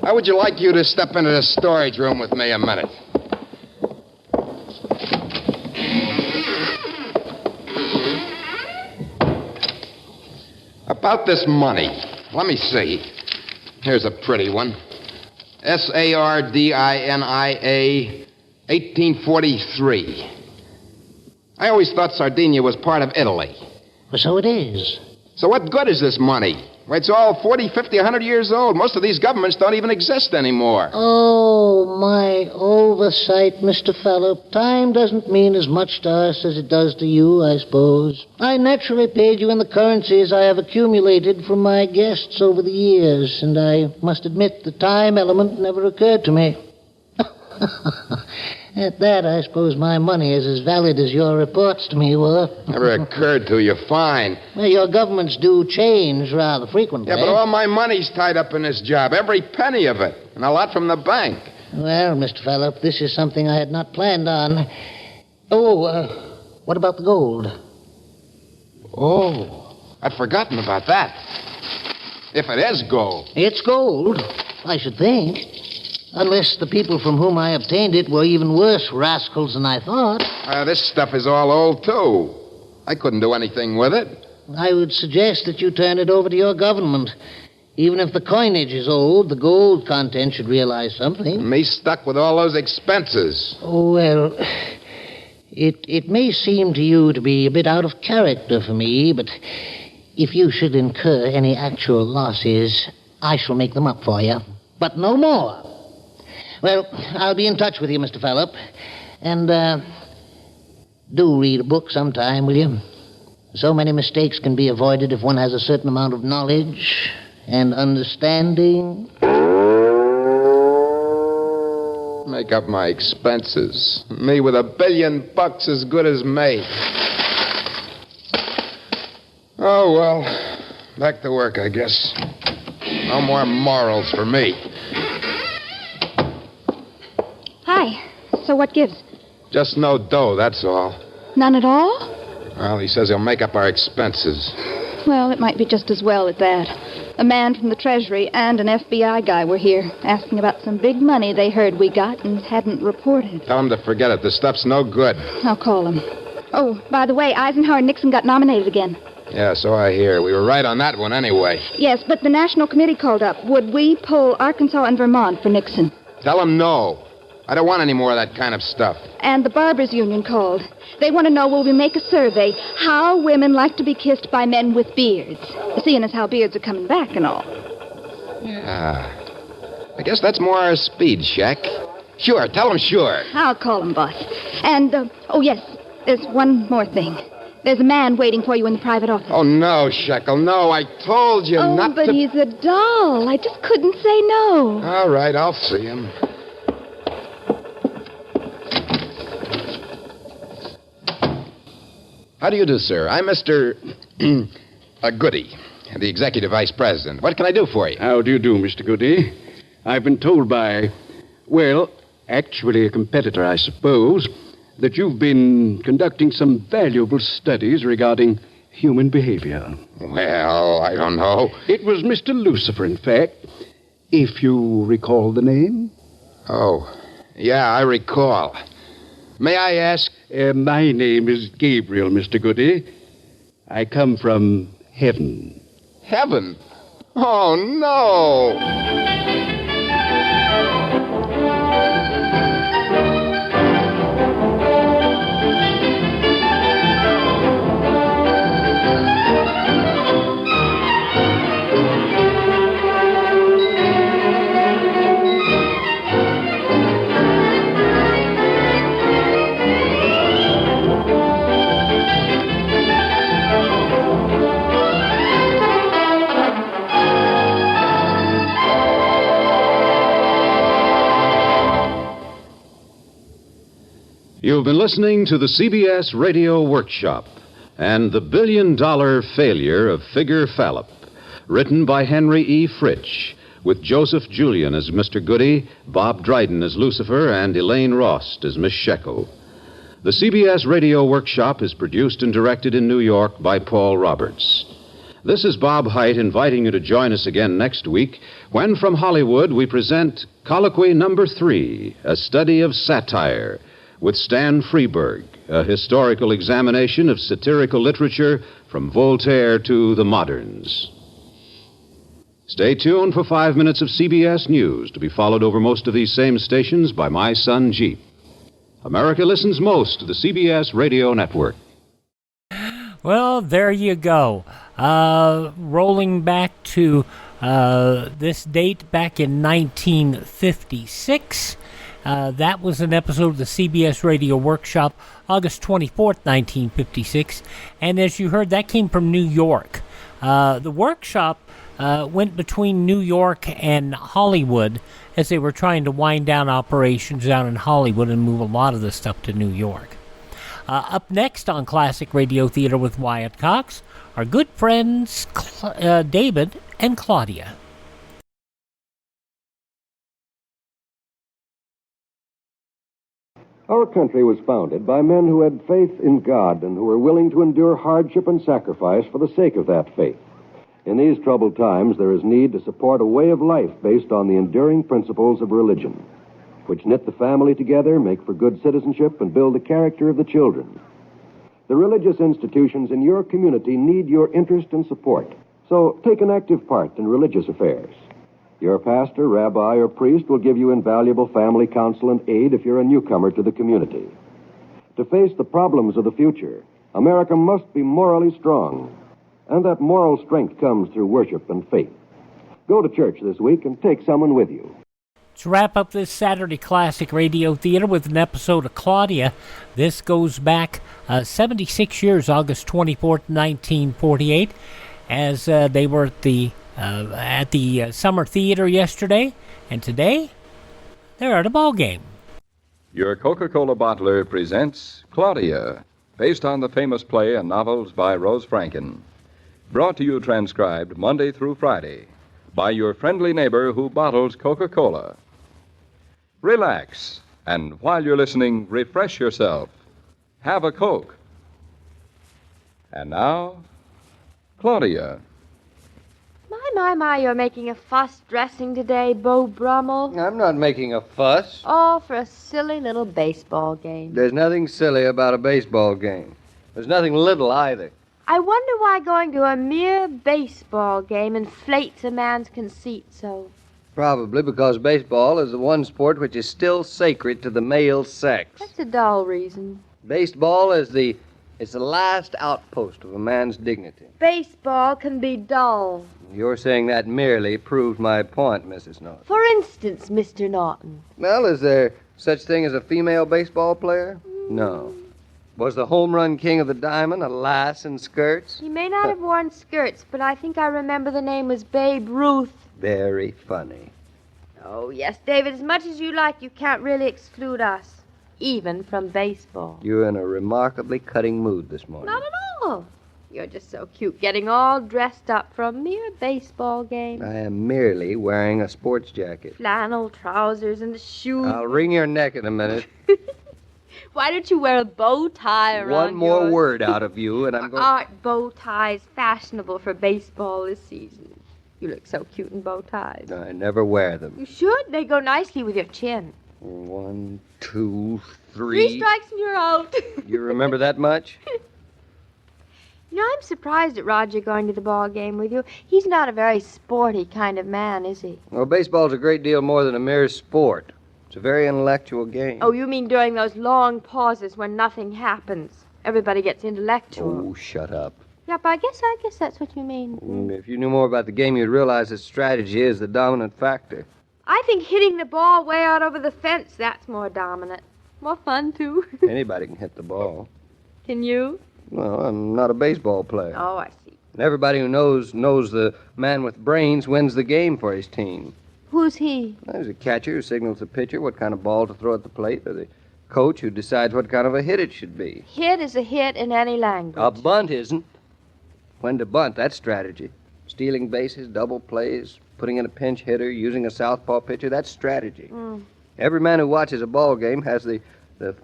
How would you like you to step into the storage room with me a minute? About this money. Let me see. Here's a pretty one. Sardinia, 1843. I always thought Sardinia was part of Italy. Well, so it is. So what good is this money? It's all 40, 50, 100 years old. Most of these governments don't even exist anymore. Oh, my oversight, Mr. Phillip. Time doesn't mean as much to us as it does to you, I suppose. I naturally paid you in the currencies I have accumulated from my guests over the years, and I must admit the time element never occurred to me. At that, I suppose my money is as valid as your reports to me were. Never occurred to you. Fine. Well, your governments do change rather frequently. Yeah, but all my money's tied up in this job. Every penny of it. And a lot from the bank. Well, Mr. Phillip, this is something I had not planned on. Oh, what about the gold? Oh, I'd forgotten about that. If it is gold. It's gold, I should think. Unless the people from whom I obtained it were even worse rascals than I thought. This stuff is all old, too. I couldn't do anything with it. I would suggest that you turn it over to your government. Even if the coinage is old, the gold content should realize something. Me stuck with all those expenses. Oh, well, it may seem to you to be a bit out of character for me, but if you should incur any actual losses, I shall make them up for you. But no more. Well, I'll be in touch with you, Mr. Phillip. And, do read a book sometime, will you? So many mistakes can be avoided if one has a certain amount of knowledge and understanding. make up my expenses. Me with $1 billion as good as made. Oh, well, back to work, I guess. No more morals for me. Hi. So what gives? Just no dough, that's all. None at all? Well, he says he'll make up our expenses. Well, it might be just as well at that. A man from the Treasury and an FBI guy were here, asking about some big money they heard we got and hadn't reported. Tell him to forget it. The stuff's no good. I'll call him. Oh, by the way, Eisenhower and Nixon got nominated again. Yeah, so I hear. We were right on that one anyway. Yes, but the National Committee called up. Would we poll Arkansas and Vermont for Nixon? Tell him no. I don't want any more of that kind of stuff. And the Barbers Union called. They want to know, will we make a survey, how women like to be kissed by men with beards, seeing as how beards are coming back and all. Yeah. I guess that's more our speed, Shaq. Sure, tell him sure. I'll call him, boss. And, oh, yes, there's one more thing. There's a man waiting for you in the private office. Oh, no, Shekel, no. I told you not to... Oh, but he's a doll. I just couldn't say no. All right, I'll see him. How do you do, sir? I'm Mr. Goody, the executive vice president. What can I do for you? How do you do, Mr. Goody? I've been told by, well, actually a competitor, I suppose, that you've been conducting some valuable studies regarding human behavior. Well, I don't know. It was Mr. Lucifer, in fact, if you recall the name. Oh, yeah, I recall. May I ask? My name is Gabriel, Mr. Goody. I come from heaven. Heaven? Oh, no! You've been listening to the CBS Radio Workshop and The $1 Billion Failure of Figure Fallop, written by Henry E. Fritsch, with Joseph Julian as Mr. Goody, Bob Dryden as Lucifer, and Elaine Rost as Miss Shekel. The CBS Radio Workshop is produced and directed in New York by Paul Roberts. This is Bob Hite inviting you to join us again next week when from Hollywood we present Colloquy Number 3, a study of satire, with Stan Freeberg, a historical examination of satirical literature from Voltaire to the moderns. Stay tuned for 5 minutes of CBS News, to be followed over most of these same stations by my son, Jeep. America listens most to the CBS Radio Network. Well, there you go. Rolling back to this date back in 1956. That was an episode of the CBS Radio Workshop, August 24th, 1956. And as you heard, that came from New York. The workshop went between New York and Hollywood as they were trying to wind down operations down in Hollywood and move a lot of the stuff to New York. Up next on Classic Radio Theater with Wyatt Cox, our good friends David and Claudia. Our country was founded by men who had faith in God and who were willing to endure hardship and sacrifice for the sake of that faith. In these troubled times, there is need to support a way of life based on the enduring principles of religion, which knit the family together, make for good citizenship, and build the character of the children. The religious institutions in your community need your interest and support, so take an active part in religious affairs. Your pastor, rabbi, or priest will give you invaluable family counsel and aid if you're a newcomer to the community. To face the problems of the future, America must be morally strong, and that moral strength comes through worship and faith. Go to church this week and take someone with you. Let's wrap up this Saturday Classic Radio Theater with an episode of Claudia. This goes back 76 years, August 24th, 1948, as they were at the Summer Theater yesterday, and today they're at a ball game. Your Coca-Cola bottler presents Claudia, based on the famous play and novels by Rose Franken. Brought to you transcribed Monday through Friday by your friendly neighbor who bottles Coca-Cola. Relax, and while you're listening, refresh yourself. Have a Coke. And now, Claudia. My, you're making a fuss dressing today, Beau Brummel. I'm not making a fuss. All for a silly little baseball game. There's nothing silly about a baseball game. There's nothing little either. I wonder why going to a mere baseball game inflates a man's conceit so. Probably because baseball is the one sport which is still sacred to the male sex. That's a dull reason. Baseball is the last outpost of a man's dignity. Baseball can be dull. You're saying that merely proved my point, Mrs. Norton. For instance, Mr. Norton. Well, is there such thing as a female baseball player? No. Was the home run king of the diamond a lass in skirts? He may not have worn skirts, but I think I remember the name was Babe Ruth. Very funny. Oh, yes, David, as much as you like, you can't really exclude us, even from baseball. You're in a remarkably cutting mood this morning. Not at all. You're just so cute, getting all dressed up for a mere baseball game. I am merely wearing a sports jacket. Flannel trousers and the shoes. I'll wring your neck in a minute. Why don't you wear a bow tie around One more yours? word out of you, and I'm going... Aren't bow ties fashionable for baseball this season? You look so cute in bow ties. I never wear them. You should. They go nicely with your chin. 1, 2, 3. 3 strikes and you're out. You remember that much? You know, I'm surprised at Roger going to the ball game with you. He's not a very sporty kind of man, is he? Well, baseball's a great deal more than a mere sport. It's a very intellectual game. Oh, you mean during those long pauses when nothing happens? Everybody gets intellectual. Oh, shut up. Yep, I guess that's what you mean. If you knew more about the game, you'd realize that strategy is the dominant factor. I think hitting the ball way out over the fence, that's more dominant. More fun, too. Anybody can hit the ball. Can you? Well, I'm not a baseball player. Oh, I see. And everybody who knows the man with brains wins the game for his team. Who's he? There's a catcher who signals the pitcher what kind of ball to throw at the plate, or the coach who decides what kind of a hit it should be. Hit is a hit in any language. A bunt isn't. When to bunt, that's strategy. Stealing bases, double plays, putting in a pinch hitter, using a southpaw pitcher, that's strategy. Every man who watches a ball game has the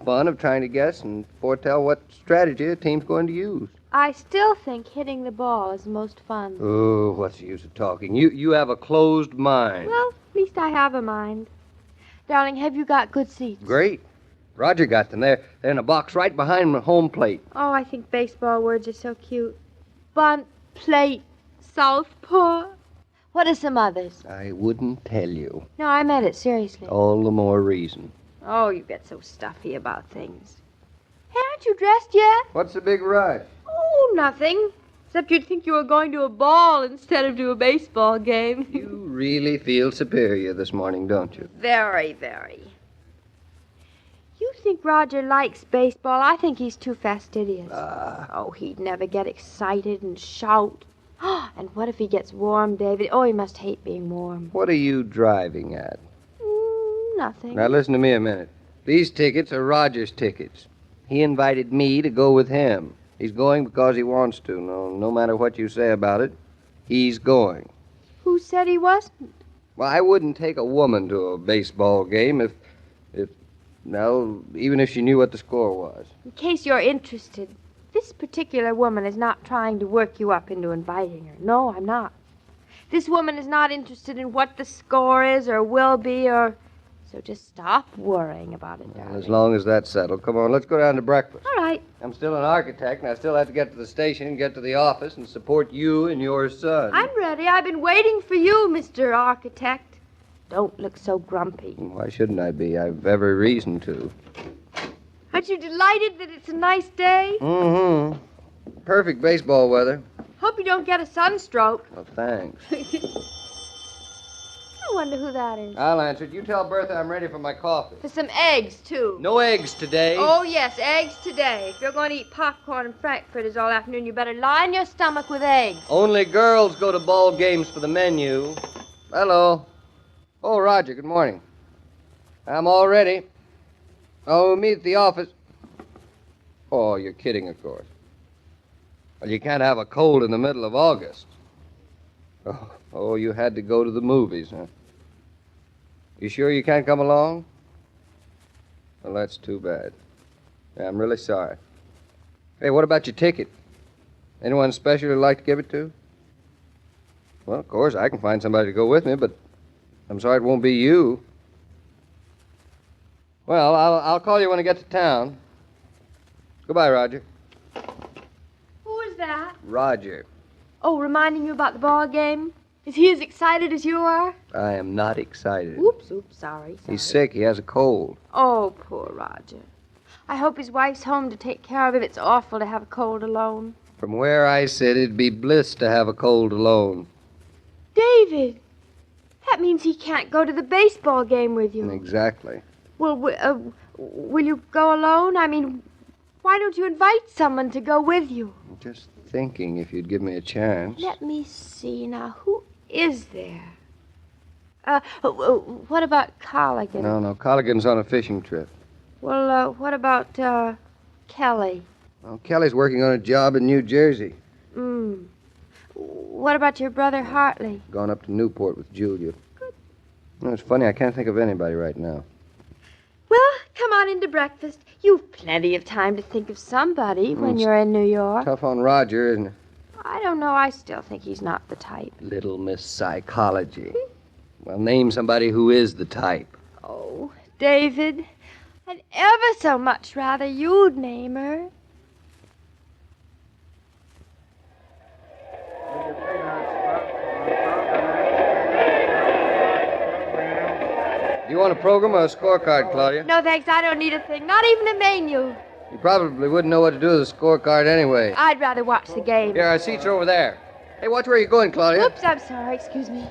fun of trying to guess and foretell what strategy a team's going to use. I still think hitting the ball is the most fun. Oh, what's the use of talking? You have a closed mind. Well, at least I have a mind. Darling, have you got good seats? Great. Roger got them. They're in a box right behind the home plate. Oh, I think baseball words are so cute. Bunt, plate, southpaw. What are some others? I wouldn't tell you. No, I meant it seriously. All the more reason. Oh, you get so stuffy about things. Hey, aren't you dressed yet? What's the big rush? Oh, nothing. Except you'd think you were going to a ball instead of to a baseball game. You really feel superior this morning, don't you? Very, very. You think Roger likes baseball? I think he's too fastidious. Oh, he'd never get excited and shout. And what if he gets warm, David? Oh, he must hate being warm. What are you driving at? Nothing. Now, listen to me a minute. These tickets are Roger's tickets. He invited me to go with him. He's going because he wants to. No matter what you say about it, he's going. Who said he wasn't? Well, I wouldn't take a woman to a baseball game even if she knew what the score was. In case you're interested, this particular woman is not trying to work you up into inviting her. No, I'm not. This woman is not interested in what the score is or will be or... So just stop worrying about it, darling. Well, as long as that's settled. Come on, let's go down to breakfast. All right. I'm still an architect, and I still have to get to the station and get to the office and support you and your son. I'm ready. I've been waiting for you, Mr. Architect. Don't look so grumpy. Why shouldn't I be? I've every reason to. Aren't you delighted that it's a nice day? Mm-hmm. Perfect baseball weather. Hope you don't get a sunstroke. Well, thanks. I wonder who that is. I'll answer it. You tell Bertha I'm ready for my coffee. For some eggs, too. No eggs today. Oh, yes, eggs today. If you're going to eat popcorn and frankfurters all afternoon, you better line your stomach with eggs. Only girls go to ball games for the menu. Hello. Oh, Roger, good morning. I'm all ready. Oh, meet at the office. Oh, you're kidding, of course. Well, you can't have a cold in the middle of August. Oh, you had to go to the movies, huh? You sure you can't come along? Well, that's too bad. Yeah, I'm really sorry. Hey, what about your ticket? Anyone special you'd like to give it to? Well, of course, I can find somebody to go with me, but I'm sorry it won't be you. Well, I'll call you when I get to town. Goodbye, Roger. Who is that? Roger. Oh, reminding you about the ball game? Is he as excited as you are? I am not excited. Oops, sorry. He's sick. He has a cold. Oh, poor Roger. I hope his wife's home to take care of him. It's awful to have a cold alone. From where I sit, it'd be bliss to have a cold alone. David! That means he can't go to the baseball game with you. Exactly. Well, will you go alone? I mean, why don't you invite someone to go with you? Just thinking if you'd give me a chance. Let me see now. Who is there? What about Colligan? No. Colligan's on a fishing trip. Well, what about Kelly? Well, Kelly's working on a job in New Jersey. What about your brother Hartley? Gone up to Newport with Julia. Good. No, it's funny, I can't think of anybody right now. Well, come on into breakfast. You've plenty of time to think of somebody when you're in New York. Tough on Roger, isn't it? I don't know. I still think he's not the type. Little Miss Psychology. Well, name somebody who is the type. Oh, David, I'd ever so much rather you'd name her. Do you want a program or a scorecard, Claudia? No, thanks. I don't need a thing. Not even a menu. You probably wouldn't know what to do with a scorecard anyway. I'd rather watch the game. Here, our seats are over there. Hey, watch where you're going, Claudia. Oops, I'm sorry. Excuse me.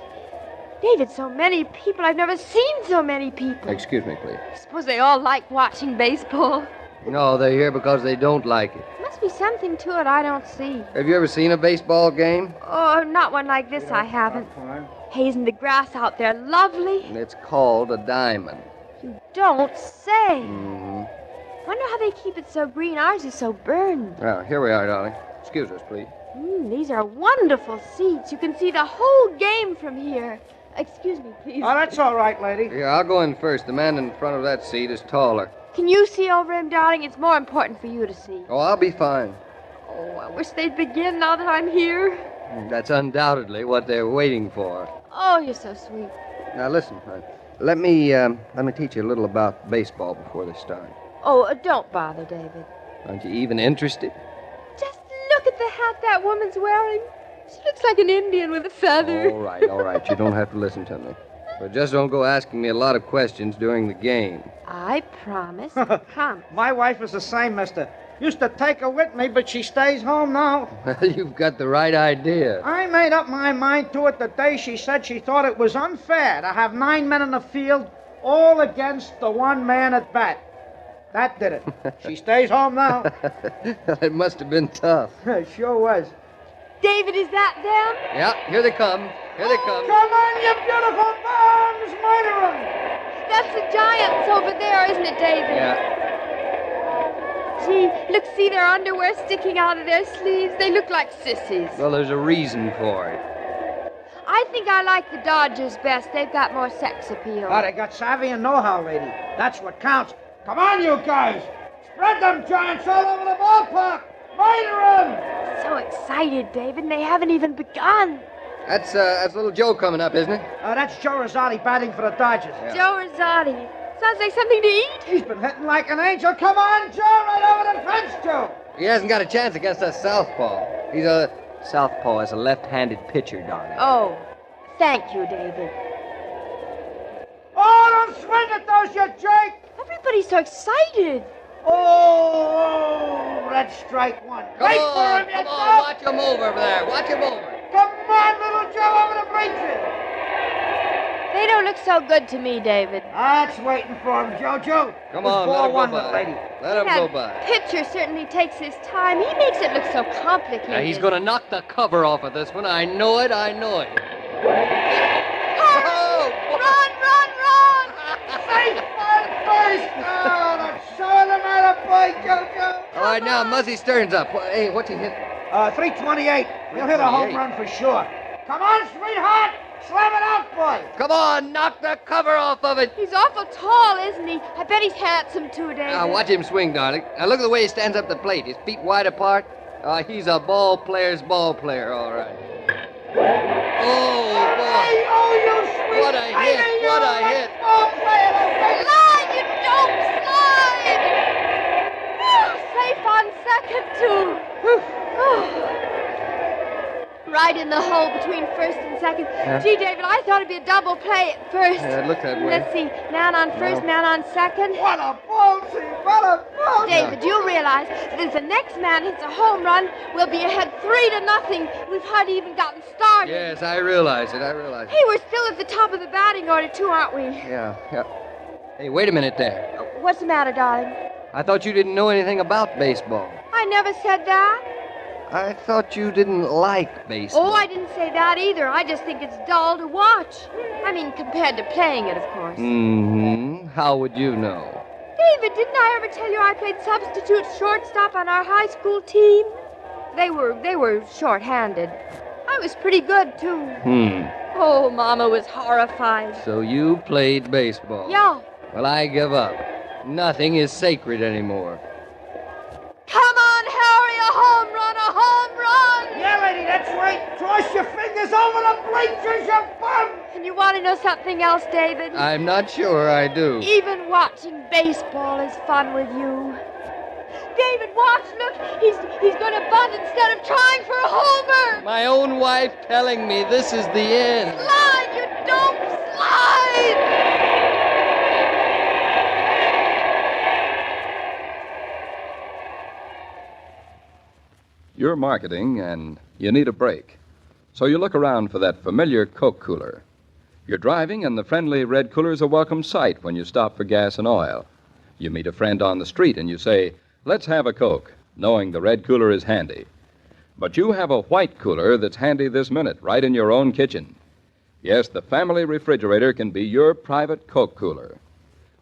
David, so many people. I've never seen so many people. Excuse me, please. Suppose they all like watching baseball. No, they're here because they don't like it. Must be something to it I don't see. Have you ever seen a baseball game? Oh, not one like this, I haven't. Hey, isn't the grass out there lovely? And it's called a diamond. You don't say. Mm-hmm. Wonder how they keep it so green. Ours is so burned. Well, here we are, darling. Excuse us, please. These are wonderful seats. You can see the whole game from here. Excuse me, please. Oh, that's all right, lady. Here, I'll go in first. The man in front of that seat is taller. Can you see over him, darling? It's more important for you to see. Oh, I'll be fine. Oh, I wish they'd begin now that I'm here. That's undoubtedly what they're waiting for. Oh, you're so sweet. Now, listen, hon. Let me teach you a little about baseball before they start. Oh, don't bother, David. Aren't you even interested? Just look at the hat that woman's wearing. She looks like an Indian with a feather. All right. You don't have to listen to me. But just don't go asking me a lot of questions during the game. I promise. Come. My wife is the same, mister. Used to take her with me, but she stays home now. You've got the right idea. I made up my mind to it the day she said she thought it was unfair to have 9 men in the field all against the one man at bat. That did it. She stays home now. It must have been tough. It sure was. David, is that them? Yeah, here they come. Here they come. Come on, you beautiful bombs, murder 'em! That's the Giants over there, isn't it, David? Yeah. Gee, look, see their underwear sticking out of their sleeves. They look like sissies. Well, there's a reason for it. I think I like the Dodgers best. They've got more sex appeal. Oh, they got savvy and know-how, lady. That's what counts. Come on, you guys. Spread them Giants all over the ballpark. Murder 'em! So excited, David, and they haven't even begun. That's little Joe coming up, isn't it? That's Joe Rosati batting for the Dodgers. Yeah. Joe Rosati. Sounds like something to eat. He's been hitting like an angel. Come on, Joe, right over the fence, Joe. He hasn't got a chance against us southpaw. He's a southpaw as a left-handed pitcher, darling. Oh, thank you, David. Oh, don't swing at those, you jerk! Everybody's so excited. Oh, that's strike one. Wait for him, you come on, dog. watch him over there. Watch him over. Come on, little Joe, over the breaches. They don't look so good to me, David. That's waiting for him, Jojo. Come This on, ball let him go one, by. lady. Let him go by. Pitcher certainly takes his time. He makes it look so complicated. Now, he's going to knock the cover off of this one. I know it. Run! Safe on first. Oh, that's right, now Muzzy Stern's up. Hey, what's he hit? 328. He'll hit a home run for sure. Come on, sweetheart. Slam it out, boy. Come on, knock the cover off of it. He's awful tall, isn't he? I bet he's handsome, too, David. Now, watch him swing, darling. Now, look at the way he stands up the plate. His feet wide apart. He's a ball player's ball player, all right. Oh, boy. Hey, oh, you sweet What a hit. baby, What you a hit. ball player, baby. Slide, you dope, slide! Safe on second, too. Right in the hole between first and second. Yeah. Gee, David, I thought it'd be a double play at first. Yeah, it looked that way. Let's see. Man on first, No. man on second. What a ball team. What a ball team. David, you realize that if the next man hits a home run, we'll be ahead 3-0. We've hardly even gotten started. Yes, I realize it. Hey, we're still at the top of the batting order, too, aren't we? Yeah. Hey, wait a minute there. What's the matter, darling? I thought you didn't know anything about baseball. I never said that. I thought you didn't like baseball. Oh, I didn't say that either. I just think it's dull to watch. I mean, compared to playing it, of course. Mm-hmm. How would you know? David, didn't I ever tell you I played substitute shortstop on our high school team? They were short-handed. I was pretty good, too. Oh, Mama was horrified. So you played baseball? Yeah. Well, I give up. Nothing is sacred anymore. Come on, Harry, a home run, a home run! Yeah, lady, that's right. Cross your fingers over the bleachers, you bum! And you want to know something else, David? I'm not sure I do. Even watching baseball is fun with you. David, watch, look. He's going to bunt instead of trying for a homer. My own wife telling me this is the end. Slide, you dope, slide! You're marketing, and you need a break. So you look around for that familiar Coke cooler. You're driving, and the friendly red cooler's a welcome sight when you stop for gas and oil. You meet a friend on the street, and you say, "Let's have a Coke," knowing the red cooler is handy. But you have a white cooler that's handy this minute, right in your own kitchen. Yes, the family refrigerator can be your private Coke cooler.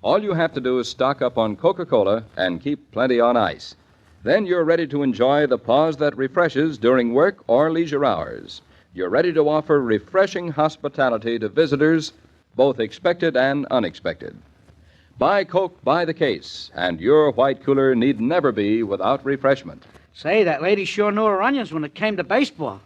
All you have to do is stock up on Coca-Cola and keep plenty on ice. Then you're ready to enjoy the pause that refreshes during work or leisure hours. You're ready to offer refreshing hospitality to visitors, both expected and unexpected. Buy Coke by the case, and your white cooler need never be without refreshment. Say, that lady sure knew her onions when it came to baseball.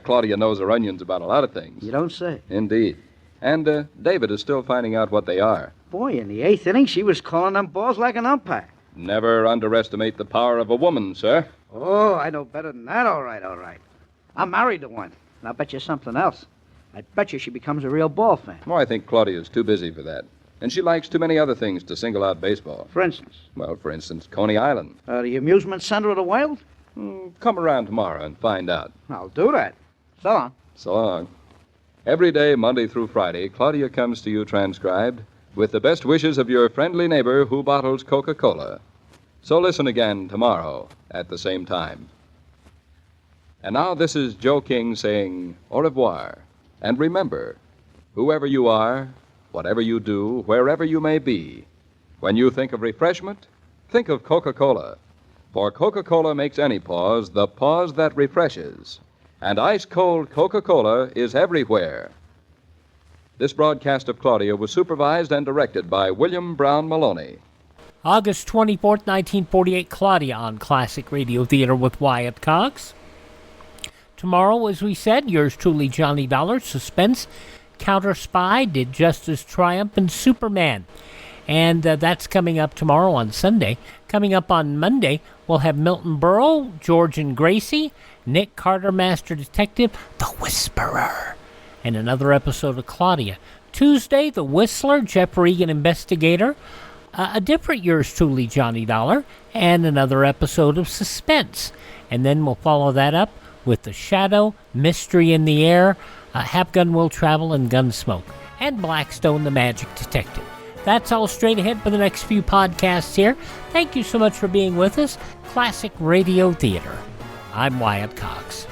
Claudia knows her onions about a lot of things. You don't say. Indeed. And David is still finding out what they are. Boy, in the 8th inning, she was calling them balls like an umpire. Never underestimate the power of a woman, sir. Oh, I know better than that. All right. I'm married to one. And I'll bet you something else. I bet you she becomes a real ball fan. Oh, I think Claudia's too busy for that. And she likes too many other things to single out baseball. For instance? Well, for instance, Coney Island. The amusement center of the world? Come around tomorrow and find out. I'll do that. So long. So long. Every day, Monday through Friday, Claudia comes to you transcribed with the best wishes of your friendly neighbor who bottles Coca-Cola. So listen again tomorrow at the same time. And now this is Joe King saying au revoir. And remember, whoever you are, whatever you do, wherever you may be, when you think of refreshment, think of Coca-Cola. For Coca-Cola makes any pause the pause that refreshes. And ice-cold Coca-Cola is everywhere. This broadcast of Claudia was supervised and directed by William Brown Maloney. August 24th, 1948, Claudia on Classic Radio Theater with Wyatt Cox. Tomorrow, as we said, yours truly, Johnny Dollar, Suspense, Counter Spy, Did Justice Triumph, and Superman. And that's coming up tomorrow on Sunday. Coming up on Monday, we'll have Milton Berle, George and Gracie, Nick Carter, Master Detective, The Whisperer, and another episode of Claudia. Tuesday, The Whistler, Jeff Regan, Investigator, a different yours truly, Johnny Dollar, and another episode of Suspense. And then we'll follow that up with The Shadow, Mystery in the Air, Have Gun Will Travel, and Gunsmoke, and Blackstone, the Magic Detective. That's all straight ahead for the next few podcasts here. Thank you so much for being with us. Classic Radio Theater. I'm Wyatt Cox.